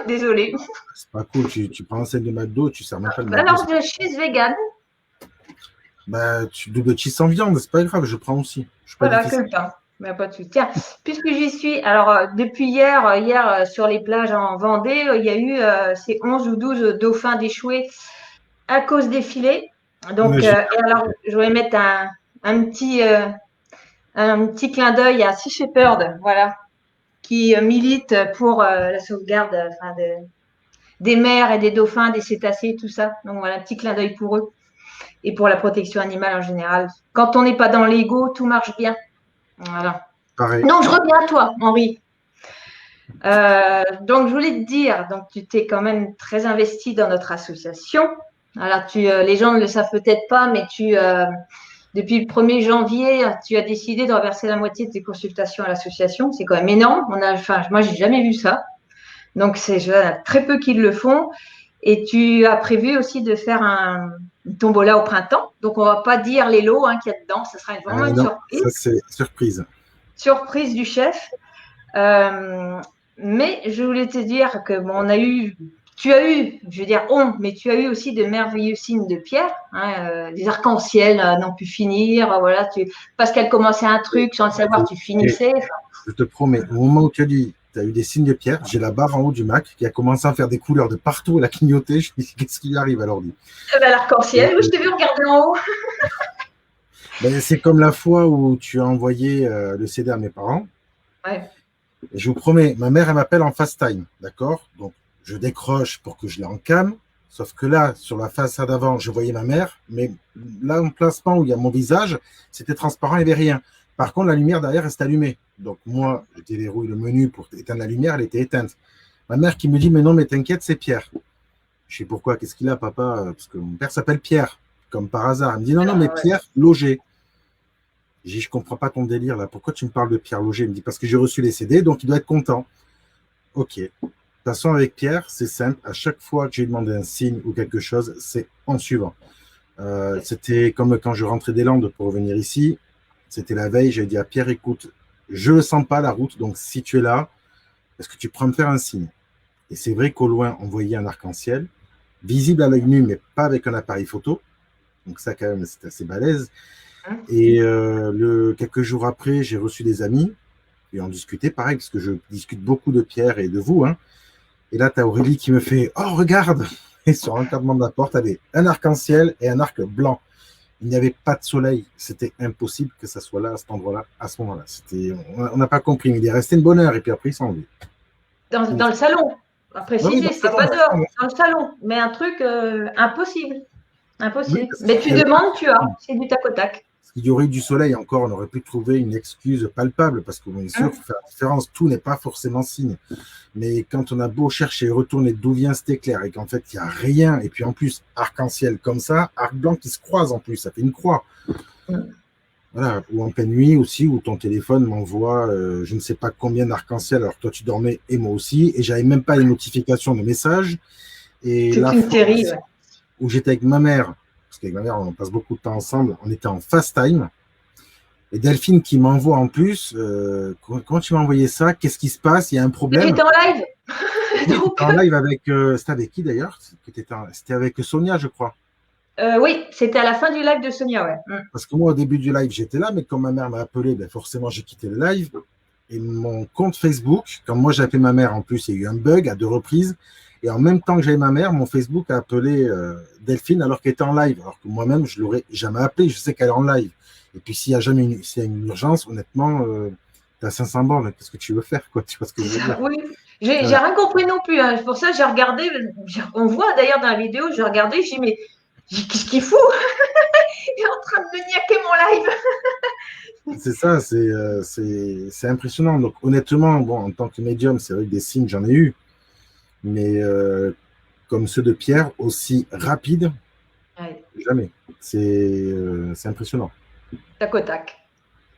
Désolée. C'est pas cool. Tu prends celle de McDo, tu sers même pas le McDo. Alors, de cheese vegan. Double cheese sans viande, c'est pas grave, je prends aussi. Voilà, que le pain. Mais pas de souci. Tiens, puisque j'y suis, alors depuis hier sur les plages en Vendée, il y a eu ces 11 ou 12 dauphins d'échoués à cause des filets. Donc, et alors, je voulais mettre un petit clin d'œil à Sea Shepherd, voilà, qui milite pour la sauvegarde des mers et des dauphins, des cétacés, tout ça. Donc, voilà, un petit clin d'œil pour eux et pour la protection animale en général. Quand on n'est pas dans l'ego, tout marche bien. Voilà. Pareil. Donc, je reviens à toi, Henri. Donc, je voulais te dire, donc tu t'es quand même très investi dans notre association. Alors, les gens ne le savent peut-être pas, mais depuis le 1er janvier, tu as décidé de reverser la moitié de tes consultations à l'association. C'est quand même énorme. Moi, j'ai jamais vu ça. Donc, il y en a très peu qui le font. Et tu as prévu aussi de faire une tombola au printemps. Donc, on ne va pas dire les lots qu'il y a dedans. Ce sera vraiment une surprise. Ça, c'est surprise. Surprise du chef. Mais je voulais te dire que on a eu tu as eu, je veux dire mais tu as eu aussi de merveilleux signes de Pierre, hein, des arcs-en-ciel à n'en plus finir. Voilà, parce qu'elle commençait un truc sans le savoir, tu finissais. Je te promets, au moment où tu as dit, tu as eu des signes de Pierre, j'ai la barre en haut du Mac qui a commencé à faire des couleurs de partout, elle a clignoté. Je me dis, qu'est-ce qui lui arrive à l'ordi? L'arc-en-ciel, je t'ai vu regarder en haut. Ben, c'est comme la fois où tu as envoyé le CD à mes parents. Ouais. Et je vous promets, ma mère, elle m'appelle en FaceTime, d'accord? Donc, je décroche pour que je l'ai en cam. Sauf que là, sur la façade avant, je voyais ma mère, mais là, l'emplacement où il y a mon visage, c'était transparent, il n'y avait rien. Par contre, la lumière derrière reste allumée. Donc, moi, je déverrouille le menu pour éteindre la lumière, elle était éteinte. Ma mère qui me dit, mais non, mais t'inquiète, c'est Pierre. Je sais pourquoi, qu'est-ce qu'il a, papa? Parce que mon père s'appelle Pierre, comme par hasard. Elle me dit, non, mais Pierre Loger. J'ai dit, je comprends pas ton délire là. Pourquoi tu me parles de Pierre Loger? Il me dit, parce que j'ai reçu les CD, donc il doit être content. Ok. De toute façon, avec Pierre, c'est simple. À chaque fois que j'ai demandé un signe ou quelque chose, c'est en suivant. C'était comme quand je rentrais des Landes pour revenir ici. C'était la veille. J'ai dit à Pierre, écoute, je ne sens pas la route. Donc, si tu es là, est-ce que tu pourrais me faire un signe? Et c'est vrai qu'au loin, on voyait un arc-en-ciel, visible à l'œil nu, mais pas avec un appareil photo. Donc, ça, quand même, c'était assez balèze. Et quelques jours après, j'ai reçu des amis et on discutait pareil, parce que je discute beaucoup de Pierre et de vous. Hein. Et là, tu as Aurélie qui me fait « Oh, regarde !» Et sur l'encadrement de la porte, il y avait un arc-en-ciel et un arc blanc. Il n'y avait pas de soleil. C'était impossible que ça soit là, à cet endroit-là, à ce moment-là. On n'a pas compris. Il est resté une bonne heure et puis après, il s'en est. Dans le salon, à préciser, c'était pas dehors, dans le salon. Mais un truc impossible. Impossible. Oui, mais tu demandes, tu as. C'est du tac au tac. S'il y aurait eu du soleil encore, on aurait pu trouver une excuse palpable, parce que bien sûr, il faut faire la différence, tout n'est pas forcément signe. Mais quand on a beau chercher et retourner d'où vient cet éclair, et qu'en fait, il n'y a rien, et puis en plus, arc-en-ciel comme ça, arc blanc qui se croise en plus, ça fait une croix. Voilà, ou en pleine nuit aussi, où ton téléphone m'envoie je ne sais pas combien d'arc-en-ciel, alors toi tu dormais et moi aussi, et j'avais même pas les notifications de messages. Et là, où j'étais avec ma mère, parce qu'avec ma mère, on passe beaucoup de temps ensemble, on était en FaceTime. Et Delphine qui m'envoie en plus, comment tu m'as envoyé ça? Qu'est-ce qui se passe? Il y a un problème. J'étais en live. En live avec, c'était avec qui d'ailleurs? C'était avec Sonia, je crois. Oui, c'était à la fin du live de Sonia, ouais. Parce que moi, au début du live, j'étais là, mais quand ma mère m'a appelé, ben forcément, j'ai quitté le live. Et mon compte Facebook, quand moi j'ai appelé ma mère, en plus, il y a eu un bug à 2 reprises. Et en même temps que j'avais ma mère, mon Facebook a appelé Delphine alors qu'elle était en live. Alors que moi-même, je ne l'aurais jamais appelée. Je sais qu'elle est en live. Et puis, s'il y a une urgence, honnêtement, tu as 500 bornes. Qu'est-ce que tu veux faire, quoi? Tu vois ce que je veux dire? Oui, j'ai rien compris non plus. Hein. Pour ça, j'ai regardé. On voit d'ailleurs dans la vidéo, j'ai regardé, j'ai dit, mais qu'est-ce qu'il fout? Il est en train de me niaquer mon live. C'est ça, c'est impressionnant. Donc, honnêtement, bon, en tant que médium, c'est vrai que des signes, j'en ai eu. Mais comme ceux de Pierre, aussi rapides, jamais. C'est impressionnant. Tac au tac.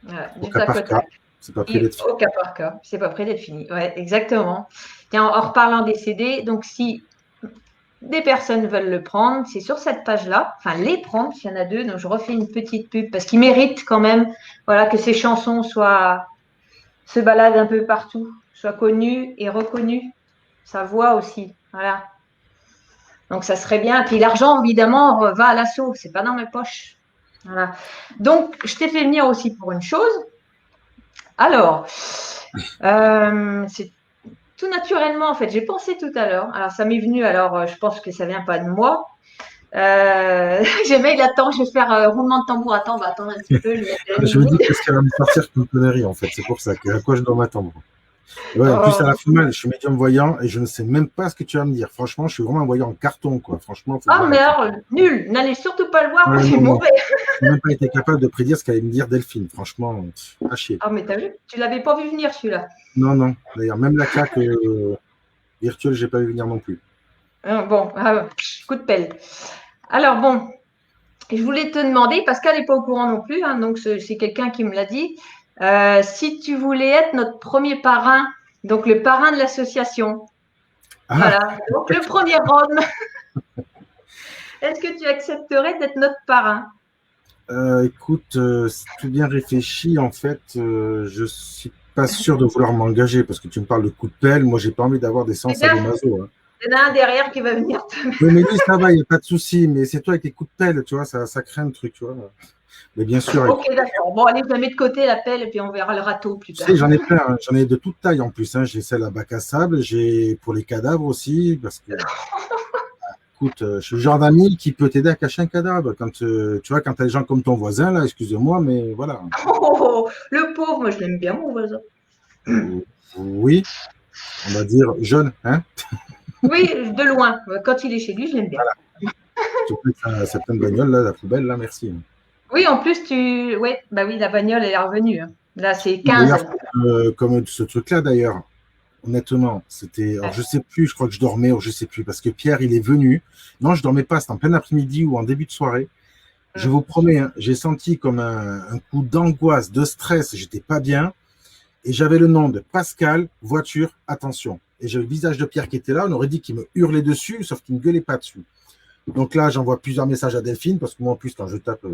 Voilà, au cas par cas, c'est pas prêt d'être fini. Au cas par cas, c'est pas prêt d'être fini. Ouais, exactement. Tiens, en reparlant des CD, donc si des personnes veulent le prendre, c'est sur cette page-là, enfin les prendre, s'il y en a 2, donc je refais une petite pub parce qu'ils méritent quand même, voilà, que ces chansons se baladent un peu partout, soient connues et reconnues. Sa voix aussi, voilà. Donc ça serait bien. Puis l'argent, évidemment, va à l'assaut, c'est pas dans mes poches. Voilà. Donc je t'ai fait venir aussi pour une chose. Alors, c'est tout naturellement, en fait, j'ai pensé tout à l'heure. Alors ça m'est venu, alors je pense que ça vient pas de moi. J'aimais, il attend, je vais faire roulement de tambour. Attends, on va attendre un petit peu. Je me dis qu'est-ce qu'elle va me sortir comme connerie, en fait. C'est pour ça. À quoi je dois m'attendre? Ouais, en plus, ça la fait mal. Je suis médium voyant et je ne sais même pas ce que tu vas me dire. Franchement, je suis vraiment un voyant en carton, quoi. Franchement. Mais alors, nul. N'allez surtout pas le voir, c'est mauvais. Je n'ai même pas été capable de prédire ce qu'allait me dire Delphine. Franchement, à chier. Ah, mais t'as vu? Tu l'avais pas vu venir, celui-là. Non. D'ailleurs, même la claque virtuelle, je n'ai pas vu venir non plus. Bon, coup de pelle. Alors, bon, je voulais te demander, parce qu'elle n'est pas au courant non plus, hein, donc c'est quelqu'un qui me l'a dit. Si tu voulais être notre premier parrain, donc le parrain de l'association. Ah. Voilà, donc le premier homme. Est-ce que tu accepterais d'être notre parrain? Écoute, c'est tout bien réfléchi. En fait, je suis pas sûr de vouloir m'engager parce que tu me parles de coup de pelle. Moi, j'ai pas envie d'avoir des séances à des masos. Hein. Il y en a un derrière qui va venir te Oui, mais lui, ça va, il n'y a pas de souci. Mais c'est toi avec tes coups de pelle, tu vois, ça craint le truc, tu vois. Mais bien sûr, Ok, d'accord. Bon, allez, je la mets de côté la pelle et puis on verra le râteau plus tu tard. sais, j'en ai plein, hein. J'en ai de toute taille en plus, hein. J'ai celle à bac à sable, j'ai pour les cadavres aussi, parce que, écoute, je suis le genre d'ami qui peut t'aider à cacher un cadavre. Quand, tu vois, quand tu as des gens comme ton voisin, là, excusez-moi, mais voilà. Oh, le pauvre, moi je l'aime bien, mon voisin. Oui, on va dire jeune, hein. Oui, de loin. Quand il est chez lui, je l'aime bien. Surtout que ça plein de bagnole, là, la poubelle, là, merci. Oui, en plus, ouais, bah oui, la bagnole, elle est revenue. Hein. Là, c'est 15. D'ailleurs, comme ce truc-là, d'ailleurs, honnêtement, c'était. Alors, je sais plus, je crois que je dormais, ou je sais plus, parce que Pierre, il est venu. Non, je dormais pas, c'était en plein après-midi ou en début de soirée. Je vous promets, hein, j'ai senti comme un coup d'angoisse, de stress, j'étais pas bien. Et j'avais le nom de Pascal, voiture, attention. Et j'ai le visage de Pierre qui était là, on aurait dit qu'il me hurlait dessus, sauf qu'il ne gueulait pas dessus. Donc là, j'envoie plusieurs messages à Delphine, parce que moi, en plus, quand je tape,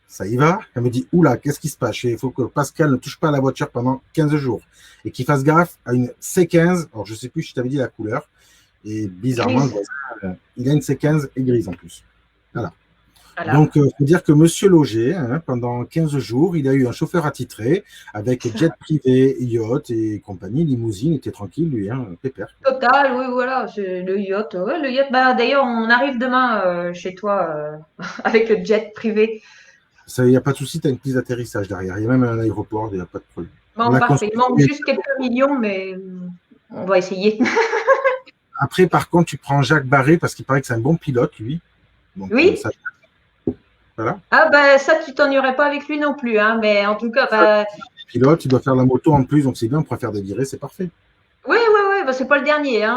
ça y va. Elle me dit, oula, qu'est-ce qui se passe? Il faut que Pascal ne touche pas à la voiture pendant 15 jours. Et qu'il fasse gaffe à une C15. Alors, je ne sais plus si je t'avais dit la couleur. Et bizarrement, il a une C15 et grise en plus. Voilà. Donc, il faut dire que Monsieur Loger, hein, pendant 15 jours, il a eu un chauffeur attitré avec jet privé, yacht et compagnie, limousine, il était tranquille, lui, hein, pépère. Total, oui, voilà, c'est le yacht. Ouais, le yacht. Bah, d'ailleurs, on arrive demain chez toi avec le jet privé. Il n'y a pas de souci, tu as une piste d'atterrissage derrière. Il y a même un aéroport, il n'y a pas de problème. Bon, parfait. Il manque juste quelques millions, mais on va essayer. Après, par contre, tu prends Jacques Barré parce qu'il paraît que c'est un bon pilote, lui. Donc, oui. Voilà. Ah, bah, ça, tu t'en irais pas avec lui non plus, hein, mais en tout cas. Bah... Pilote, il doit faire la moto en plus, donc c'est bien, on pourra faire des virées, c'est parfait. Oui, bah, c'est pas le dernier, hein,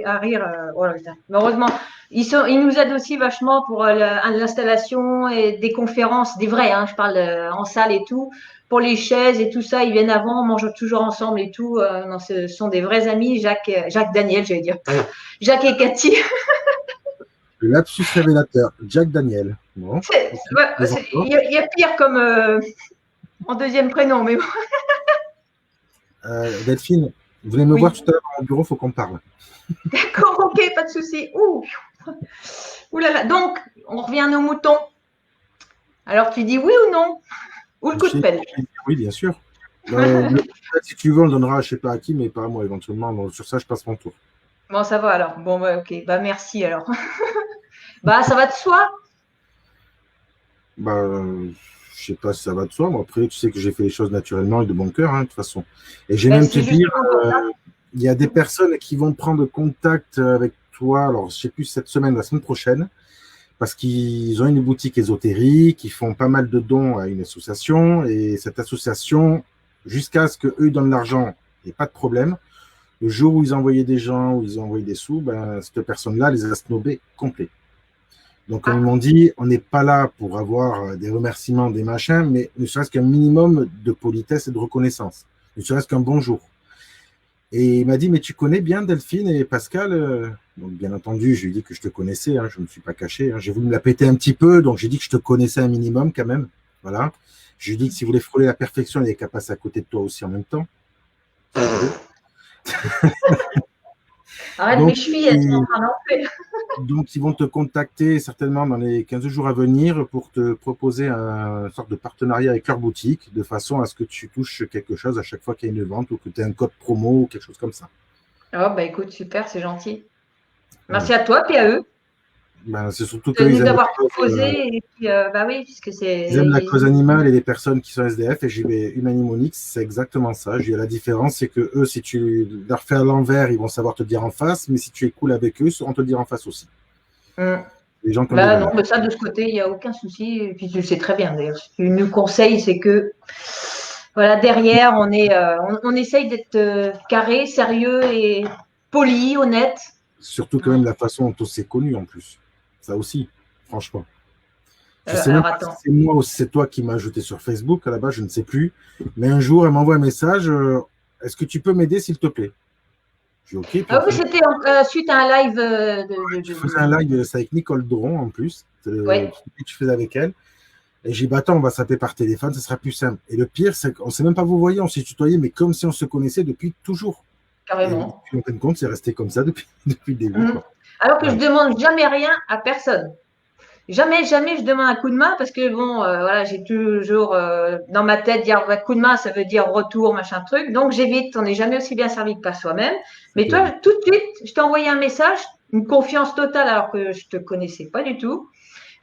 à rire. Oh là, mais heureusement, ils nous aident aussi vachement pour l'installation et des conférences, des vraies, hein, je parle en salle et tout, pour les chaises et tout ça, ils viennent avant, on mange toujours ensemble et tout. Non, ce sont des vrais amis, Jacques Daniel, j'allais dire. Jacques et Cathy. Le lapsus révélateur, Jack Daniel. Bon. Il y a pire comme en deuxième prénom, mais bon. Delphine, vous venez me voir tout à l'heure dans mon bureau, il faut qu'on parle. D'accord, ok, pas de souci. Ouh là là. Donc, on revient à nos moutons. Alors, tu dis oui ou non? Ou le coup de pelle? Oui, bien sûr. Si tu veux, on le donnera, je ne sais pas à qui, mais pas à moi éventuellement. Donc, sur ça, je passe mon tour. Bon, ça va alors. Bon, bah, ok. Bah, merci alors. Bah, ça va de soi? Bah, je sais pas si ça va de soi. Moi, après, tu sais que j'ai fait les choses naturellement et de bon cœur, hein, de toute façon. Et j'ai même te dire, il y a des personnes qui vont prendre contact avec toi, alors je sais plus cette semaine, la semaine prochaine, parce qu'ils ont une boutique ésotérique, ils font pas mal de dons à une association, et cette association, jusqu'à ce qu'eux donnent l'argent, il n'y a pas de problème. Le jour où ils envoyaient des gens, où ils ont envoyé des sous, ben, cette personne-là les a snobés complets. Donc, comme ils m'ont dit, on n'est pas là pour avoir des remerciements, des machins, mais ne serait-ce qu'un minimum de politesse et de reconnaissance. Ne serait-ce qu'un bonjour. Et il m'a dit, mais tu connais bien Delphine et Pascal? Donc, bien entendu, je lui ai dit que je te connaissais, hein, je ne me suis pas caché. Hein. J'ai voulu me la péter un petit peu, donc j'ai dit que je te connaissais un minimum quand même. Voilà. Je lui ai dit que si vous voulez frôler la perfection, il n'y avait qu'à passer à côté de toi aussi en même temps. Arrête, mes chevilles, elles sont en train d'enfler. Donc, ils vont te contacter certainement dans les 15 jours à venir pour te proposer une sorte de partenariat avec leur boutique, de façon à ce que tu touches quelque chose à chaque fois qu'il y a une vente ou que tu aies un code promo ou quelque chose comme ça. Oh, bah écoute, super, c'est gentil. Merci à toi, puis à eux. Ben, c'est surtout de nous avoir proposé. Et puis, bah oui, puisque c'est. Ils aiment la cause animale et les personnes qui sont SDF. Et j'y vais Humanimonix, c'est exactement ça. J'ai la différence, c'est que eux, si tu leur fais à l'envers, ils vont savoir te dire en face. Mais si tu es cool avec eux, ils sauront te dire en face aussi. Les gens comme non, mais ça, de ce côté, il n'y a aucun souci. Et puis tu le sais très bien d'ailleurs. Ce que tu nous conseilles, c'est que voilà, derrière, on essaye d'être carré, sérieux et poli, honnête. Surtout quand même la façon dont on s'est connus en plus. Ça aussi, franchement. Je sais même pas si c'est moi ou si c'est toi qui m'as ajouté sur Facebook, à la base, je ne sais plus. Mais un jour, elle m'envoie un message, est-ce que tu peux m'aider, s'il te plaît? Je dis OK. Ah oui, c'était suite à un live. Tu faisais un live avec Nicole Dron, en plus. Que tu faisais avec elle. Et j'ai dit, bah, attends, on va s'appeler par téléphone, ça sera plus simple. Et le pire, c'est qu'on ne s'est même pas vous voyez, on s'est tutoyé, mais comme si on se connaissait depuis toujours. carrément. Et en fin de compte, c'est resté comme ça depuis le début. Mmh. Quoi. Alors que je demande jamais rien à personne. Jamais je demande un coup de main parce que bon, voilà, j'ai toujours dans ma tête dire un coup de main, ça veut dire retour, machin truc. Donc j'évite. On n'est jamais aussi bien servi que par soi-même. Mais toi, tout de suite, je t'ai envoyé un message, une confiance totale alors que je te connaissais pas du tout.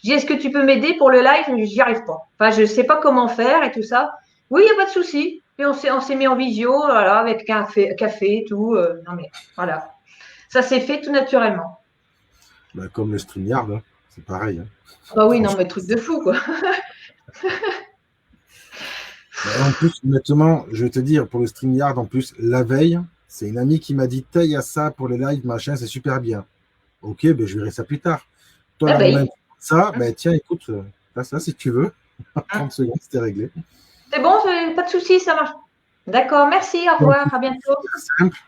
Je dis est-ce que tu peux m'aider pour le live? J'y arrive pas. Enfin, je sais pas comment faire et tout ça. Oui, il y a pas de souci. Et on s'est mis en visio, voilà, avec café et tout. Non mais voilà, ça s'est fait tout naturellement. Bah, comme le StreamYard, hein. C'est pareil. Hein. Bah oui, non mais truc de fou quoi. En plus, honnêtement, je vais te dire, pour le StreamYard, en plus, la veille, c'est une amie qui m'a dit il y a ça pour les lives, machin, c'est super bien. Ok, ben, je verrai ça plus tard. Toi, Ah, là, ça, ben, tiens, écoute, là, ça, si tu veux, 30 secondes, c'était réglé. C'est bon, pas de souci, ça marche. D'accord, merci, au revoir, à bientôt. C'est simple,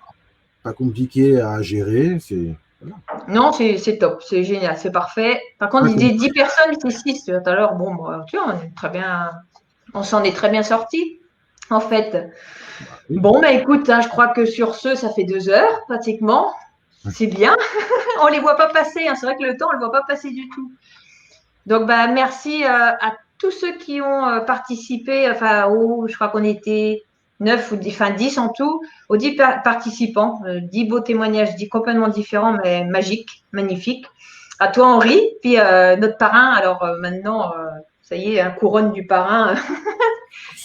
pas compliqué à gérer, c'est. Voilà. Non, c'est top, c'est génial, c'est parfait. Par contre, il dit 10 personnes, c'est 6 tout à l'heure. Bon, tu vois, on s'en est très bien sortis, en fait. Bon, bah écoute, hein, je crois que sur ce, ça fait 2 heures, pratiquement. C'est bien. On ne les voit pas passer, hein. C'est vrai que le temps, on ne le voit pas passer du tout. Donc, bah, merci à tous ceux qui ont participé. Enfin, je crois qu'on était 9 ou 10 en tout, aux 10 participants, 10 beaux témoignages, 10 complètement différents, mais magiques, magnifiques. À toi, Henri, puis notre parrain. Alors maintenant, ça y est, couronne du parrain.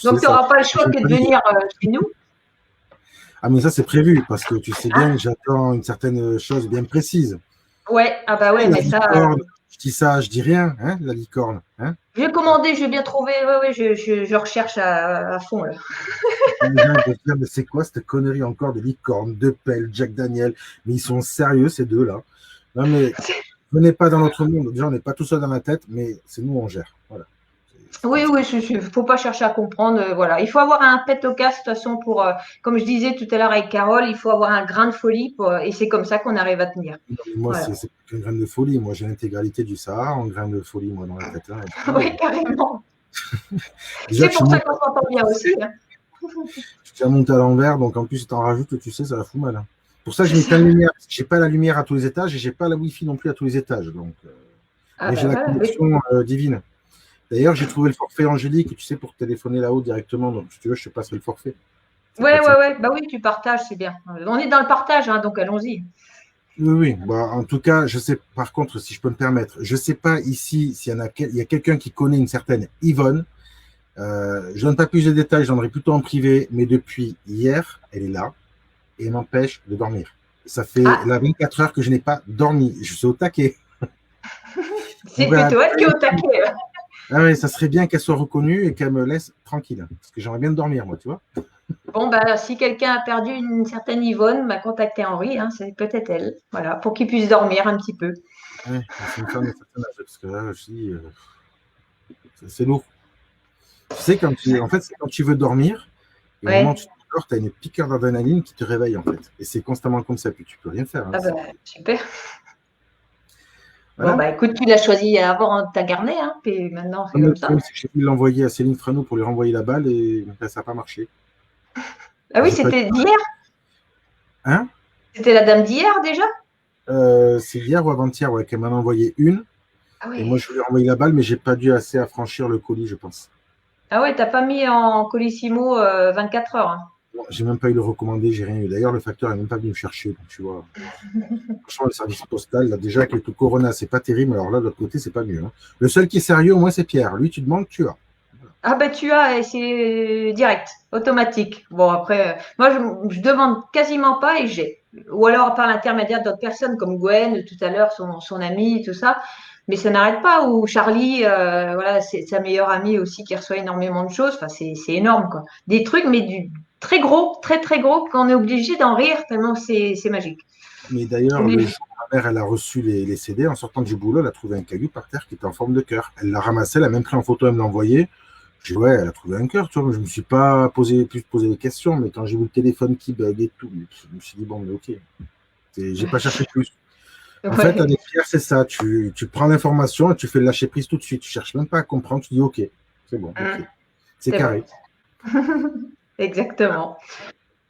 Donc, tu n'auras pas le choix que de venir chez nous. Ah, mais ça, c'est prévu, parce que tu sais bien que j'attends une certaine chose bien précise. Ouais, ah bah ouais, mais ça. Je dis ça, je dis rien, hein, la licorne. Hein. Je vais commander, je vais bien trouver. Oui, je recherche à fond. Là. Les gens vont dire, mais c'est quoi cette connerie encore de licorne, de pelle, Jack Daniel? Mais ils sont sérieux, ces deux-là. Non, mais venez pas dans notre monde. Déjà, on n'est pas tout seul dans la tête, mais c'est nous, on gère. Voilà. Oui, il ne faut pas chercher à comprendre. Voilà. Il faut avoir un pet au casque, de toute façon, comme je disais tout à l'heure avec Carole, il faut avoir un grain de folie et c'est comme ça qu'on arrive à tenir. Non, moi, voilà. C'est un grain de folie. Moi, j'ai l'intégralité du Sahara en grain de folie, moi, dans la tête. Hein. Oui, carrément. C'est pour ça qu'on s'entend bien aussi. Hein. Je tiens à monter à l'envers, donc en plus, si tu en rajoutes, tu sais, ça la fout mal. Hein. Pour ça, j'ai mis plein de lumière. Je n'ai pas la lumière à tous les étages et je n'ai pas la Wi-Fi non plus à tous les étages. Donc, mais j'ai la connexion divine. D'ailleurs, j'ai trouvé le forfait Angélique, tu sais, pour téléphoner là-haut directement. Donc, si tu veux, je te passerai le forfait. Ouais. Bah oui, tu partages, c'est bien. On est dans le partage, hein, donc allons-y. Oui. Bah, en tout cas, je sais, par contre, si je peux me permettre, je ne sais pas ici s'il y a quelqu'un qui connaît une certaine Yvonne. Je ne donne pas plus de détails, j'en aurai plutôt en privé, mais depuis hier, elle est là et m'empêche de dormir. Ça fait la 24 heures que je n'ai pas dormi. Je suis au taquet. C'est plutôt elle qui est au taquet. Ah oui, ça serait bien qu'elle soit reconnue et qu'elle me laisse tranquille. Parce que j'aimerais bien dormir, moi, tu vois. Bon, bah, si quelqu'un a perdu une certaine Yvonne, bah, contactez Henri, hein, c'est peut-être elle. Voilà, pour qu'il puisse dormir un petit peu. Oui, c'est une femme de certain âge, parce que là, je dis, c'est lourd. Tu sais, quand tu veux dormir, et au moment où tu dors, tu as une piqûre d'adrénaline qui te réveille, en fait. Et c'est constamment comme ça, puis tu peux rien faire. Hein, ah bah, super. Voilà. Bon, bah écoute, tu l'as choisi avant ta garnet, hein, puis maintenant c'est comme ça. J'ai pu l'envoyer à Céline Frano pour lui renvoyer la balle et ça n'a pas marché. Ah oui, c'était d'hier? Hein? C'était la dame d'hier déjà? C'est hier ou avant-hier, ouais, qu'elle m'en a envoyé une. Ah oui. Et moi, je lui ai renvoyé la balle, mais j'ai pas dû assez affranchir le colis, je pense. Ah ouais, t'as pas mis en colissimo 24 heures. Hein. Non, j'ai même pas eu le recommandé, j'ai rien eu. D'ailleurs, le facteur n'est même pas venu me chercher, donc tu vois. Franchement, le service postal, là, déjà, avec le tout Corona, c'est pas terrible, alors là, de l'autre côté, c'est pas mieux. Hein. Le seul qui est sérieux, au moins, c'est Pierre. Lui, tu demandes, tu as. Ah ben tu as, c'est direct, automatique. Bon après, moi je demande quasiment pas et j'ai. Ou alors par l'intermédiaire d'autres personnes comme Gwen, tout à l'heure, son amie, tout ça. Mais ça n'arrête pas. Ou Charlie, voilà, c'est sa meilleure amie aussi qui reçoit énormément de choses. Enfin, c'est énorme quoi. Des trucs, mais du très gros, très très gros, qu'on est obligé d'en rire tellement c'est magique. Mais d'ailleurs, le jour où ma mère elle a reçu les CD, en sortant du boulot, elle a trouvé un caillou par terre qui était en forme de cœur. Elle l'a ramassé, elle a même pris en photo, elle me l'a envoyé. Je dis, ouais, elle a trouvé un cœur, tu vois. Je ne me suis pas posé des questions, mais quand j'ai vu le téléphone qui bug et tout, je me suis dit, bon, mais ok. J'ai pas cherché plus. En fait, avec Pierre, c'est ça. Tu prends l'information et tu fais le lâcher prise tout de suite. Tu cherches même pas à comprendre. Tu dis, ok, c'est bon. Okay. C'est carré. Bon. Exactement.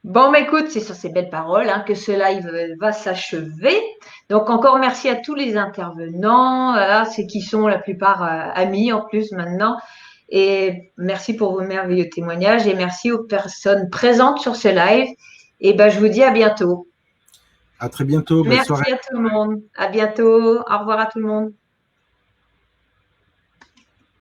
Bon, mais écoute, c'est sur ces belles paroles que ce live va s'achever. Donc, encore merci à tous les intervenants, voilà, ceux qui sont la plupart amis en plus maintenant. Et merci pour vos merveilleux témoignages et merci aux personnes présentes sur ce live. Et ben, je vous dis à bientôt. À très bientôt. Bonne Merci soirée. à tout le monde. À bientôt. Au revoir à tout le monde.